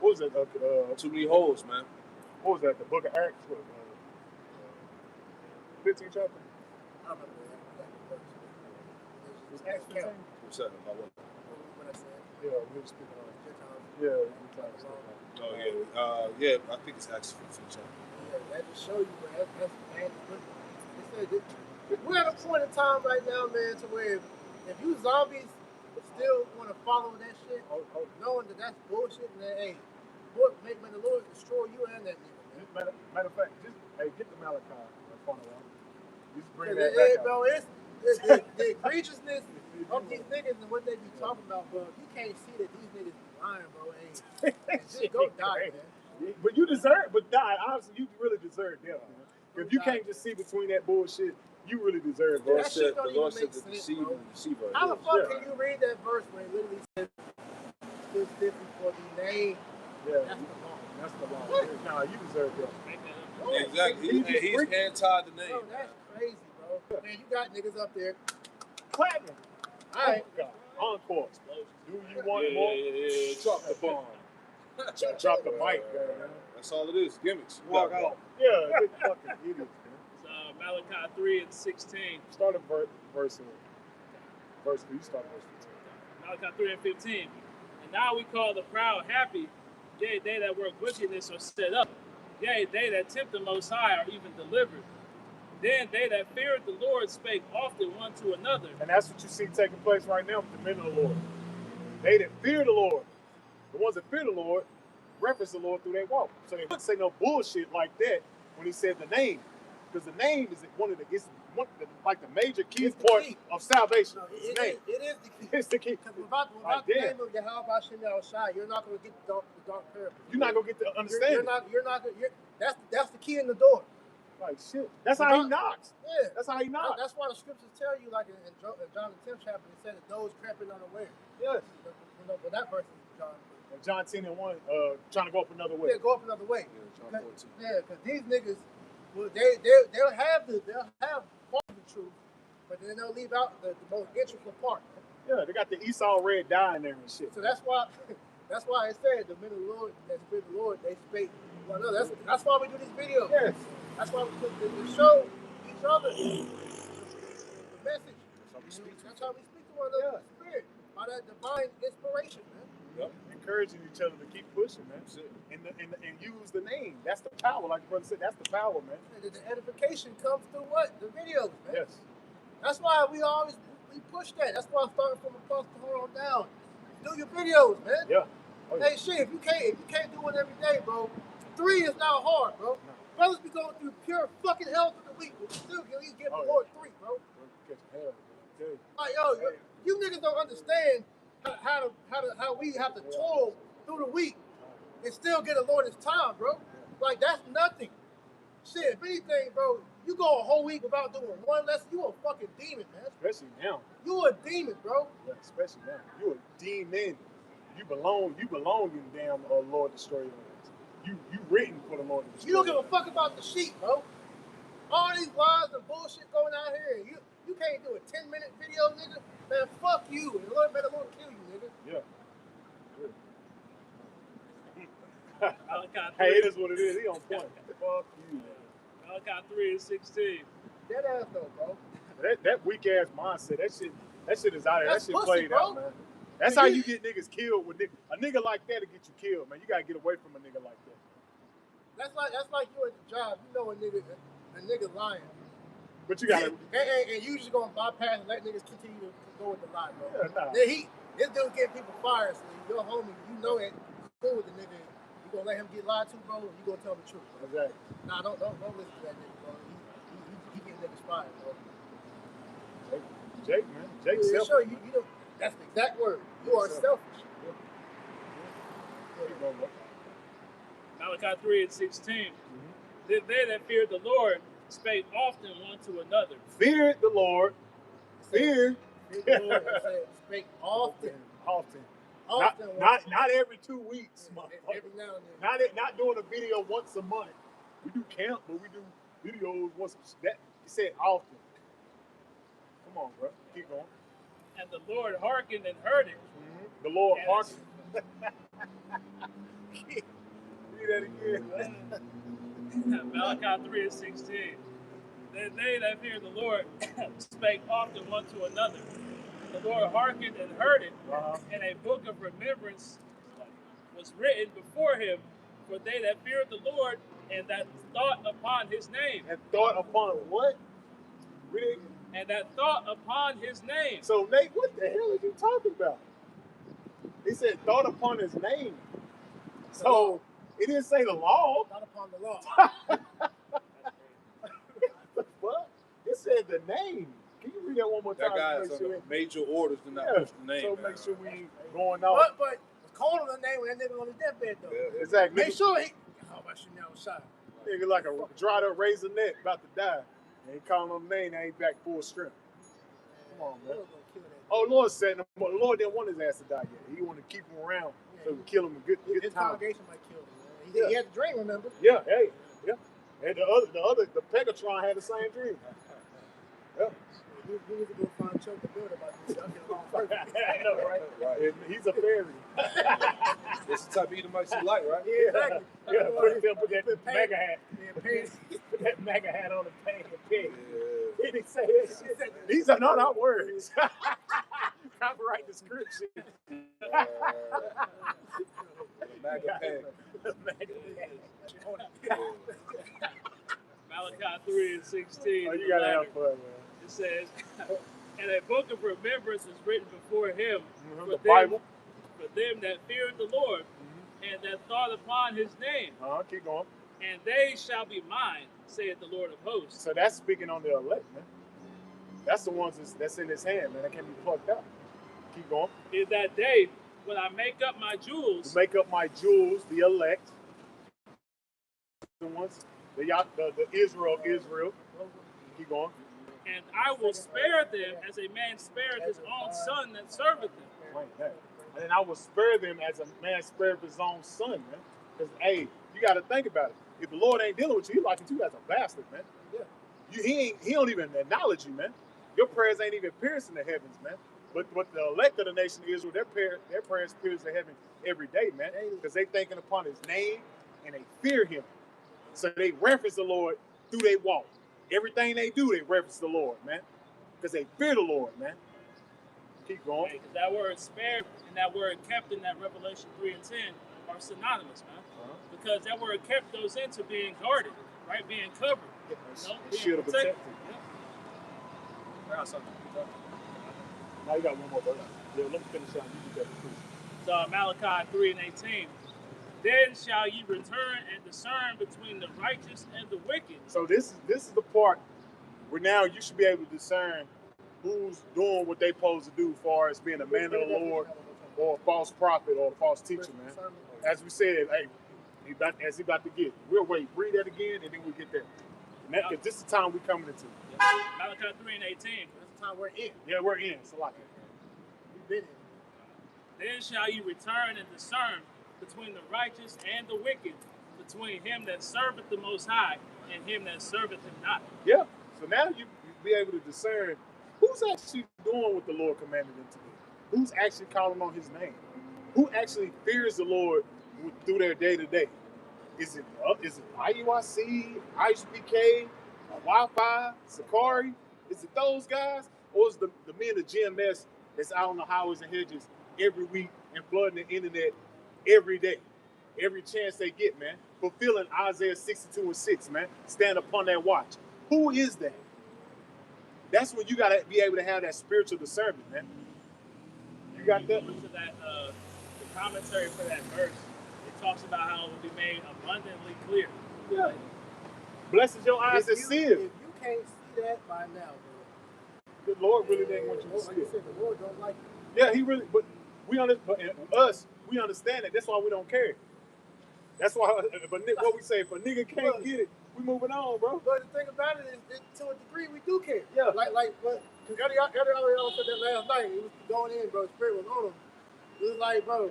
What was that? Too many holes, man. What was that? The Book of Acts? 15th chapter? I don't remember that. Was Acts 15? What's that about what? What I said. Yeah, we were speaking on. Gentiles. Yeah, we talking about. Oh yeah, I think it's Acts 15 chapter. Yeah, that just show you, man. That's bad. They said we're at a point in time right now, man, to where if you zombies still want to follow that shit, knowing that that's bullshit, and that, hey, may the Lord destroy you and that nigga, man. Matter of fact, just get the Malachi in front of them. Just bring Yeah, that back out. bro, it's the egregiousness of these niggas and what they be talking about, bro. You can't see that these niggas be lying, bro. Hey, just go die, man. But you deserve, honestly, you really deserve death, man. If you can't just see between that bullshit, you really deserve That death. shit don't The Lord even said make the sense, bro. deceiver. How the fuck can you read that verse where it literally says, "Stood stiffly for the name"? Yeah, That's the law. that's the law. Nah, you deserve death. Exactly. He's anti the name. Bro, that's crazy, bro. Man, you got niggas up there. Platinum. All right. Encore. Do you want more? Yeah. Drop the bomb. Drop the mic, man. That's all it is. Gimmicks. Walk out. Yeah, they fucking idiots, man. It's Malachi 3:16. Start at verse 2. You start verse 15. Malachi 3:15. And now we call the proud happy, yea, they that work wickedness are set up. Yea, they that tempt the Most High are even delivered. Then they that feared the Lord spake often one to another. And that's what you see taking place right now with the men of the Lord. They that fear the Lord, the ones that fear the Lord, reference the Lord through their walk. So they wouldn't say no bullshit like that when he said the name. Because the name is like the major key part of salvation. No, It's the name. it is the key. It's the key. Because without Right the there. name of Yahweh Shem Shai, you're not going to get the dark parable. You're not going to get the understanding. That's the key in the door. Like shit. That's how he knocks. Yeah. That's how he knocks. That's why the scriptures tell you, like in John the 10th chapter, it said that those creeping unaware. Yes. But that verse is John. And John 10:1, trying to go up another way. Yeah, go up another way. Yeah, John 14. Yeah, because these niggas, well, they'll have part of the truth, but then they'll leave out the most integral part. Yeah, they got the Esau red dye in there and shit. So that's why it said the men of the Lord, that fear the Lord, they spake. Well, no, that's why we do these videos. Yes. That's why we to show each other the message. That's how we speak to one another in the spirit, by that divine inspiration, man. Yep. Encouraging each other to keep pushing, man. And use the name. That's the power, like the brother said. That's the power, man. And the edification comes through what? The videos, man. Yes. That's why we push that. That's why I'm starting from Apostle on down. Do your videos, man. Yeah. Oh, yeah. Hey, shit, if you can't do it every day, bro, 3 is not hard, bro. No. Brothers be going through pure fucking hell for the week, but we still can at least get more 3, bro. Catch hell, man. Like, yo, you niggas don't understand how we have to toil through the week and still get a Lord his time, bro. Like, that's nothing. Shit, if anything, bro, you go a whole week without doing one lesson, you a fucking demon, man. Especially now. You a demon, bro. Yeah, especially now. You a demon. You belong in damn Lord Destroyer. You written for the Lord Destroyer. You don't give a fuck about the sheep, bro. All these lies and bullshit going out here, and you can't do a 10-minute video, nigga. Man, fuck you. And the Lord better Lord kill you, nigga. Yeah. Malachi 3. Hey, it is what it is. He on point. Fuck you, man. Malachi 3:16. Dead ass though, bro. That weak ass mindset, that shit is out there. That's that shit pussy, played bro. out, man. That's how you get niggas killed with a nigga like that to get you killed, man. You gotta get away from a nigga like that. That's like you at the job. You know a nigga lying. But you gotta and you just gonna bypass and let niggas continue to go with the lie, bro. Yeah, nah. Then this dude getting people fired, so your homie, you know it, cool with the nigga. You gonna let him get lied to, bro, or you gonna tell the truth, bro? Exactly. Nah, don't listen to that nigga, bro. He getting niggas fired, bro. Jake, man. Jake's Yeah, selfish. sure, you know, that's the exact word. You are selfish. Malachi 3:16. Then they that feared the Lord spake often one to another. Fear the Lord. Fear. The Lord said, speak often. Often. Often. Not every 2 weeks, motherfucker. Every now and then. Not doing a video once a month. We do camp, but we do videos once. That he said often. Come on, bro. Keep going. And the Lord hearkened and heard it. The Lord Yes. hearkened. Read that again. Malachi 3:16. Then they that fear the Lord spake often one to another. The Lord hearkened and heard it, and a book of remembrance was written before him for they that feared the Lord and that thought upon his name. And thought upon what? Read it. And that thought upon his name. So, Nate, what the hell are you talking about? He said thought upon his name. So, it didn't say the law. Not upon the law. What? It said the name. Can you read that one more time? That guy to is make sure under major orders to not yeah, push the name. so man. make sure we ain't going off. But call him the name when that nigga on his deathbed, though. Yeah, Exactly. Make sure he. How about you now, shot? Nigga like a dried up raisin neck about to die. And he calling him name, they ain't back full strength. Come on, man. Oh, Lord said, the Lord didn't want his ass to die yet. He wanted to keep him around so he could kill him in good His time. congregation might kill him, man. He had a dream, remember? Yeah, hey, yeah. And the Pegatron had the same dream. Yeah. You need to go find Chuck the Builder about this. I'll get him on first. I know, right? He's a fairy. It's the type of Edomites you like, right? Yeah, Exactly. yeah. Put that Pay- MAGA hat. Yeah, pay- Put that MAGA hat on and pay the pig. Yeah. Did he say that shit? These are not our words. Copyright description. The MAGA peg. Malachi 3 and 16. Oh, you the gotta latter, have fun, man. It says, and a book of remembrance is written before him The for them, Bible. for them that feared the Lord and that thought upon his name. Keep going. And they shall be mine, saith the Lord of hosts. So that's speaking on the elect, man. That's the ones that's in his hand, man. That can't be plucked out. Keep going. In that day, when I make up my To jewels, make up my jewels, the elect, the ones, the Israel. Keep going. and I will spare them as a man spareth his own son that serveth him. Like that. And then I will spare them as a man spared his own son, man. Because, hey, you got to think about it. If the Lord ain't dealing with you, he liking you as a bastard, man. Yeah. He don't even acknowledge you, man. Your prayers ain't even piercing the heavens, man. But the elect of the nation of Israel, their prayers pierce the heaven every day, man. Because they thinking upon his name and they fear him. So they reference the Lord through their walk. Everything they do, they reference the Lord, man. Because they fear the Lord, man. Keep going. Because that word spared and that word kept in that Revelation 3 and 10 are synonymous, man. Because that word kept goes into being guarded, right? Being covered. You know, It being should have protected. protected. Yeah. Now you got one more verse. Yeah, let me finish out. You do that, please. So Malachi 3 and 18. Then shall ye return and discern between the righteous and the wicked. So this is the part where now you should be able to discern who's doing what they supposed to do as far as being a man of the Lord or a false prophet or a false teacher, man. As we said, hey, he about to get. We'll wait. Read that again and then we'll get there. Because this is the time we're coming into. Malachi 3 and 18. That's the time we're in. Yeah, we're in. So like it. We've been in. Then shall you return and discern between the righteous and the wicked, between him that serveth the Most High and him that serveth him not. Yeah. So now you be able to discern who's actually doing what the Lord commanded them to do. Who's actually calling on his name. Who actually fears the Lord through their day-to-day. Is it IUIC, ISBK, Wi-Fi, Sakari? Is it those guys? Or is the men of GMS that's out on the highways and hedges every week and flooding the internet every day? Every chance they get, man. Fulfilling Isaiah 62 and 6, man. Stand upon that watch. Who is that? That's when you got to be able to have that spiritual discernment, man. You got that? To that, the commentary for that verse, it talks about how it will be made abundantly clear. Yeah. Blesses your eyes to see it. If you can't see that by now, bro, The Lord really didn't want you to like see you it. said, the Lord don't like it. Yeah, he really, but we understand that. That's why we don't care. That's why, what we say, if a nigga can't get it, we moving on, bro. But the thing about it is, to a degree, we do care. Yeah. Because Eddie said that last night. He was going in, bro. Spirit was on him. It was like, bro,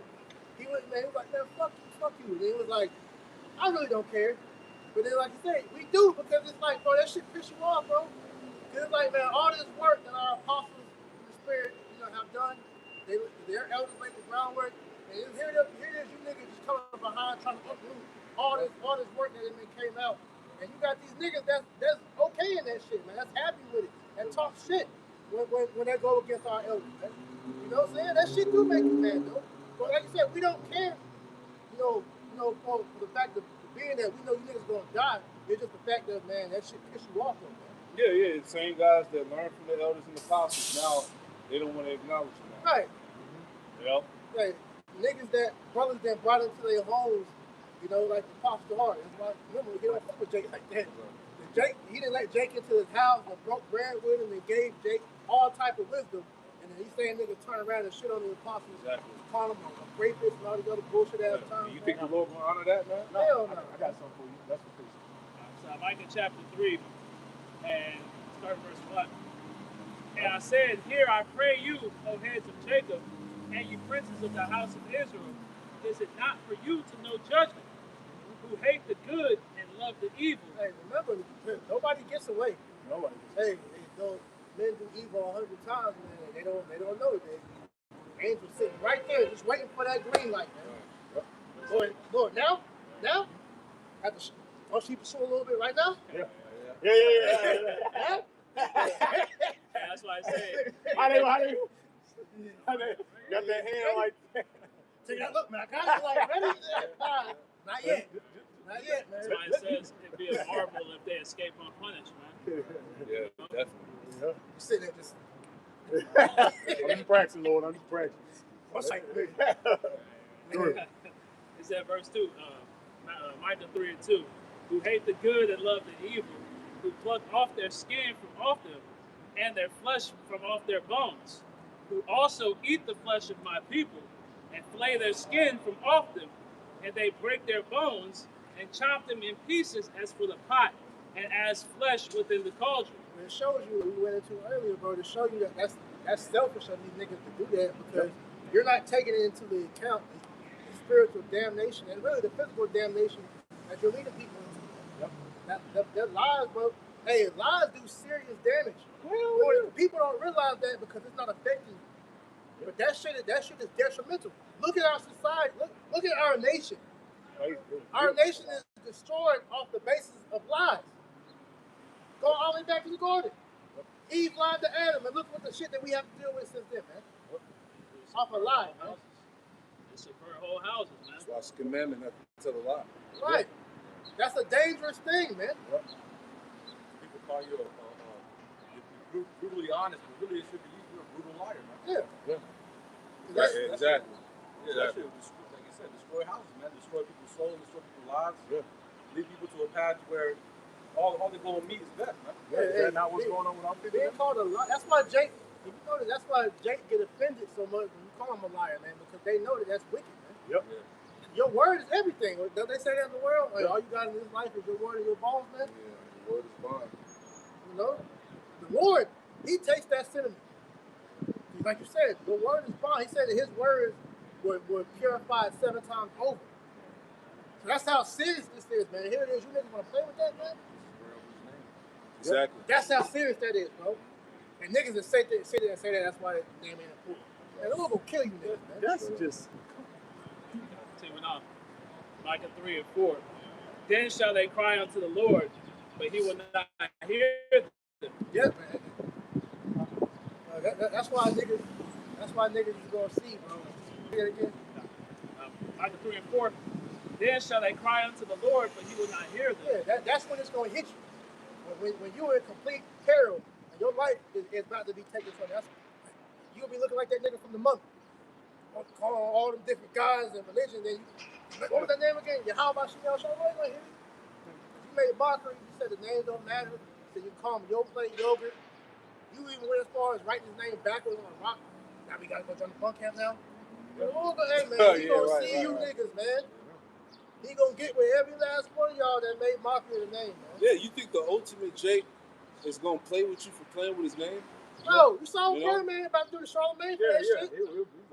he was like, man, fuck you. And he was like, I really don't care. But then, like you said, we do, because it's like, bro, that shit piss you off, bro. It's like, man, all this work that our apostles in the Spirit, have done, their elders laid the groundwork, and here it is, you niggas just coming behind trying to uproot all this work that came out. And you got these niggas that's okay in that shit, man. That's happy with it. And talk shit when they go against our elders, man. You know what I'm saying? That shit do make you mad, though. But like you said, we don't care, for the fact of being that we know you niggas gonna die. It's just the fact that, man, that shit piss you off, man. Yeah. The same guys that learned from the elders and the apostles, now they don't want to acknowledge you. Now. Right. You know? Like, niggas brothers that brought into their homes, like the Apostle Hart. It's like, remember, he don't fuck with Jake like that. He didn't let Jake into his house and broke bread with him and gave Jake all type of wisdom. And then he's saying niggas turn around and shit on the apostles, call him a rapist and all these other bullshit ass times. You think the Lord gonna honor that, man? Hell no. I got something for you. That's for peace. So Micah chapter 3, and start verse 1. And I said, Here I pray you, O heads of Jacob, and you princes of the house of Israel, is it not for you to know judgment, who hate the good and love the evil? Hey, remember, nobody gets away. Nobody. Hey, men do evil 100 times, man. They don't know it. Angels sitting right there, just waiting for that green light, man. Lord, now, have to don't she pursue a little bit right now? Yeah. Huh? That's why I say. How they got that hand like that? Take that look, man. I got it like ready. Nah, not yet. Not yet, man. That's why it says it'd be a marvel if they escape unpunished, man. Yeah, definitely. Yeah. You sit there just. I'm just practicing, Lord. I'm just practicing. What's like? It's at verse 2, Micah 3:2. Who hate the good and love the evil, who pluck off their skin from off them, and their flesh from off their bones, who also eat the flesh of my people, and flay their skin from off them, and they break their bones, and chop them in pieces as for the pot, and as flesh within the cauldron. It shows you what we went into earlier, bro, to show you that that's selfish of these niggas to do that because you're not taking it into the account the spiritual damnation and really the physical damnation that you're leading people into. That lies, bro. Hey, lies do serious damage. People don't realize that because it's not affecting you. But that shit is detrimental. Look at our society. Look at our nation. Our nation is destroyed off the basis of lies. Go all the way back to the garden. Eve lied to Adam, and look what the shit that we have to deal with since then, man. Off a lie, man. They subvert whole houses, man. That's why it's a commandment not to tell a lie. Right. That's a dangerous thing, man. People call you you're brutally honest, but really it should be you're a brutal liar, man. Yeah. Right, exactly. Yeah, that should, like you said, destroy houses, man. Destroy people's souls, destroy people's lives. Yeah. Lead people to a path where all they're going to meet is death, man. Is that not what's going on with our people? Being called a liar. That's why Jake, if you notice, that's why Jake get offended so much when you call him a liar, man, because they know that that's wicked, man. Yep. Yeah. Your word is everything. Don't they say that in the world? Like, all you got in this life is your word and your bones, man. Yeah, the word is bond. You know? The Lord, he takes that sentiment. Like you said, the word is bond. He said that his words were purified 7 times over. So that's how serious this is, man. Here it is. You niggas want to play with that, man? Exactly. That's how serious that is, bro. And niggas that say that and say that, that's why the name ain't important. Man, they're gonna kill you niggas, man. That's just. Continuing on. Micah 3:4. Then shall they cry unto the Lord, but he will not hear them. Yeah, man. That's why niggas is gonna see, bro. Say it again. Micah 3:4. Then shall they cry unto the Lord, but he will not hear them. Yeah, that's when it's gonna hit you. When you're in complete peril and your life is about to be taken from you, you'll be looking like that nigga from the month. Calling all them different gods and religions. Then what was that name again? Yahweh Shemel Shalom. You made mockery. You said the names don't matter. So you call him Yo Plate Yogurt. You even went as far as writing his name backwards on a rock. Now we gotta go join the bunk camp now. Hey man, he gonna see you niggas, man. He gonna get with every last one of y'all that made mockery of the name, man. Yeah, you think the ultimate Jake is gonna play with you for playing with his name? Bro, you saw Birdman about to do the Charlemagne for that shit?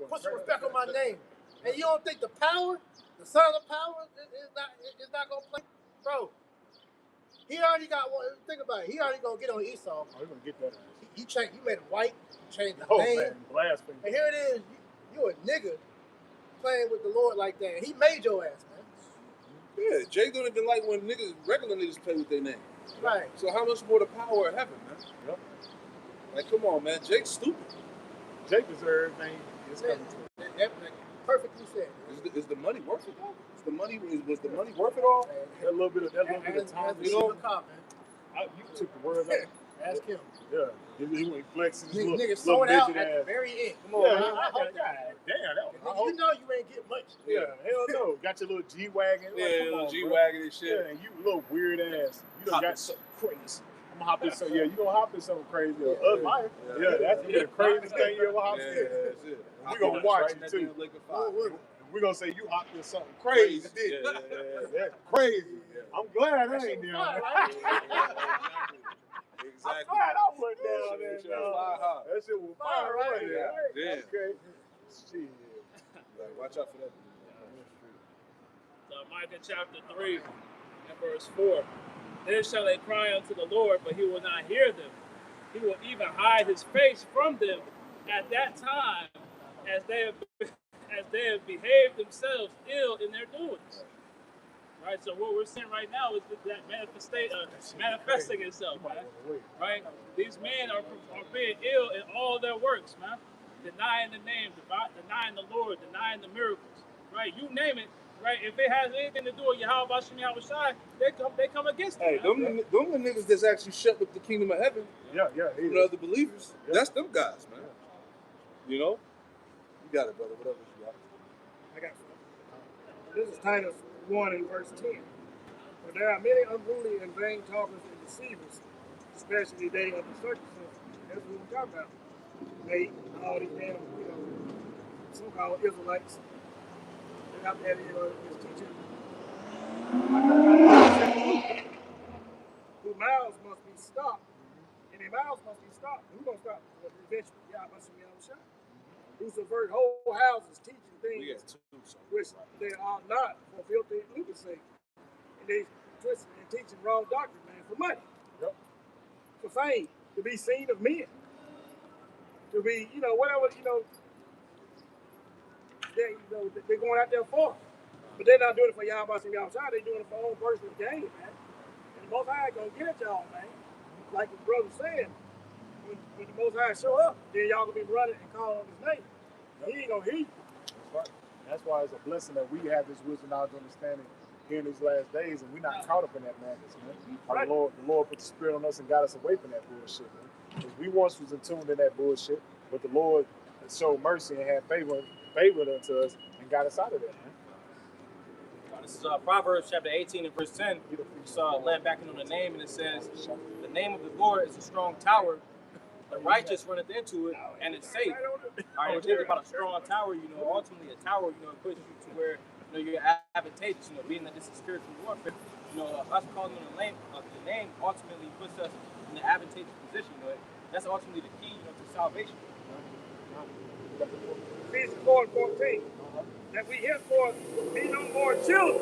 Put some respect on my name. And you don't think the power, the son of the power, is not gonna play? Bro, he already got one. Think about it. He already gonna get on Esau. Oh, he's gonna get that. You made him white, changed the Oh name. man, blasphemy. And here it is. You a nigga playing with the Lord like that. He made your ass, man. Yeah, Jake don't even like when regular niggas play with their name. Right. So how much more the power of heaven, man? Yep. Like, come on, man. Jake's stupid. Jake deserves everything. It's coming to him. That perfectly said. Is the money worth it though? Was the money worth it all? That little bit of time. You know, You took the words out. ask him. Yeah. He went flexing his Nigga little sold out midget at the ass. very end. Come on, Yeah, man. I hope that. Damn, that was. You know you ain't get much. Yeah, hell no. Got your little G-Wagon. Yeah, Like, come little on, G-Wagon and shit. Yeah, and you little weird ass. You done got something crazy. I'm gonna hop in some. Yeah, you gonna hop in something crazy or ugly. Yeah. Yeah, that's the craziest thing you ever hopped Yeah, in. that's it. We gonna watch it too. We're gonna say you hopped in something crazy. Yeah. That's crazy. Yeah. I'm glad I ain't down there. I'm Exactly. glad I went down there. Shit was fly high. That shit was fire right there. Yeah. Okay. Shit. Like, watch out for that. So Micah chapter 3 and verse 4. Then shall they cry unto the Lord, but he will not hear them. He will even hide his face from them at that time, as they have behaved themselves ill in their doings. Right, so what we're seeing right now is that manifesting itself, man. Right, these men are being ill in all their works, man. Denying the name, denying the Lord, denying the miracles. Right, you name it. Right, if it has anything to do with Yahweh Hashem Yahweh Shai, they come against it. Hey, them the niggas that's actually shut up the kingdom of heaven. Yeah. From the other believers. Yeah. That's them guys, man. You know, you got it, brother. Whatever you got. I got you. This is Titus 1 and verse 10. For there are many unruly and vain talkers and deceivers, especially they of the circumcision. That's what we're talking about. They, all these damn, so-called Israelites. They got that, this teaching. Whose mouths must be stopped. And their mouths must be stopped. Who's going to stop? Eventually, Yahweh. Who subvert whole houses, teaching things which they are not for filthy lucre's sake. And they twisting and teaching wrong doctrine, man, for money. Yep. For fame, to be seen of men. To be, whatever, they're going out there for. But they're not doing it for Yahweh and Yahweh. They're doing it for own personal gain, man. And the Most High gonna get at y'all, man. Like the brother said, when the Most High show up, then y'all gonna be running and calling on his name. He ain't gonna hear you. That's why it's a blessing that we have this wisdom, knowledge, understanding here in these last days, and we're not caught up in that madness, man. Right. The Lord put the Spirit on us and got us away from that bullshit, man. Because we once was in tune in that bullshit, but the Lord showed mercy and had favor unto us and got us out of that, man. This is Proverbs chapter 18 and verse 10. We saw land backing on the name, and it says, "The name of the Lord is a strong tower. The righteous runneth into it, and it's safe." All right, think about a strong tower. Ultimately, a tower, it puts you to where you're advantageous. Being that this is spiritual warfare. Us calling on the name ultimately puts us in an advantageous position. That's ultimately the key, to salvation. Ephesians 4 and 14. That we henceforth be no more children.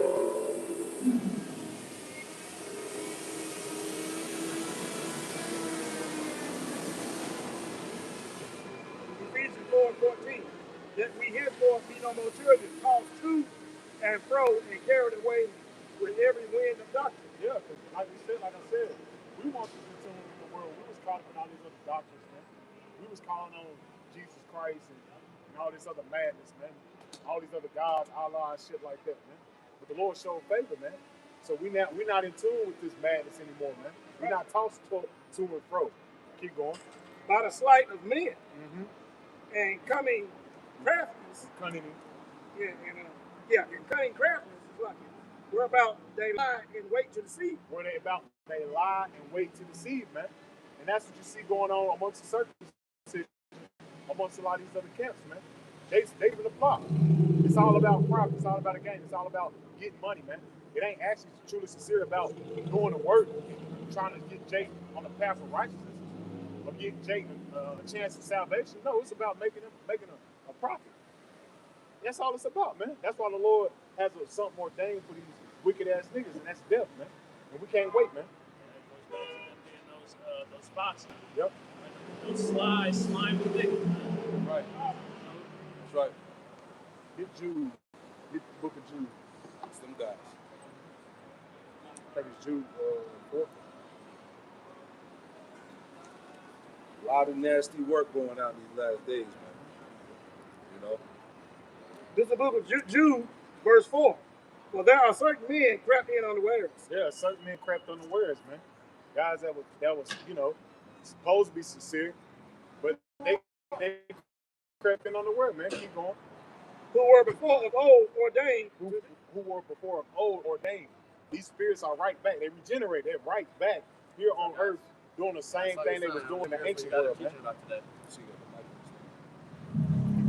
Ephesians 4 and 14. That we henceforth be no more children, tossed to and fro and carried away with every wind of doctrine. Yeah, because like I said, we want to continue in the world. We was caught up in all these other doctrines, man. We was calling on Jesus Christ and all this other madness, man. All these other gods, Allah and shit like that, man. But the Lord showed favor, man. So we're not in tune with this madness anymore, man. We're not tossed to and fro. Keep going. By the sleight of men and cunning craftiness. Cunning. And cunning craftiness is like whereabout they lie and wait to deceive. They lie and wait to deceive, man. And that's what you see going on amongst the circumcision, amongst a lot of these other camps, man. They even a plot. It's all about profit. It's all about a game. It's all about getting money, man. It ain't actually truly sincere about doing the work, trying to get Jake on the path of righteousness, or get Jake a chance of salvation. No, it's about making a profit. That's all it's about, man. That's why the Lord has something ordained for these wicked ass niggas, and that's death, man. And we can't wait, man. Those spots. Yep. Those slimy niggas. Right. That's right. Get Jude. Get the book of Jude. It's them guys. I think it's Jude 4. A lot of nasty work going out in these last days, man. This is the book of Jude, verse 4. Well, there are certain men crept in unawares. Yeah, certain men crept unawares, man. Guys that was supposed to be sincere, but they crept in unawares, man. Keep going. Who were before of old ordained. Who were before of old ordained. These spirits are right back. They regenerate. They're right back here on earth doing the same thing they was doing in the ancient world, man.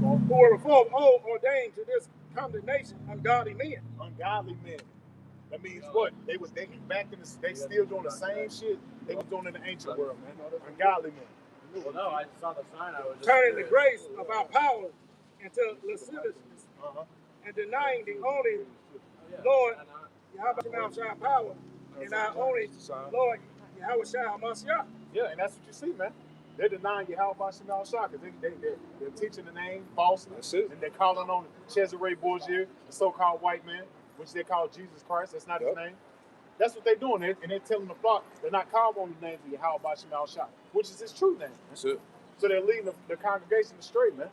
Who were before of old ordained to this condemnation, ungodly men. Ungodly men. That means what? They back in they still doing the same shit they was doing in the ancient world, man. Ungodly men. Well, no, I saw the sign. I was just turning the grace of our power into lasciviousness and denying the only Lord Yahweh Shai power and our only Lord Yahweh Shai Mashiach. Yeah, and that's what you see, man. They're denying Yahweh Bashim al-Shah because they're teaching the name falsely. That's it. And they're calling on Cesare Borgia, the so-called white man, which they call Jesus Christ. That's not his name. That's what they're doing. And they're telling the flock they're not calling on the name of Yahweh Bashim al-Shah, which is his true name. That's it. So they're leading the congregation astray, man.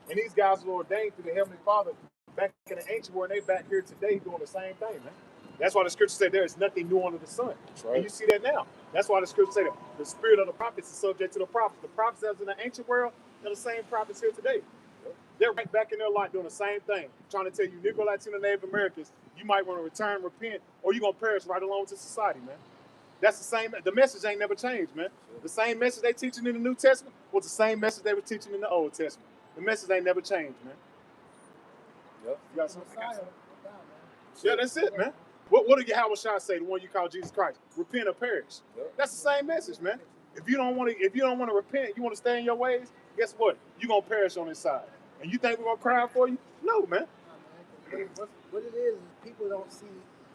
And these guys were ordained through the Heavenly Father back in the ancient world, and they back here today doing the same thing, man. That's why the scripture said there is nothing new under the sun. That's right. And you see that now. That's why the scripture said the spirit of the prophets is subject to the prophets. The prophets that was in the ancient world are the same prophets here today. They're right back in their life doing the same thing. Trying to tell you, Negro, Latino, Native Americans, you might want to return, repent, or you're going to perish right along to society, man. That's the same. The message ain't never changed, man. The same message they teaching in the New Testament was the same message they were teaching in the Old Testament. The message ain't never changed, man. Yep. You got something? Yeah, that's it, man. What did Yahweh Shah say? The one you call Jesus Christ, repent or perish. Yep. That's the same message, man. If you don't want to repent, you want to stay in your ways. Guess what? You're gonna perish on this side. And you think we're gonna cry for you? No, man. What it is people don't see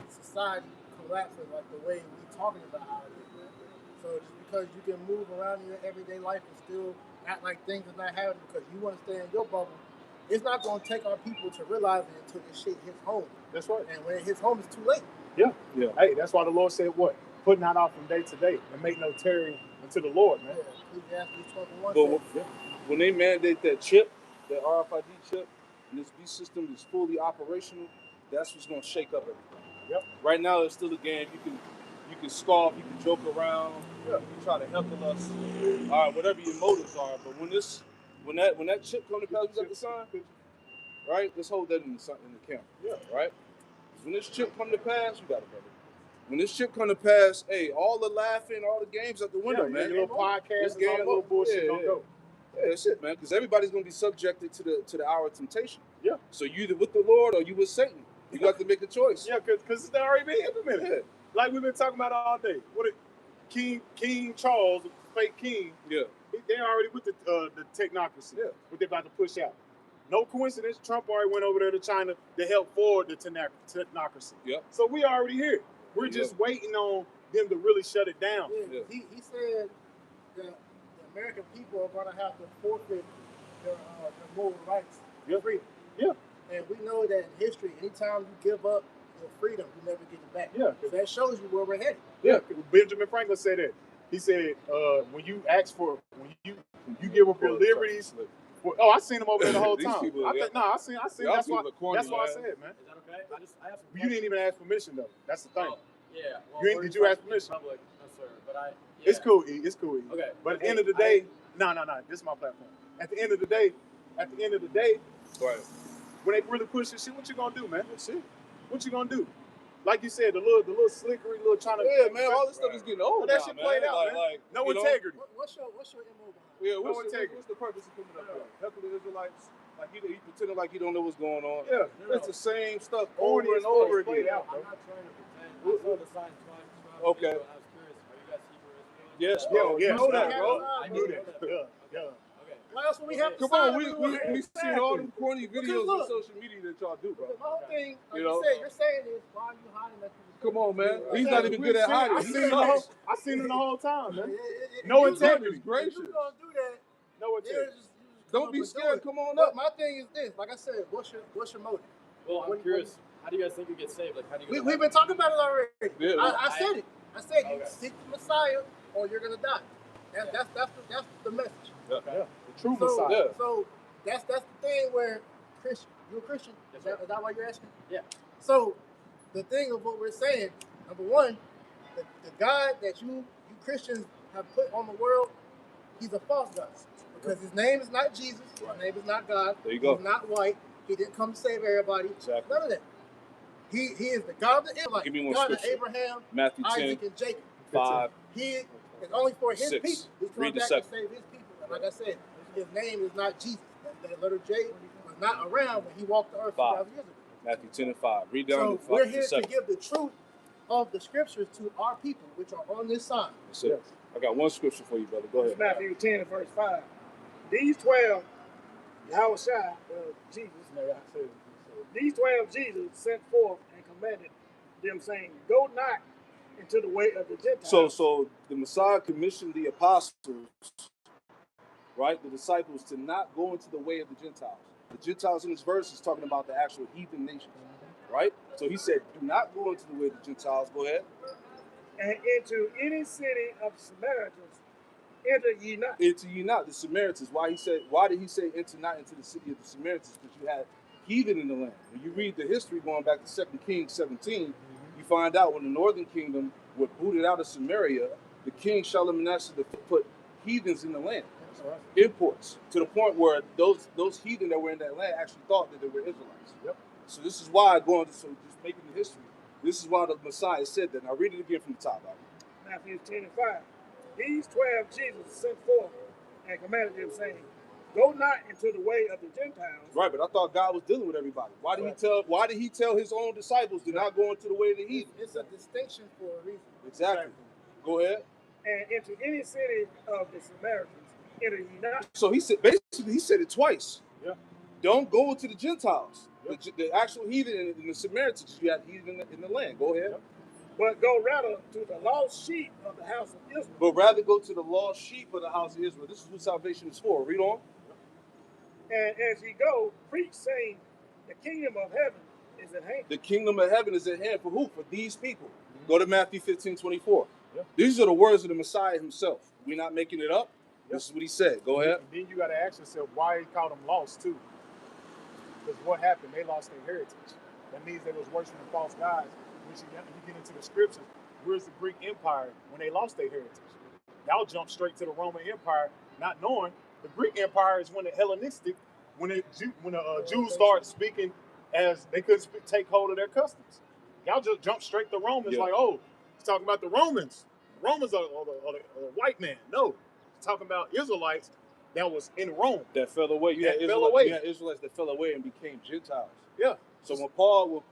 society collapsing like the way we talking about how it is, man. So just because you can move around in your everyday life and still act like things are not happening because you want to stay in your bubble, it's not going to take our people to realize it until this shit hits home. That's right. And when it hits home, it's too late. Yeah. Hey, that's why the Lord said what? Put not off from day to day and make no tarrying unto the Lord, man. But when they mandate that chip, that RFID chip, and this B system is fully operational, that's what's gonna shake up everything. Yep. Right now it's still a game. You can scoff, you can joke around, you can try to heckle us, all right, whatever your motives are. But when that chip comes to pass, you got the sign, right? Let's hold that in the camera. Yeah. Right? When this chip come to pass, you got it, brother. When this chip come to pass, hey, all the laughing, all the games out the window, man. Your little podcast, game all that little bullshit don't go. Yeah, that's it, man. Because everybody's gonna be subjected to the hour of temptation. Yeah. So you either with the Lord or you with Satan. You got to make a choice. Yeah, because it's already been implemented. Yeah. Like we've been talking about all day. King Charles, fake king. Yeah. They already with the technocracy. Yeah. What they about to push out. No coincidence. Trump already went over there to China to help forward the technocracy. Yeah. So we already here. We're just waiting on them to really shut it down. Yeah. He said that the American people are going to have to forfeit their moral rights and freedom. Yeah. And we know that in history, anytime you give up your freedom, you never get it back. Yeah. So that shows you where we're headed. Yeah. Benjamin Franklin said that. He said, when you give up your liberties. Well, I seen him over there the whole time. I seen. That's why I said, man. Is that okay? I have some You didn't even ask permission though. That's the thing. Oh, yeah. Well, Did you ask permission? Public, no, sir. But It's cool. It's cool. Okay. But at the end of the day, no. This is my platform. At the end of the day, Right. when they really push this shit, what you gonna do, man? That's it. What you gonna do? Like you said, the little slickery, little trying to. Yeah, man. All this stuff is getting old. That now, shit man. played out, man. Like, no integrity. What's your MO behind? Yeah, No what's integrity. the purpose of coming up here? Heckle the Israelites, like he pretending like he don't know what's going on. Yeah, It's the same stuff Corny over as and over fuck, played again. out, I'm not trying to pretend. I saw the signs twice. Okay. I was curious. Are you guys Hebrew Israelites? Yes, Yeah, bro. yeah, You know yeah, that, bro. I knew that. Yeah. Okay. What else would we have to Come sign on, we seen all them corny videos on look, social media that y'all do, bro. The whole thing, like You you know? said, you're saying is, why are you hiding that? Come on, man. He's not even good at hiding. I He seen sucks. him the whole time, man. If No you integrity. gonna- If you're gonna do that, No then integrity. just come Don't up be and do scared. it. Come on But up. my thing is this, like I said, what's your motive? Well, I'm curious. How do you guys think you get saved? Like, how do you? We've been talking about it already. Yeah, I said it. I said you Okay. seek the Messiah or you're gonna die. That's the message. Yeah. The true So, Messiah. Yeah. so that's the thing where Christian, you're a Christian. Yes, Is that why you're asking? Yeah. So the thing of what we're saying, number one, the God that you Christians have put on the world, he's a false God. Because his name is not Jesus, his name is not God. There you go. He's not white. He didn't come to save everybody. Exactly. None of that. He is the God of the Israelites, Give me one God of scripture. Abraham, Matthew 10, Isaac, and Jacob. 5. He is only for his 6. people. He's Read coming the back to second. save his people. And like I said, his name is not Jesus. That letter J was not around when he walked the earth 5. 2,000 years ago. Matthew 10 and 5. Read down So to 5. we're here to 7. give the truth of the scriptures to our people, which are on this side. That's it. I got one scripture for you, brother. Go It's ahead. Matthew 10 and verse 5. These 12, Yahweh Shai, Jesus, these 12 Jesus sent forth and commanded them, saying, go not into the way of the Gentiles. So the Messiah commissioned the apostles right, the disciples to not go into the way of the Gentiles. The Gentiles in this verse is talking about the actual heathen nations, right? So he said, do not go into the way of the Gentiles. Go ahead. And into any city of Samaritans enter ye not. Enter ye not, the Samaritans. Why did he say enter not into the city of the Samaritans? Because you had heathen in the land. When you read the history going back to 2 Kings 17, you find out when the northern kingdom were booted out of Samaria, the king Shalmaneser put heathens in the land, imports, to the point where those heathen that were in that land actually thought that they were Israelites. Yep. So this is why just making the history. This is why the Messiah said that. Now read it again from the top. Matthew 10:5. These 12 Jesus sent forth and commanded them, saying, go not into the way of the Gentiles. Right, but I thought God was dealing with everybody. Why did he tell his own disciples to not go into the way of the heathen? It's a distinction for a reason. Exactly. Go ahead. And into any city of the Samaritans enter ye not. So he said it twice. Yeah. Don't go to the Gentiles. Yep. The actual heathen and the Samaritans, you had heathen in the land. Go ahead. Yep. But go rather to the lost sheep of the house of Israel. But rather go to the lost sheep of the house of Israel. This is who salvation is for. Read on. And as ye go, preach, saying, the kingdom of heaven is at hand. The kingdom of heaven is at hand for who? For these people. Go to Matthew 15:24. Yeah. These are the words of the Messiah himself. We're not making it up. Yeah. This is what he said. Go ahead. And then you got to ask yourself why he called them lost too. Because what happened? They lost their heritage. That means they was worshiping false gods. Which you get into the scriptures. Where's the Greek Empire when they lost their heritage? Y'all jump straight to the Roman Empire, not knowing the Greek Empire is when the Hellenistic, when the Jews started speaking as they couldn't take hold of their customs. Y'all just jump straight to Romans like, oh, he's talking about the Romans. Romans are the white man. No, he's talking about Israelites that was in Rome. That fell away. You had Israelites that fell away and became Gentiles. Yeah. So when Paul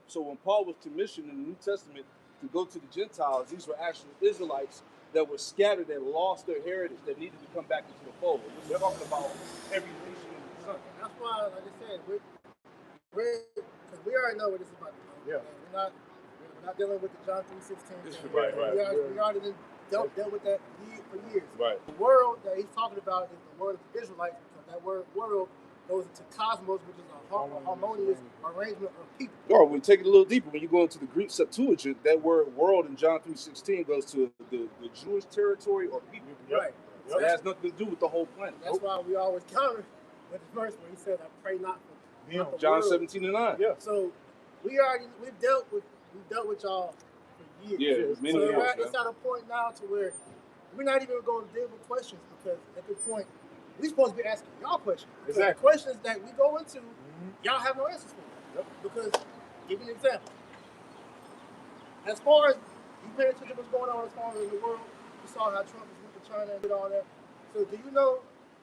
was commissioned in the New Testament to go to the Gentiles, these were actual Israelites that were scattered, that lost their heritage, that needed to come back into the fold. We're talking about every nation in the sun. That's why, like I said, because we already know what this is about to do. Yeah. We're not dealing with the John 3:16. Right. We already dealt with that for years. Right. The world that he's talking about is the world of the Israelites, because that word world goes into cosmos, which is a harmonious arrangement of people. Or we take it a little deeper. When you go into the Greek Septuagint, that word "world" in John 3:16 goes to the Jewish territory or people. Right. So it has nothing to do with the whole planet. That's why we always counter with the verse where he said, "I pray not for not the John world." 17:9. Yeah. So we've dealt with y'all for years. Yeah, many years. It's at a point now to where we're not even going to deal with questions, because at this point we're supposed to be asking y'all questions. Exactly. The questions that we go into, y'all have no answers for. Yep. Because, give you an example. As far as you pay attention to what's going on as far as in the world, you saw how Trump is with China and did all that. So do you know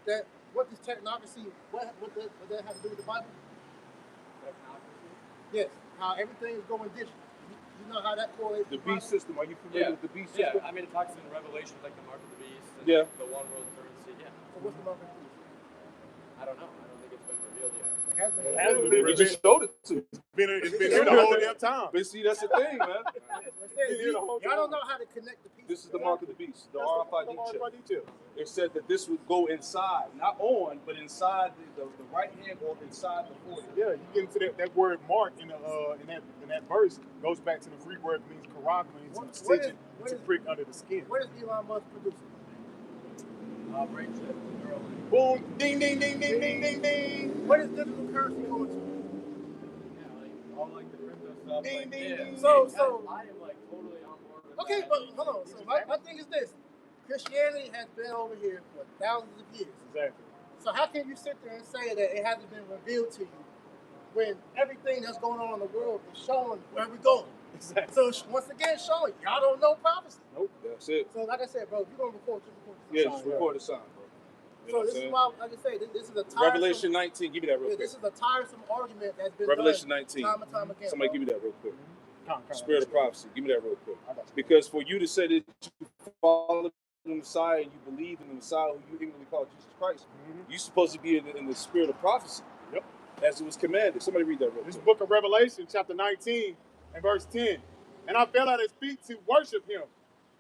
that what this technocracy, what that have to do with the Bible? Technocracy? Yes. How everything is going digital. You know how that correlates The with beast system. Are you familiar with the beast system? Yeah, I mean, it talks in Revelation like the mark of the beast, and Yeah. the one world currency. Yeah, So what's the mark of the beast? I don't know. I don't think it's been revealed yet. It has been. We just showed it to you. It's been here the whole damn time. But see, that's the thing, man. Y'all don't know how to connect the pieces. This is the mark of the beast, the RFID chip. RFID chip. It said that this would go inside, not on, but inside the right hand or inside the forehead. Yeah, you get into that word mark in that verse goes back to the Greek word that means karag, means incision, to prick under the skin. What is Elon Musk producing? Brain chip, neural link. Boom, ding, ding, ding, ding, ding, ding, ding. What is digital currency going to? Yeah, like all like the crypto stuff. Ding, Like, ding, yeah. ding. So I am like totally on board with okay, that. but hold on. So my thing is this: Christianity has been over here for thousands of years. Exactly. So how can you sit there and say that it hasn't been revealed to you when everything that's going on in the world is showing where we're going? Exactly. So once again, showing y'all don't know prophecy. Nope, that's it. So like I said, bro, if you're gonna record, just record. Yeah, just record the sign, bro. You know So what this I'm is saying? why, like I say, this is a tiresome, Revelation 19, give me that real quick. This is a tiresome argument that's been Revelation done 19. time and time again. Somebody bro. give me that real quick. Come, Spirit of prophecy, give me that real quick. I got you. Because for you to say that you follow the Messiah and you believe in the Messiah who you ignorantly call Jesus Christ, you're supposed to be in the spirit of prophecy. Yep. As it was commanded. Somebody read that real This quick. book of Revelation, chapter 19 and verse 10. And I fell at his feet to worship him.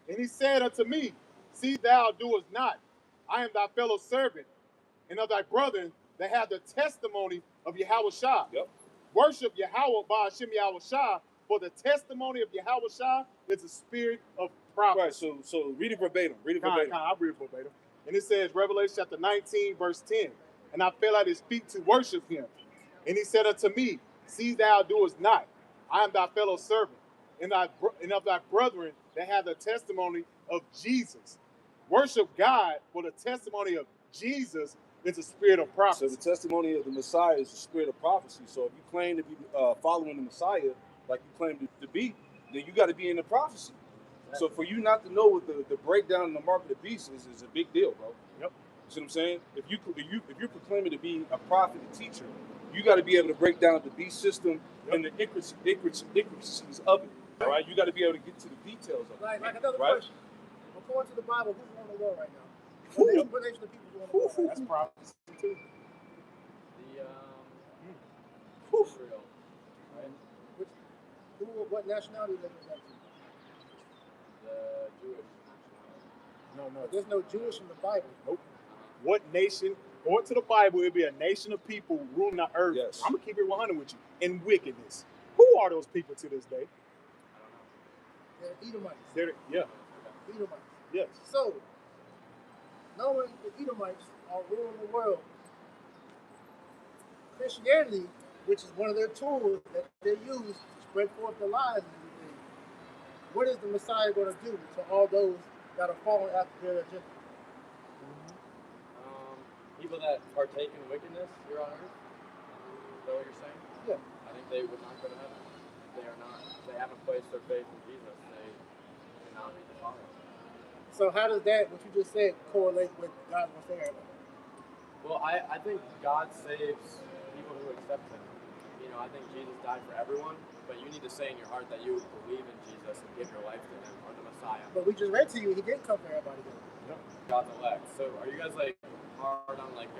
And he said unto me, see thou doest not. I am thy fellow servant and of thy brethren that have the testimony of Yahweh Shah. Yep. Worship Yahweh by Hashem Yahweh Shah, for the testimony of Yahweh Shah is the spirit of prophecy. Right. So read it verbatim. I'll read it verbatim. And it says, Revelation chapter 19, verse 10. And I fell at his feet to worship him. And he said unto me, see thou doest not. I am thy fellow servant, and of thy brethren that have the testimony of Jesus. Worship God, for the testimony of Jesus is the spirit of prophecy. So the testimony of the Messiah is the spirit of prophecy. So if you claim to be following the Messiah, like you claim to be, then you got to be in the prophecy. So for you not to know what the breakdown and the mark of the beast is a big deal, bro. Yep. You see what I'm saying? If you're proclaiming to be a prophet and teacher, you got to be able to break down the beast system and the intricacies of it. All right, you got to be able to get to the details of it. Like another right? question. According to the Bible, who's on the war right now? What nation of people on the war? That's prophecy too. Israel. Right? What nationality is that? The Jewish nationality. No. There's no Jewish in the Bible. Nope. What nation? According to the Bible, it'd be a nation of people ruling the earth. Yes. I'm gonna keep it 100 with you. In wickedness. Who are those people to this day? They're Edomites. Edomites. Yes. So, knowing the Edomites are ruling the world, Christianity, which is one of their tools that they use to spread forth the lies and everything, what is the Messiah going to do to all those that are following after their agenda? People that partake in wickedness here on earth. Is that what you're saying? Yeah. I think they would not go to heaven. They are not. They haven't placed their faith in Jesus. They cannot be the Father. So how does that, what you just said, correlate with God's Messiah? Well, I think God saves people who accept Him. You know, I think Jesus died for everyone, but you need to say in your heart that you believe in Jesus and give your life to Him or the Messiah. But we just read to you, He didn't come for everybody. Yep. God's elect. So are you guys like hard on like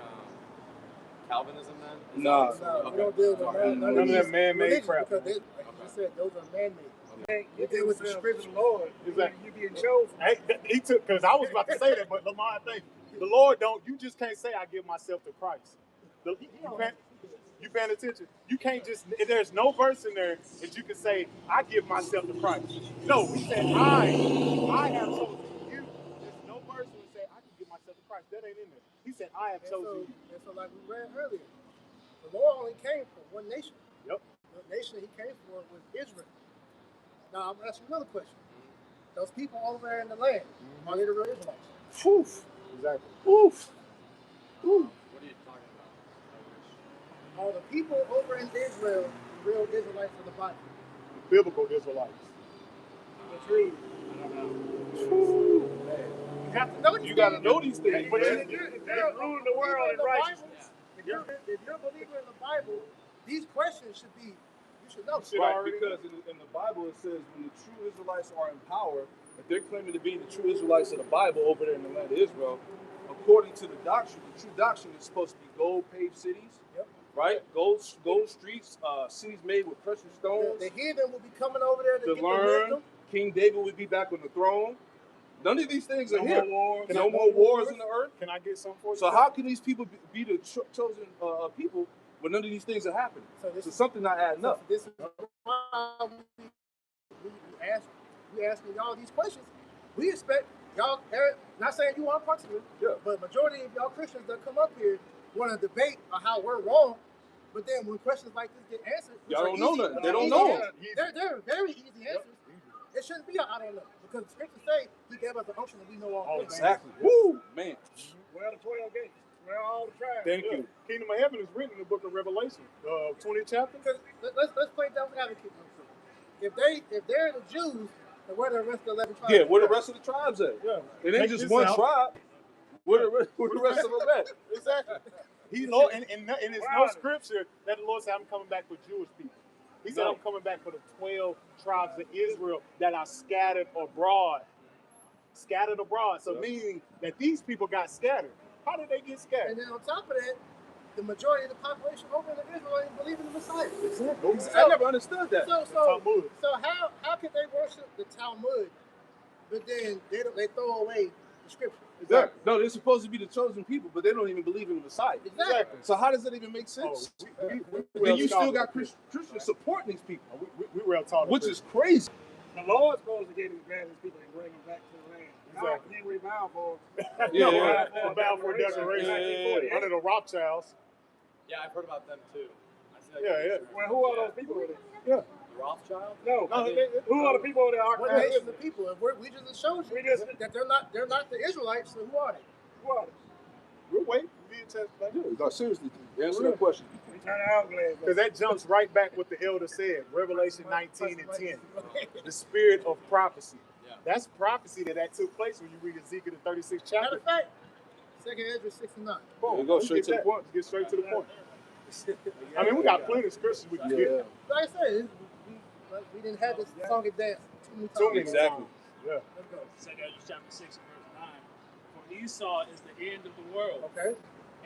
Calvinism then? No, we don't deal with none of that man-made crap. Because like you said, those are man-made. Hey, You deal with the scripture. Lord. Exactly. You being chosen. Hey, he took, because I was about to say that, but Lamar, thank you. The Lord don't, you just can't say I give myself to Christ. You paying attention? You can't just, there's no verse in there that you can say, I give myself to Christ. No, he said, I have chosen you. There's no verse that would say, I can give myself to Christ. That ain't in there. He said, I have chosen you. And so like we read earlier, the Lord only came for one nation. Yep. The nation He came for was Israel. Now I'm going to ask you another question. Those people over there in the land, are they the real Israelites? Oof. Exactly. Oof. Oof. What are you talking about? Are the people over in Israel the real Israelites of the Bible? The biblical Israelites. Let's read. You have to know these You got to things. know these things. But man. if you're ruling the world in righteousness. If you're a believer in the Bible, these questions should be, you should know. Right, because in the Bible it says when the true Israelites are in power, if they're claiming to be the true Israelites of the Bible over there in the land of Israel, according to the doctrine, the true doctrine is supposed to be gold-paved cities, right? Gold streets, cities made with precious stones. The heathen will be coming over there to get the learn. wisdom. King David would be back on the throne. None of these things are here. No more wars in the earth. Can I get some for you? So how can these people be the chosen people when none of these things are happening? So something not adding up. This is why we asking y'all these questions. We expect y'all, not saying you aren't part of it, but majority of y'all Christians that come up here want to debate on how we're wrong. But then when questions like this get answered, y'all don't know nothing. They don't know. They're very easy answers. It shouldn't be I don't know. Because the scriptures say He gave us the unction that we know all things. Exactly. Woo, man. Well, the 12 gates. Well, all the tribes. Thank you. Kingdom of Heaven is written in the book of Revelation, 20th chapter. Because let's play devil's advocate. If they're the Jews, then where the rest of the 11 tribes? Yeah, where the rest of the tribes at? Yeah. It ain't just one tribe. Where the rest of them at? Exactly. And it's no scripture that the Lord said, I'm coming back for Jewish people. He said, I'm coming back for the 12 tribes of Israel that are scattered abroad. Scattered abroad. So meaning that these people got scattered. How did they get scattered? And then on top of that, the majority of the population over in Israel ain't believing in the Messiah. Exactly. I never understood that. So how can they worship the Talmud, but then they throw away the scripture? Exactly. No, they're supposed to be the chosen people, but they don't even believe in the Messiah. Exactly. So how does that even make sense? Then you still got Christians supporting these people, We well taught, which is crazy. The Lord's supposed to get these grab these people and bring them back to the land. Exactly. Then we bow for bow for declaration under the Rothschilds. Yeah, I've heard about them too. I see, like, Yeah. Well, who are those people over there? Yeah. The Rothschild? No. Who are the people over there? What nation of people? If we just showed you that they're not the Israelites. So who are they? Who are they? We'll wait. We'll test back. No, seriously, answer that question. We turn the hourglass. Because that jumps right back what the elder said, Revelation 19 and 10. The spirit of prophecy. Yeah. That's prophecy that took place when you read Ezekiel the 36th chapter. Matter of fact, 2nd Ezra 6:9. There you go, straight to the point. Get straight to the point. I mean, we got plenty of scriptures we can get. Like I said, we didn't have this song and dance too many Too times. many Exactly. times. Yeah. Let's go. 2 Ezra chapter 6 and verse 9. For Esau is the end of the world, Okay.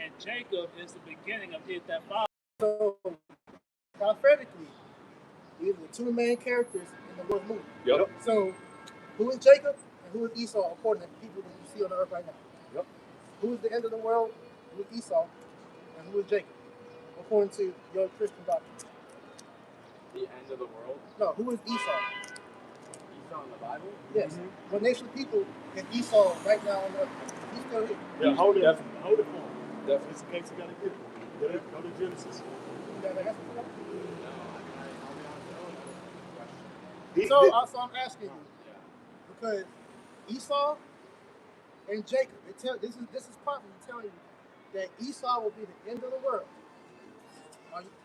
and Jacob is the beginning of it that follows. So prophetically, these are the two main characters in the Lord's movie. Yep. So who is Jacob and who is Esau according to the people that you see on the earth right now? Yep. Who is the end of the world? Who is Esau? And who is Jacob? According to your Christian doctrine. The end of the world? No, who is Esau? Esau in the Bible? Yes. What nation of people is Esau right now on the earth? He's still here. Yeah, hold it. Definitely. Hold it for him. Definitely. Just in case you got to get it. Go to Genesis. You got an answer for that? No, I'll be honest, I don't know the question. So I'm asking you because Esau and Jacob. This is prophecy telling you that Esau will be the end of the world.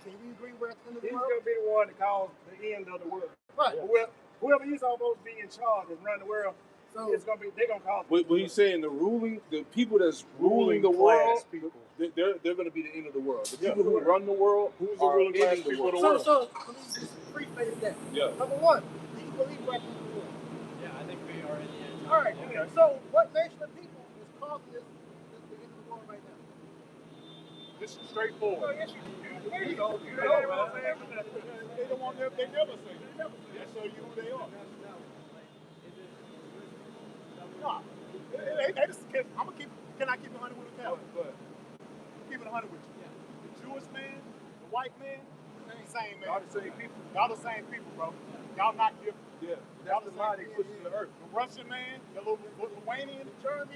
Can you agree with the end of the He's world? going to be the one that calls the end of the world. Right. Whoever Esau supposed to be in charge and run the world, So it's going to be, they're going to call What he's saying, the people that's ruling the world, they're going to be the end of the world. The people who run the world, Who's the are ruling class ending the people of the world. world? so let me just rephrase that. Yeah. Number one, do you believe we're in the world? Yeah, I think we are in the end. All right. Okay. So what nation of people is causing this the end of the world right now? This is straightforward. Oh, yes, you do. There you go. They don't want them. They never say. They show you who they are. No. They just I'm gonna keep. Can I keep it 100 with you? Go ahead. Keep it 100 with you. The Jewish man, the white man, same man. Y'all the same people. Y'all the same people, bro. Y'all not different. Yeah. That's the lie they push in the earth. The Russian man, the Lithuanian, German,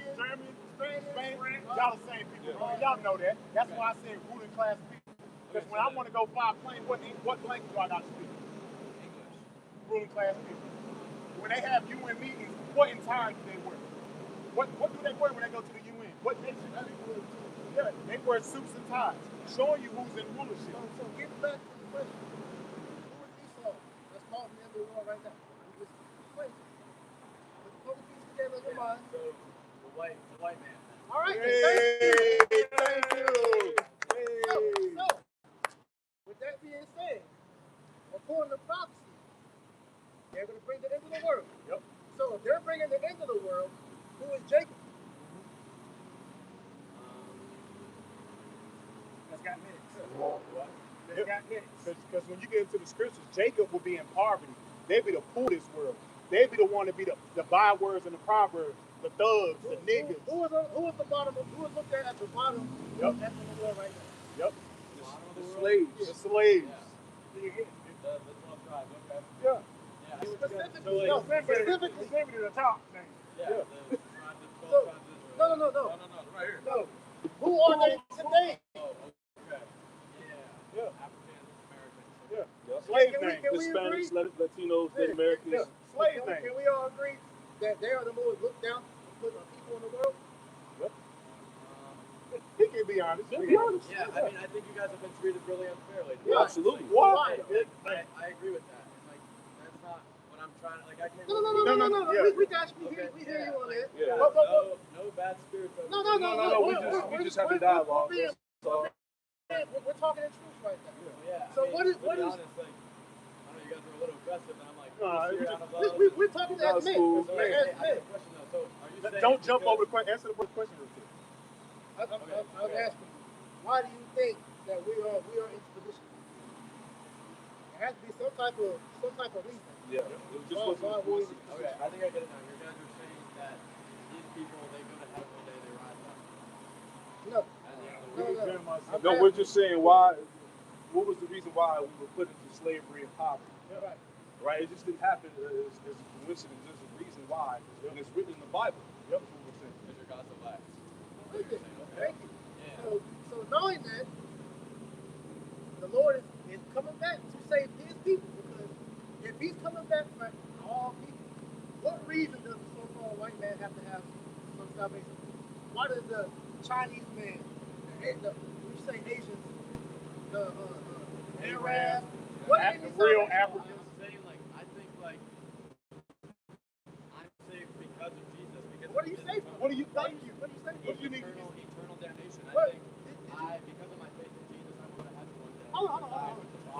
Spain, y'all the same people. Bro. Y'all know that. That's why I said ruling class people. Because when I want to go fly a plane, what language do I got to speak? English. Ruling class people. When they have UN meetings, what entire do they wear? What do they wear when they go to the UN? What nation do they wear? Yeah, they wear suits and ties, showing you who's in rulership. So get back to the question. Who is Esau that's causing the end of the world right now? You just explain it. Put the piece together in your mind. So, the white man. All right. Hey, thank you. So, with that being said, according to prophecy, they're going to bring the end of the world. Yep. So if they're bringing the end of the world, who is Jacob? That's got minutes. That's got minutes. Because when you get into the scriptures, Jacob will be in poverty. They'll be the poor of this world. They'll be the one to be the bywords and the proverbs, the thugs, the niggas. Who is the bottom? Who is looked at the bottom of the world right now? Yep. The slaves. The slaves. The 12 tribes, okay. Yeah. Yeah. Specifically, Specifically the top name. Yeah. So- The 12 tribes of Israel. No. No, right here. No. Who are they today? Oh, okay. Yeah. African Americans. Yeah. Slave Can we- name. can we agree? Hispanics, Latinos, Native Americans. Yeah. Slave Can name. we all agree that they are the most looked down people in the world? He can be honest. Yeah, be honest. Yeah, I mean, I think you guys have been treated really unfairly. Yeah, absolutely. Why? I agree with that. And, like, that's not what I'm trying to, like, I can't. No. Yeah. We got you. Okay, We hear you on that. Yeah. No bad spirits. No. We just have a dialogue. So, We're talking in truth right now. Yeah. So what is- to be honest, like, I know you guys were a little aggressive, and I'm like, Nah, out of love. We're talking That as was men. cool. So, As hey, I got men. a question though. So, are you saying Don't jump because- over the question. Answer the question real quick. I was asking you, why do you think that we are in this position? There has to be some type of reason. yeah. It was just Why what we're in was this Okay, position. I think I get it now. You guys are saying that these people, they go to heaven one day, No, we're just saying why. What was the reason why we were put into slavery and poverty? Right. Right? It just didn't happen as a coincidence. There's a reason why, and it's written in the Bible. That's what we're saying. Because your God's elect. Okay. Thank you. Yeah. So knowing that, the Lord is coming back to save his people, because if he's coming back for all people, what reason does the so-called white man have to have some salvation? Why does the Chinese man, we say Asians, the Arabs, what The real Africans. I'm saying, like, I think, like, I'm saved because of Jesus. Because What do you say? What do you think? What do you say? What do you need? Eternal damnation. What? Because of my faith in Jesus, I'm going to heaven one day. Hold on.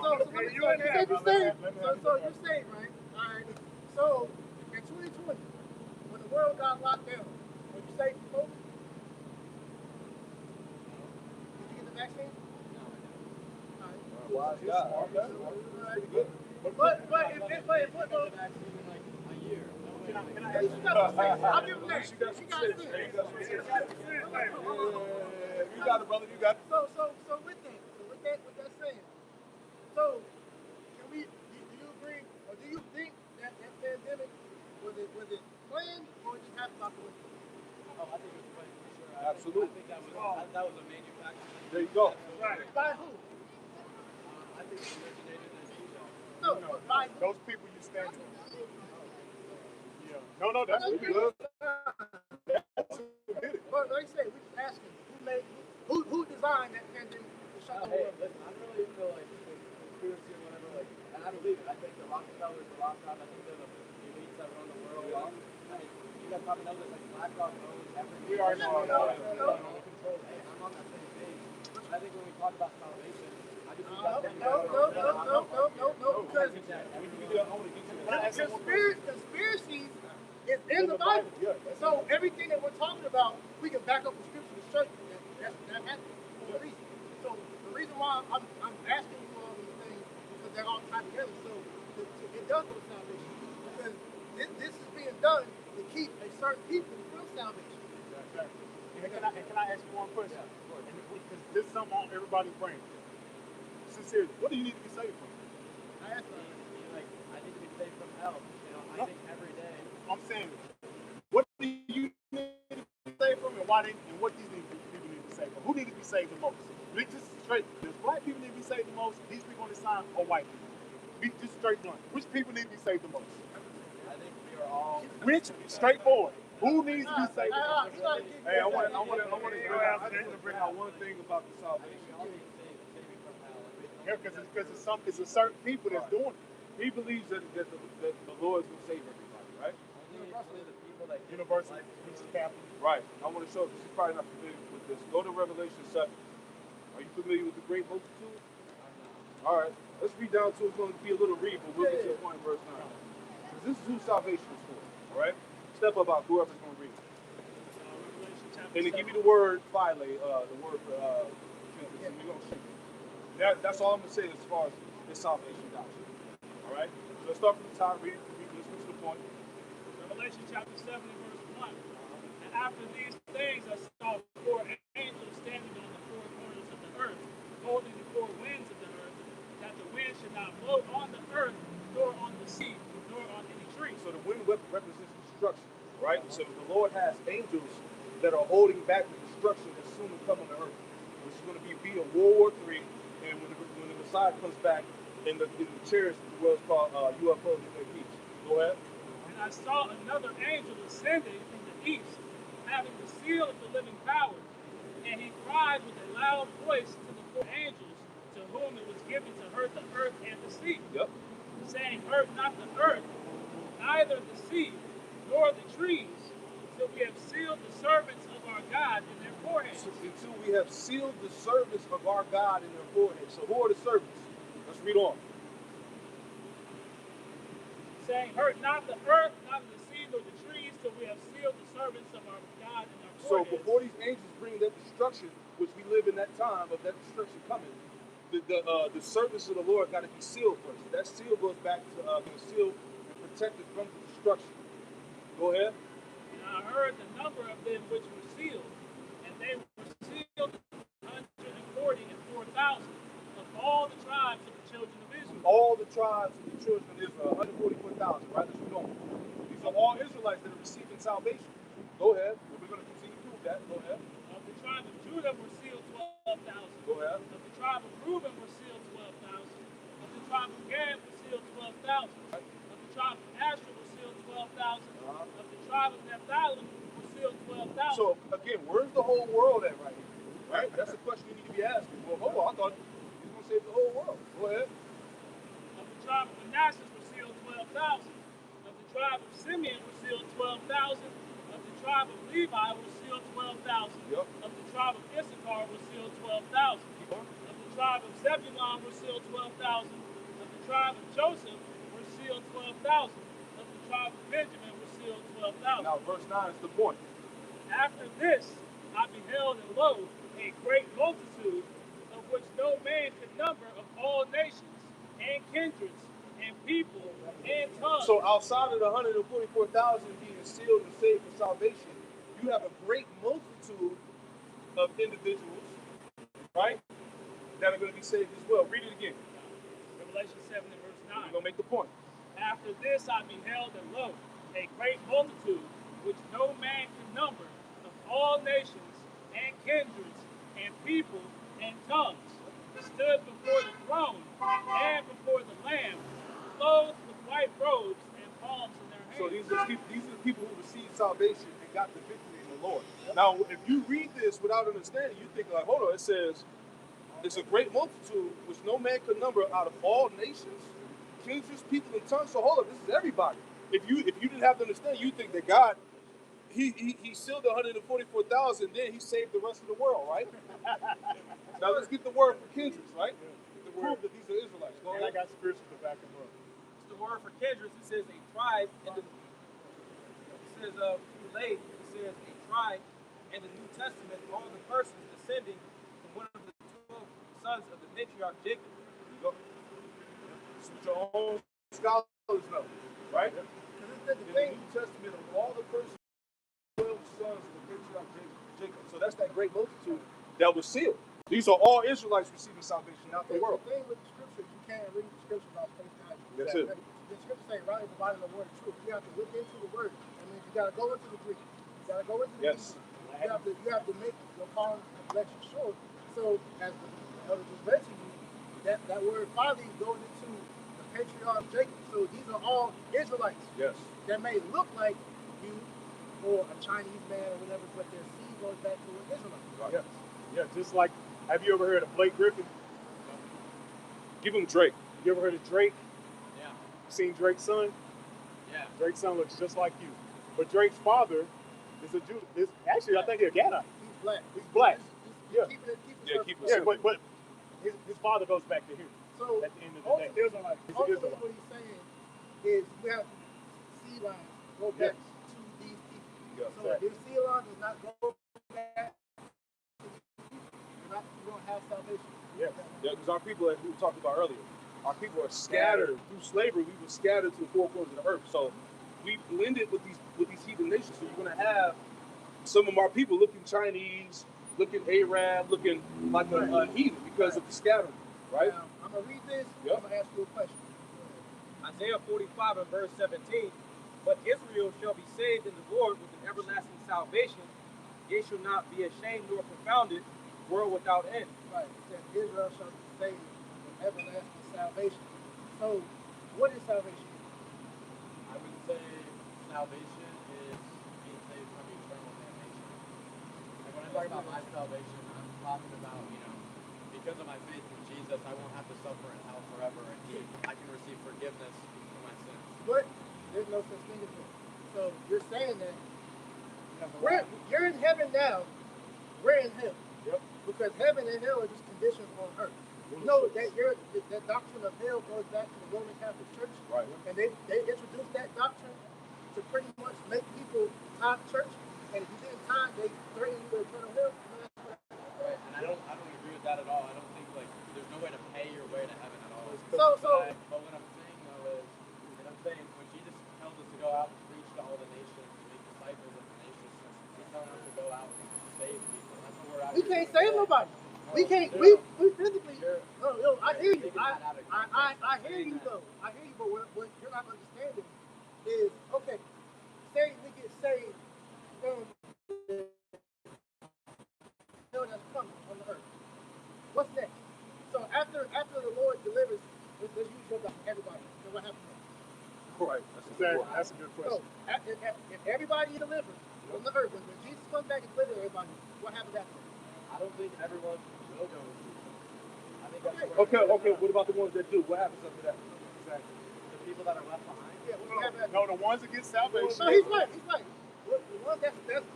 So Hey, you you in there, say, brother. so you say, right? All right. So in 2020, when the world got locked down, were you safe from COVID? Did you get the vaccine? No, I didn't. All right. Why is God? All right. Good. But if I got the vaccine in like a year. Can I you got some sense. I'll give him that. You got some sense. You got some sense. Yeah. You got it, brother. You got it. So with that saying, so can we? Do you agree, or do you think that pandemic was it planned, or it just happened out the window? Oh, I think it was funny for sure. Absolutely. I think that was a manufactured. There you go. By who? I think it originated in Asia. No, but by who? Those people you standing on. Yeah. No, that's There you go. But like I say, we just asking who designed that pandemic to shut the Hey, world? listen, I don't really feel like conspiracy or whatever. Like, and I believe it. I think the Rockefellers, the Rothschilds, I think they're the elites that run the world. I mean, you guys probably know this. Like BlackRock owns everything. We already know all that. Control. Hey, I'm on that same page. But I think when we talk about salvation, I just think that's No, because conspiracies is in the Bible. So everything that we're talking about, we can back up the scripture to show you that happened for a reason. So the reason why I'm asking you all these things, because they're all tied together. So it does go to salvation, because this is being done to keep a certain people from salvation. And can I ask you one question? Because this is something on everybody's brain. Sincerely, what do you need to be saved from? I asked you. like, I need to be saved from hell. You know, I think every day. I'm saying, what do you need to be saved from, and why and what these people need to be saved from? Who need to be saved the most? Be just straight. Does black people need to be saved the most? These people on this side, or white people? Be just straight blunt. Which people need to be saved the most? I think we are all. Which straightforward. Who needs to be saved the most? Hey, I want to bring out one thing about the salvation. Yeah, because it's a certain people that's doing it. He believes that the Lord is going to save everybody, right? Only the people that give Universal, life to which is the Catholic. Right. I want to show this. He's probably not familiar with this. Go to Revelation 7. Are you familiar with the great multitude? All right. Let's read down to it's going to be a little read, but we'll get to the point, verse 9. Because this is who salvation is for. All right? Step up out, whoever's going to read. And to give you the word phile, the word for we're going to shoot. That's all I'm going to say as far as this salvation doctrine. All right? So let's start from the top, read listen to the point. Revelation chapter 7 and verse 1. And after these things I saw four angels standing on the four corners of the earth, holding the four winds of the earth, that the wind should not blow on the earth, nor on the sea, nor on any tree. So the wind represents destruction, right? So the Lord has angels that are holding back the destruction that's soon to come on the earth, which is going to be a World War III, and when the Messiah comes back, in the chariots, the world's called UFOs and their peace. Go ahead. And I saw another angel ascending from the east, having the seal of the living power, and he cried with a loud voice to the four angels, to whom it was given to hurt the earth and the sea, saying, hurt not the earth, neither the sea, nor the trees, till we have sealed the servants of our God in their foreheads. Until we have sealed the servants of our God in their foreheads. So who are the servants? Let's read on. Saying, hurt not the earth, neither the sea, nor the trees, till we have sealed the servants of our God in our So foreheads. before these angels bring that destruction, which we live in that time of that destruction coming, the servants of the Lord got to be sealed first. That seal goes back to being sealed and protected from the destruction. Go ahead. And I heard the number of them which were sealed, and they were sealed 144,000 tribes of the children of Israel, 144,000, right? Let's read on. These are all Israelites that are receiving salvation. Go ahead. We're going to continue to prove that. Go ahead. Of the tribe of Judah were sealed 12,000. Go ahead. Of the tribe of Reuben were sealed 12,000. Of the tribe of Gad were sealed 12,000. Right. Of the tribe of Asher were sealed 12,000. Uh-huh. Of the tribe of Naphtali were sealed 12,000. So, again, where's the whole world at right here? Right? That's the question you need to be asking. Well, hold on. I thought he was going to save the whole world. Go ahead. Of the tribe of Manasseh were sealed 12,000. Of the tribe of Simeon were sealed 12,000. Of the tribe of Levi were sealed 12,000. Yep. Of the tribe of Issachar were sealed 12,000. Of the tribe of Zebulun were sealed 12,000. Of the tribe of Joseph were sealed 12,000. Of the tribe of Benjamin were sealed 12,000. Now, verse 9 is the point. After this, I beheld, and lo, a great multitude, of which no man could number, of all nations, and kindreds, and people, and tongues. So outside of the 144,000 being sealed and saved for salvation, you have a great multitude of individuals, right, that are going to be saved as well. Read it again. Revelation 7 and verse 9. You're going to make the point. After this I beheld, and lo, a great multitude, which no man can number, of all nations, and kindreds, and people, and tongues, stood before the throne, and before the Lamb, clothed with white robes, and palms in their hands. So these are the people who received salvation and got the victory in the Lord. Now, if you read this without understanding, you think like, hold on, it says, it's a great multitude which no man could number out of all nations, kindreds, people, and tongues. So hold on, this is everybody. If you didn't have to understand, you think that God, he sealed the 144,000, then he saved the rest of the world, right? Now let's get the word for kindreds, right? To prove that these are Israelites. Go And I ahead. got scripture to back him up. It's the word for kindreds. It says a tribe, and it says relate. It says a tribe in the New Testament. All the persons descending from one of the 12 sons of the matriarch Jacob. Go. This is what your own scholars know, right? Because In the New Testament, of all the persons, 12 sons of the patriarch Jacob. So that's that great multitude that was sealed. These are all Israelites receiving salvation, not the world. The thing with the scriptures, you can't read the scriptures off face value. That's it. The scriptures say, right, dividing the word of truth. You have to look into the word. I mean, you got to go into the Greek. You got to go into the Yes. Hebrew. You have to make your calling and election sure. So, as the elder just read to you, that word finally goes into the patriarch Jacob. So these are all Israelites. Yes. That may look like you or a Chinese man or whatever, but their seed goes back to an Israelite. Right. Yeah. Yeah, just like, have you ever heard of Blake Griffin? Give him Drake. You ever heard of Drake? Yeah. Seen Drake's son? Yeah. Drake's son looks just like you. But Drake's father is a Jew. Actually, I think he's Ghana. He's black. He's black. Yeah. Keep it keep it Yeah, simple. but his father goes back to him So, at the end of the day. ultimately, He's an ultimately Israelite. what he's saying is we have seed lines go back to these people. Yeah. So if your seed line does not go back, you don't have salvation. Yeah. Yeah, because our people, as we talked about earlier, our people are scattered through slavery. We were scattered to the four corners of the earth. So we blended with these heathen nations. So you're going to have some of our people looking Chinese, looking Arab, looking like a heathen because of the scattering, right? Now, I'm going to read this. Yep. I'm going to ask you a question. Isaiah 45 and verse 17. But Israel shall be saved in the Lord with an everlasting salvation. They shall not be ashamed nor confounded, world without end. Right. It says Israel shall be saved with everlasting salvation. So, what is salvation? I would say salvation is being saved from eternal damnation. And when I talk about my salvation, I'm talking about, because of my faith in Jesus, I won't have to suffer in hell forever, and I can receive forgiveness for my sins. But there's no such thing as that. So you're saying that you're in heaven now, we're in hell. Yep. Because heaven and hell are just conditions on earth. You know that that doctrine of hell goes back to the Roman Catholic Church. Right. And they introduced that doctrine to pretty much make people tithe church. And if you didn't tithe, they threaten you with eternal hell. Right. And I don't agree with that at all. I don't think there's no way to pay your way to heaven at all. So But what I'm saying though is, when Jesus tells us to go out and preach to all the nations and make disciples of the nations, he's telling us to go out and save people. That's what we're out we here can't doing save today. nobody. No, We can't. We physically. No, I hear you. I hear you though. I hear you. But what you're not understanding is okay. Say we get saved from the hell that's coming on the earth. What's next? So after the Lord delivers, let's use your God, everybody. So what happens next? Right. That's a good question. So if everybody is delivered from the earth, when Jesus comes back and delivers everybody, what happens after that? I don't think everyone will go. I think that's Okay. What about the ones that do? What happens after that? Exactly. the people that are left behind. Yeah, what happens after No, the ones that get salvation. No, he's right. He's right. The ones that's left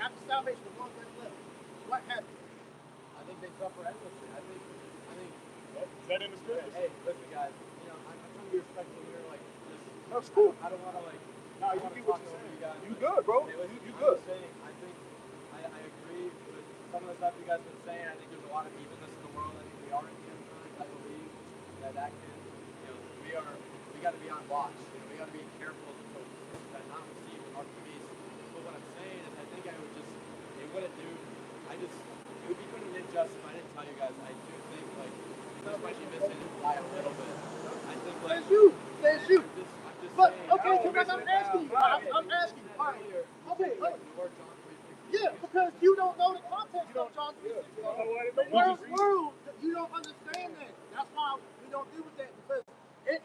after salvation, the ones that's left, what happens? I think they suffer endlessly. I think. Is that in the scriptures? Hey, listen, guys. You know, I'm trying to be respectful here. Like, just, That's cool. I don't want to like. Nah, I you wanna be talk what you're over saying. you guys. You good, bro. Hey, listen, You I'm good. just saying, I think I agree with some of the stuff you guys have been saying. I think there's a lot of evenness in the world. I think we are in the end times. I believe that can, we got to be on watch. We got to be careful that not receive the mark of the beast. But what I'm saying is, I think it wouldn't do. It would be kind of unjust if I didn't tell you guys. I do think like this might be missing it by a little bit. I think like. Says you. I'm just But saying, okay, because I'm asking you. I'm asking you. All right. Okay. Yeah, because you don't know the context of John 3:16. The world, you don't understand that. That's why we don't deal with that, because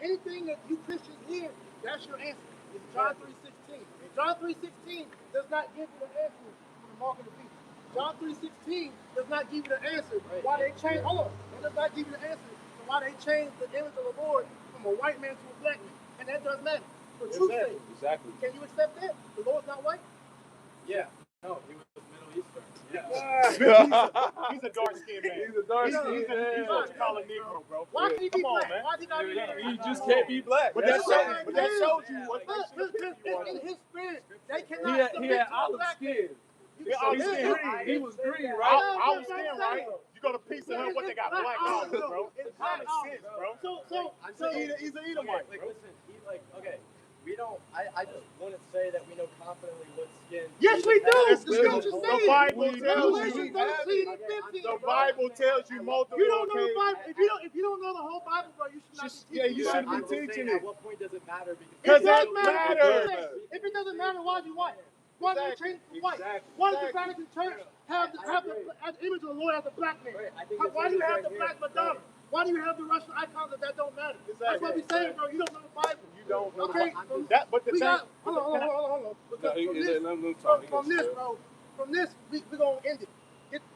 anything that you Christians hear, that's your answer. It's John 3:16. And John 3:16 does not give you the answer for the mark of the beast. John 3:16 does not give you the answer why they changed. Hold on. It does not give you the answer to why they changed the image of the Lord from a white man to a black man. And that does matter. For truth's sake. Exactly. Can you accept that? The Lord's not white? Yeah. No, he was Middle Eastern. He's a dark skinned man. He's a dark He's skinned man. what you call a Negro, bro. Why can't he be Come on, black? man. Why he gotta be black? You just can't be black. But That's that shows you what Look, nation of people you are. in his spirit, they cannot He submit had to a olive black man. skin. You Yeah, can olive submit skin. him. He was green, right? I was saying, right? You go to Pizza Hut, what they got? Black olives, bro. It's Common black sense, olives. bro. He's an Edomite, Like, bro. listen, okay, we don't. I just wouldn't say that we know confidently what skin. Yes, we do. That's The good. scriptures The say it. Bible tells Revelation you. 13 and 15. The Bible tells you multiple You don't know the occasions. Bible. If you don't know the whole Bible, bro, you should not be teaching. Yeah, you shouldn't I'm be just saying, teaching at it. what point does it matter? Because It does it matter. matters. If it doesn't matter, why do you white? Why do they change it to white? Exactly. Why does the Vatican Church have the image of the Lord as a black man? Why do you have the black Madonna? Why do you have the Russian icons that don't matter? That's what we saying, bro. You don't know the Bible. You don't know Okay, that, but the we thing. got, hold on. Because from this, we're going to end it.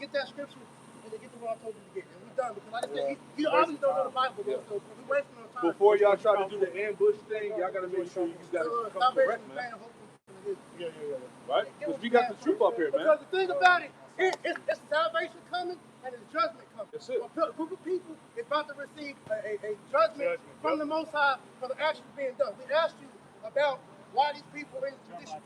Get that scripture and then get to what I told you to get. And we're done. Because like I said, you obviously don't know the Bible, bro. So we're wasting our time. Before y'all try to do the ambush thing, y'all gotta make sure you gotta come correct, man. Yeah. Right? Because we got the truth up here, man. Because the thing about it, it's salvation coming and it's judgment coming. That's it. A group of people is about to receive a judgment from the Most High for the actions being done. We asked you about why these people are in this condition.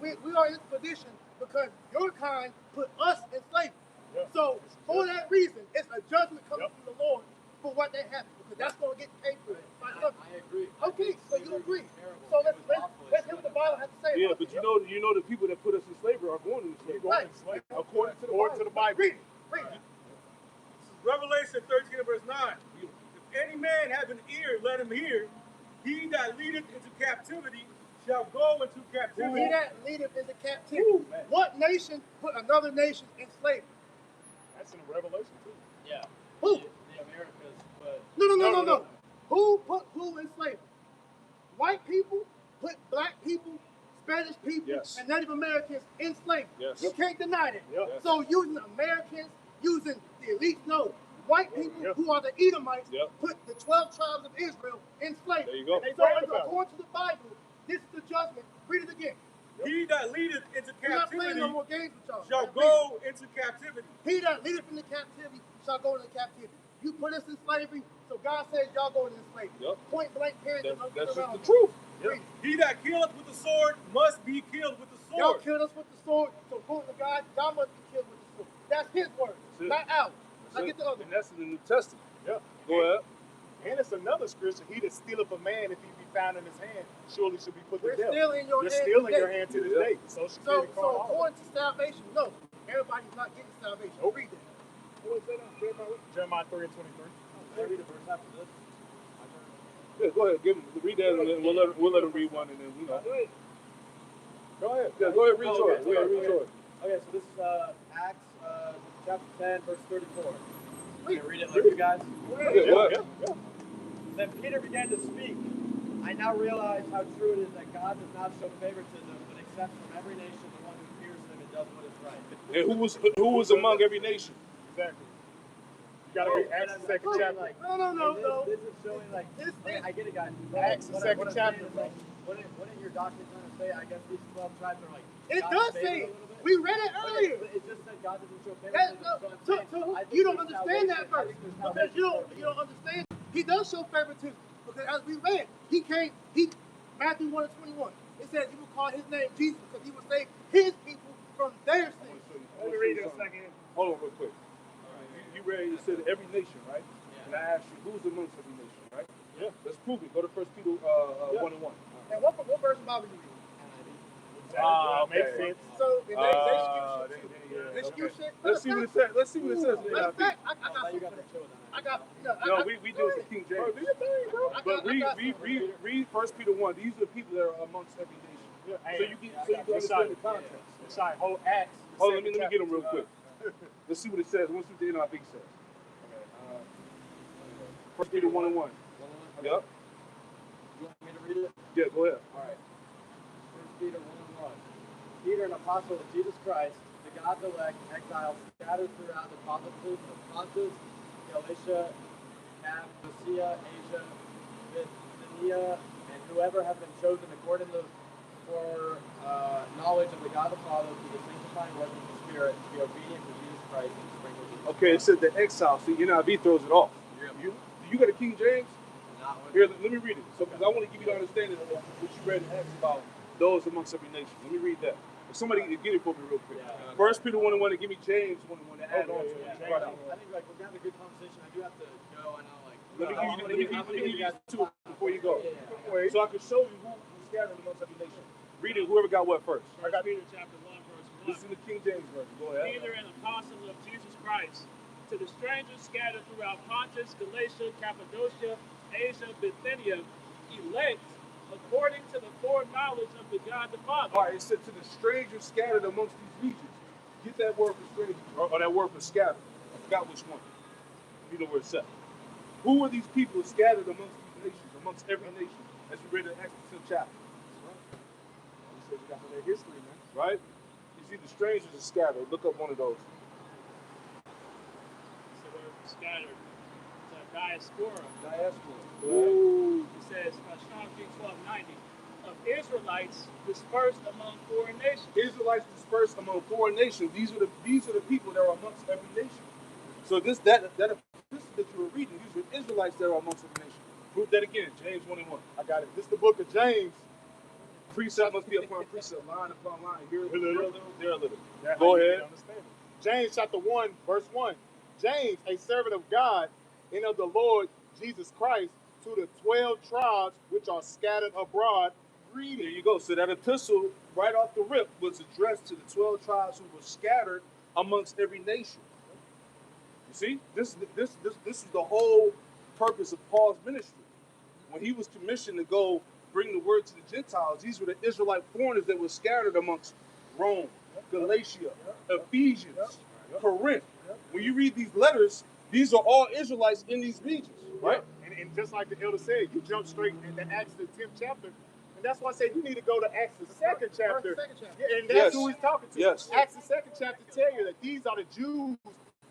We are in this condition because your kind put us in slavery. Yeah. So for that reason, it's a judgment coming from the Lord for what they have, because that's going to get paid for it. I agree. Okay, so you agree. So let's hear what the Bible has to say. Yeah, about but it. you know the people that put us in slavery are going into slavery. Right. According to the Bible. Read it. Revelation 13 and verse 9. If any man have an ear, let him hear. He that leadeth into captivity shall go into captivity. He that leadeth into captivity. What nation put another nation in slavery? That's in Revelation too. Yeah. Who? The Americas, but No. Who put who in slavery? White people put black people, Spanish people, Yes. and Native Americans in slavery. Yes. You can't deny that. Yep. Yes. So using Americans, using the elite, no. White people Yep. who are the Edomites Yep. put the 12 tribes of Israel in slavery. There you go. And so according to the Bible, this is the judgment. Read it again. He that leadeth into We're not playing captivity no more games with y'all. shall Read it. go into captivity. He that leadeth into captivity shall go into captivity. You put us in slavery, so God says y'all going into slavery. Yep. Point blank, period. That's just the truth. Read it. He that killeth with the sword must be killed with the Y'all sword. killed us with the sword, so according to God, y'all must be killed with the sword. That's his word, That's it. not ours. That's Now it. get the other And one. that's in the New Testament. Yeah. Go ahead. And it's another scripture. He that stealeth a man, if he be found in his hand, surely should be put to We're death. still in your They're hand still in your today. hand to this Yeah. day. Social So Security card, all according to salvation, no, everybody's not getting salvation. Nope. Read that. Jeremiah 3 and 23. Can I read a verse after this? Yeah, go ahead. Read that, and then we'll let him read one, and then we know. Go ahead. Yeah, go ahead. Read yours. Okay, Read yours. Okay, so this is Acts chapter 10, verse 34. Can I read it like you guys? Yeah. Then Peter began to speak. I now realize how true it is that God does not show favoritism, but accepts from every nation the one who fears him and does what is right. And who was among every nation? Exactly. You gotta read Acts the second chapter. No. This is showing like okay, I get it, guys. Acts the second chapter, bro. Wouldn't your doctrine trying to say? I guess these 12 tribes are like. It God's does favorite say a it. little bit? We read it earlier. But it just said God doesn't show That, favoritism. no, you don't understand that verse because you don't understand. He does show favoritism because as we read, Matthew 1 and 21. It says he will call his name Jesus because he will save his people from their sins. Let me read it a second. Hold on real quick. You read, you said every nation, right? Yeah. And I asked you, who's amongst every nation, right? Yeah. Let's prove it. Go to 1 Peter 1 and 1. And what verse of Bible you read? Makes sense. So they excuse shit. Let's see what it says. Let's see what it says. Matter of fact, I got No, we do it with King James. do your thing, bro. But read 1 Peter 1. These are the people that are amongst every nation. So you can understand the context. Sorry, whole Acts. Hold on, let me get them real quick. Let's see what it says. Let's see what the NIV says. 1 Peter 1 and 1. Yep. You want me to read it? Yeah, go ahead. All right. 1 Peter 1 and 1. Peter, an apostle of Jesus Christ, the God's elect, exiles scattered throughout the provinces of Pontus, Galatia, Cappadocia, Asia, Bithynia, and whoever have been chosen according to for knowledge of the God the Father through the sanctifying work of the Spirit to be obedient to Jesus Christ and sprinkled with Okay, it said the exile. See, NIV throws it off. You got a King James? Here, let me read it. So, because I want to give you the understanding of what you read in Acts about those amongst every nation. Let me read that. If somebody can get it for me real quick. First Peter 1 and 1 and give me James 1 and 1 to add on to it. I think like we're having a good conversation. I do have to go. I know like. Let me give you guys two before you go. So I can show you who scattered amongst every nation. Read it, whoever got what first. First Peter chapter 1, verse 1. This is the King James version. Go ahead. Peter, an apostle of Jesus Christ, to the strangers scattered throughout Pontus, Galatia, Cappadocia, Asia, Bithynia, elect according to the foreknowledge of the God the Father. All right, it said to the strangers scattered amongst these regions. Get that word for strangers, or that word for scattered. I forgot which one. You know where it's at. Who were these people scattered amongst these nations, amongst every nation, as we read in Acts 10 chapter? You said you got their history, man. Right? You see, the strangers are scattered. Look up one of those. It's the word for scattered. It's a diaspora. Diaspora. It says, Strong King 1290, of Israelites dispersed among foreign nations. Israelites dispersed among foreign nations. These are the people that are amongst every nation. So that you were reading, these are Israelites that are amongst every nation. Prove that again, James 1 and 1. I got it. This is the book of James. Precept must be upon precept, line upon line. Here a little, there a little. That's Go how you ahead. understand it. James chapter 1, verse 1. James, a servant of God and of the Lord Jesus Christ, to the 12 tribes which are scattered abroad, There reading. you go. So that epistle, right off the rip, was addressed to the 12 tribes who were scattered amongst every nation. You see, this is the whole purpose of Paul's ministry. When he was commissioned to go bring the word to the Gentiles, these were the Israelite foreigners that were scattered amongst Rome, Galatia, Ephesians, Corinth. When you read these letters, these are all Israelites in these regions, right? And just like the elder said, you jump straight into Acts the 10th chapter. And that's why I say you need to go to Acts the 2nd chapter. Yeah, and that's who he's talking to. Yes. Acts the 2nd chapter tell you that these are the Jews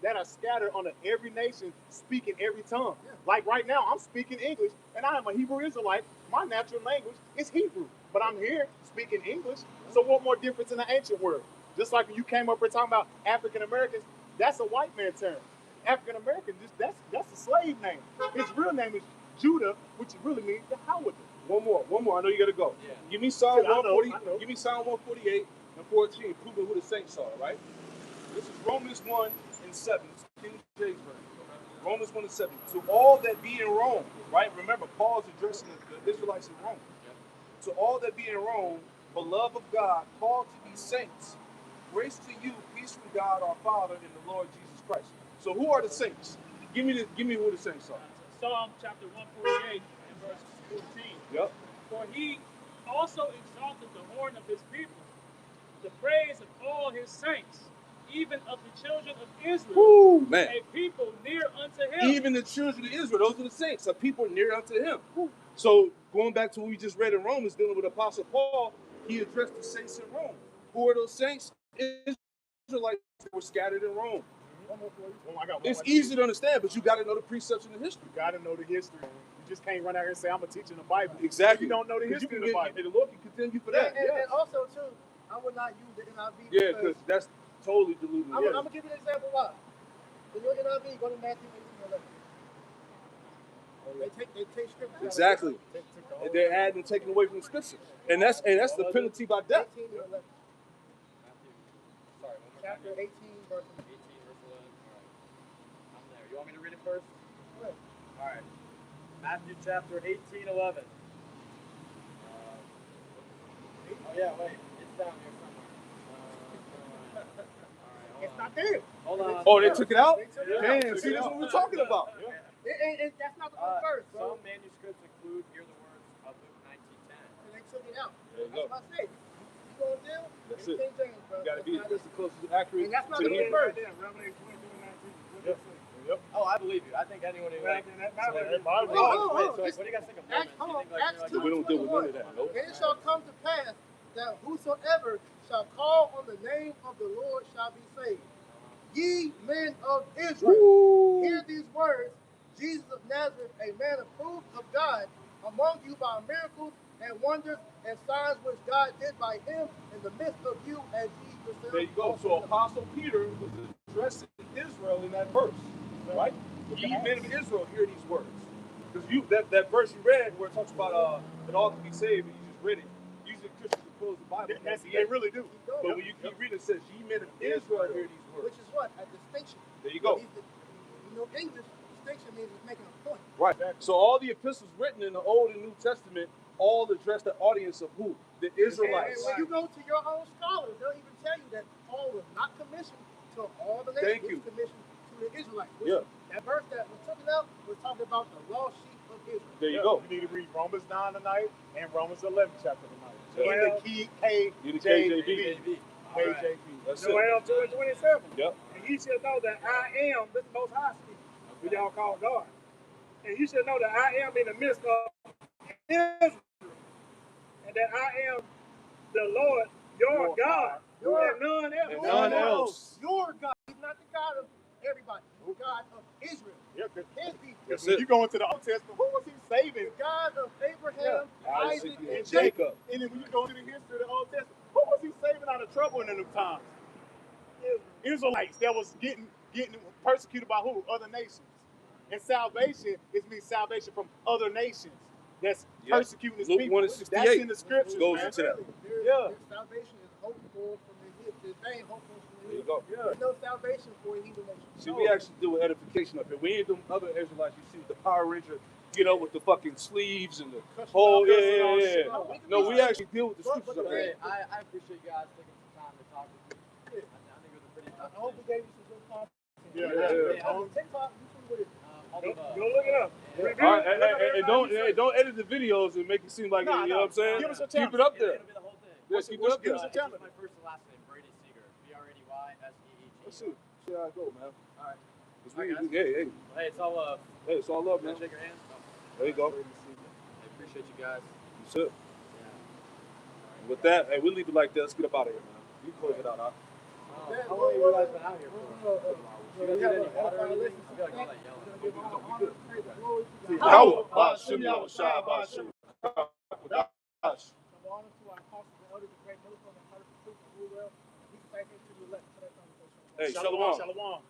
that are scattered on every nation, speaking every tongue. Like right now, I'm speaking English, and I am a Hebrew Israelite. My natural language is Hebrew, but I'm here speaking English. So what more difference in the ancient world? Just like when you came up here talking about African Americans, that's a white man term. African American, that's a slave name. His real name is Judah, which really means the Howard. One more. I know you gotta go. Yeah. Give me Psalm I know. 140. Give me Psalm 148 and 14, proving who the saints are. Right. This is Romans 1 and 7. This is King James version. Romans 1 and 7. To all that be in Rome, right? Remember, Paul's addressing the Israelites in Rome. To all that be in Rome, beloved of God, called to be saints. Grace to you, peace from God our Father and the Lord Jesus Christ. So who are the saints? Give me who the saints are. Psalm chapter 148 and verse 14. Yep. For he also exalted the horn of his people, the praise of all his saints, even of the children of Israel, Woo, man. a people near unto him. Even the children of Israel, those are the saints, are people near unto him. So going back to what we just read in Romans, dealing with Apostle Paul, he addressed the saints in Rome. Who are those saints? Israelites that were scattered in Rome. It's easy to understand, but you got to know the precepts and the history. You got to know the history. You just can't run out here and say, I'm a teacher in the Bible. Exactly. You don't know the history of the Bible. And the Lord can condemn you for that. And also, too, I would not use the NIV. Yeah, because that's totally diluted. I'm going to give you an example why. In your NIV, go to Matthew 18:11. They take scripture. Exactly. They're adding and taking away from the scripture. And that's the penalty by death. 18:11. Chapter 18, verse 11. I'm there. You want me to read it first? Go ahead. All right. Matthew chapter 18:11. Oh yeah, wait. It's down here somewhere. It's not there. Hold on. Oh, they took it out? They took it out. Damn, see, that's what we're talking about. That's not the first verse, bro. Some manuscripts include here the words of Luke 19:10. And they took it out. There you That's go. what I say. You go to jail, That's it's it. King James, bro. You got to be That's that's the closest accurate. And that's not to the the first. Revelation 22:19. Yep. Yep. Oh, I believe you. I think anyone who like. Hold on. What do you guys think of Mormons? Do you think like Acts you're We don't deal with none of 2:21. that, nope. And it shall come to pass that whosoever shall call on the name of the Lord shall be saved. Ye men of Israel, hear these words. Jesus of Nazareth, a man approved of God among you by miracles and wonders and signs which God did by him in the midst of you, as ye yourselves. There you go. So Apostle Peter was addressing Israel in that verse, right? Ye men of Israel, hear these words. Because that verse you read where it talks about that all can be saved, and you just read it. Usually Christians will close the Bible. They really do. But when you keep reading, it says, ye men of Israel, hear these words. Which is what? A distinction. There you go. You know, English, distinction means it's making a point. Right. So all the epistles written in the Old and New Testament all address the audience of who? The Israelites. And when you go to your own scholars, they'll even tell you that Paul was not commissioned to all the nations. Thank He you. was commissioned to the Israelites. Yeah. That verse that was taken out was talking about the lost sheep of Israel. There you go. You need to read Romans 9 tonight and Romans 11 chapter tonight. Yeah. In the KJV. KJV. That's it. Joel 2:27. Yep. And you should know that I am, this Most High speaking, who y'all call God. And you should know that I am in the midst of Israel. And that I am the Lord, your God, and none else. And none else. Your God. He's not the God of everybody. He's the God of Israel. Yeah, His people. That's when it. you go into the Old Testament, who was he saving? The God of Abraham, Isaac, Isaac, and and Jacob. Jacob. And then when you go into the history of the Old Testament, who was he saving out of trouble in them times? Israelites that was getting persecuted by who? Other nations. And salvation means salvation from other nations that's persecuting his Luke people. 1:68 That's in the scriptures, goes man. into that. Their salvation is hopeful from the ain't hopeful from There the you go. There's no salvation for a heathen nation. See, we actually deal with edification up here. We ain't them other Israelites you see with the Power Ranger, with the fucking sleeves and the whole, yeah. No, we actually deal with the scriptures up Hey, here. I appreciate you guys taking some time to talk with me. I think it was a pretty I tough hope we gave you some good content. Yeah. On TikTok, you can put it. Go look it up. All right, and don't edit the videos and make it seem like, you know what I'm saying? Give us a Keep it up there. It'll be the whole thing. Yeah, keep it up give there. us a It's challenge. just my first and last name, Brady Seeger. BRADYSEEG. Let's see how it go, man. All right. Hey, Hey, it's all love. hey, it's all love, Can I man. shake your hand? There you go. I appreciate you guys. That's it. Yeah. With that, hey, we'll leave it like that. Let's get up out of here, man. You close it out, huh? How long have you guys been out here for? You guys get any water or anything? I feel like all that yelling. Power. Bashim Yahushua, Bashim. Gosh. Honor to our apostles and elders, the great millstone and heart of the truth and rule well. We thank him to the left for that conversation. Hey, Shalom. Shalom.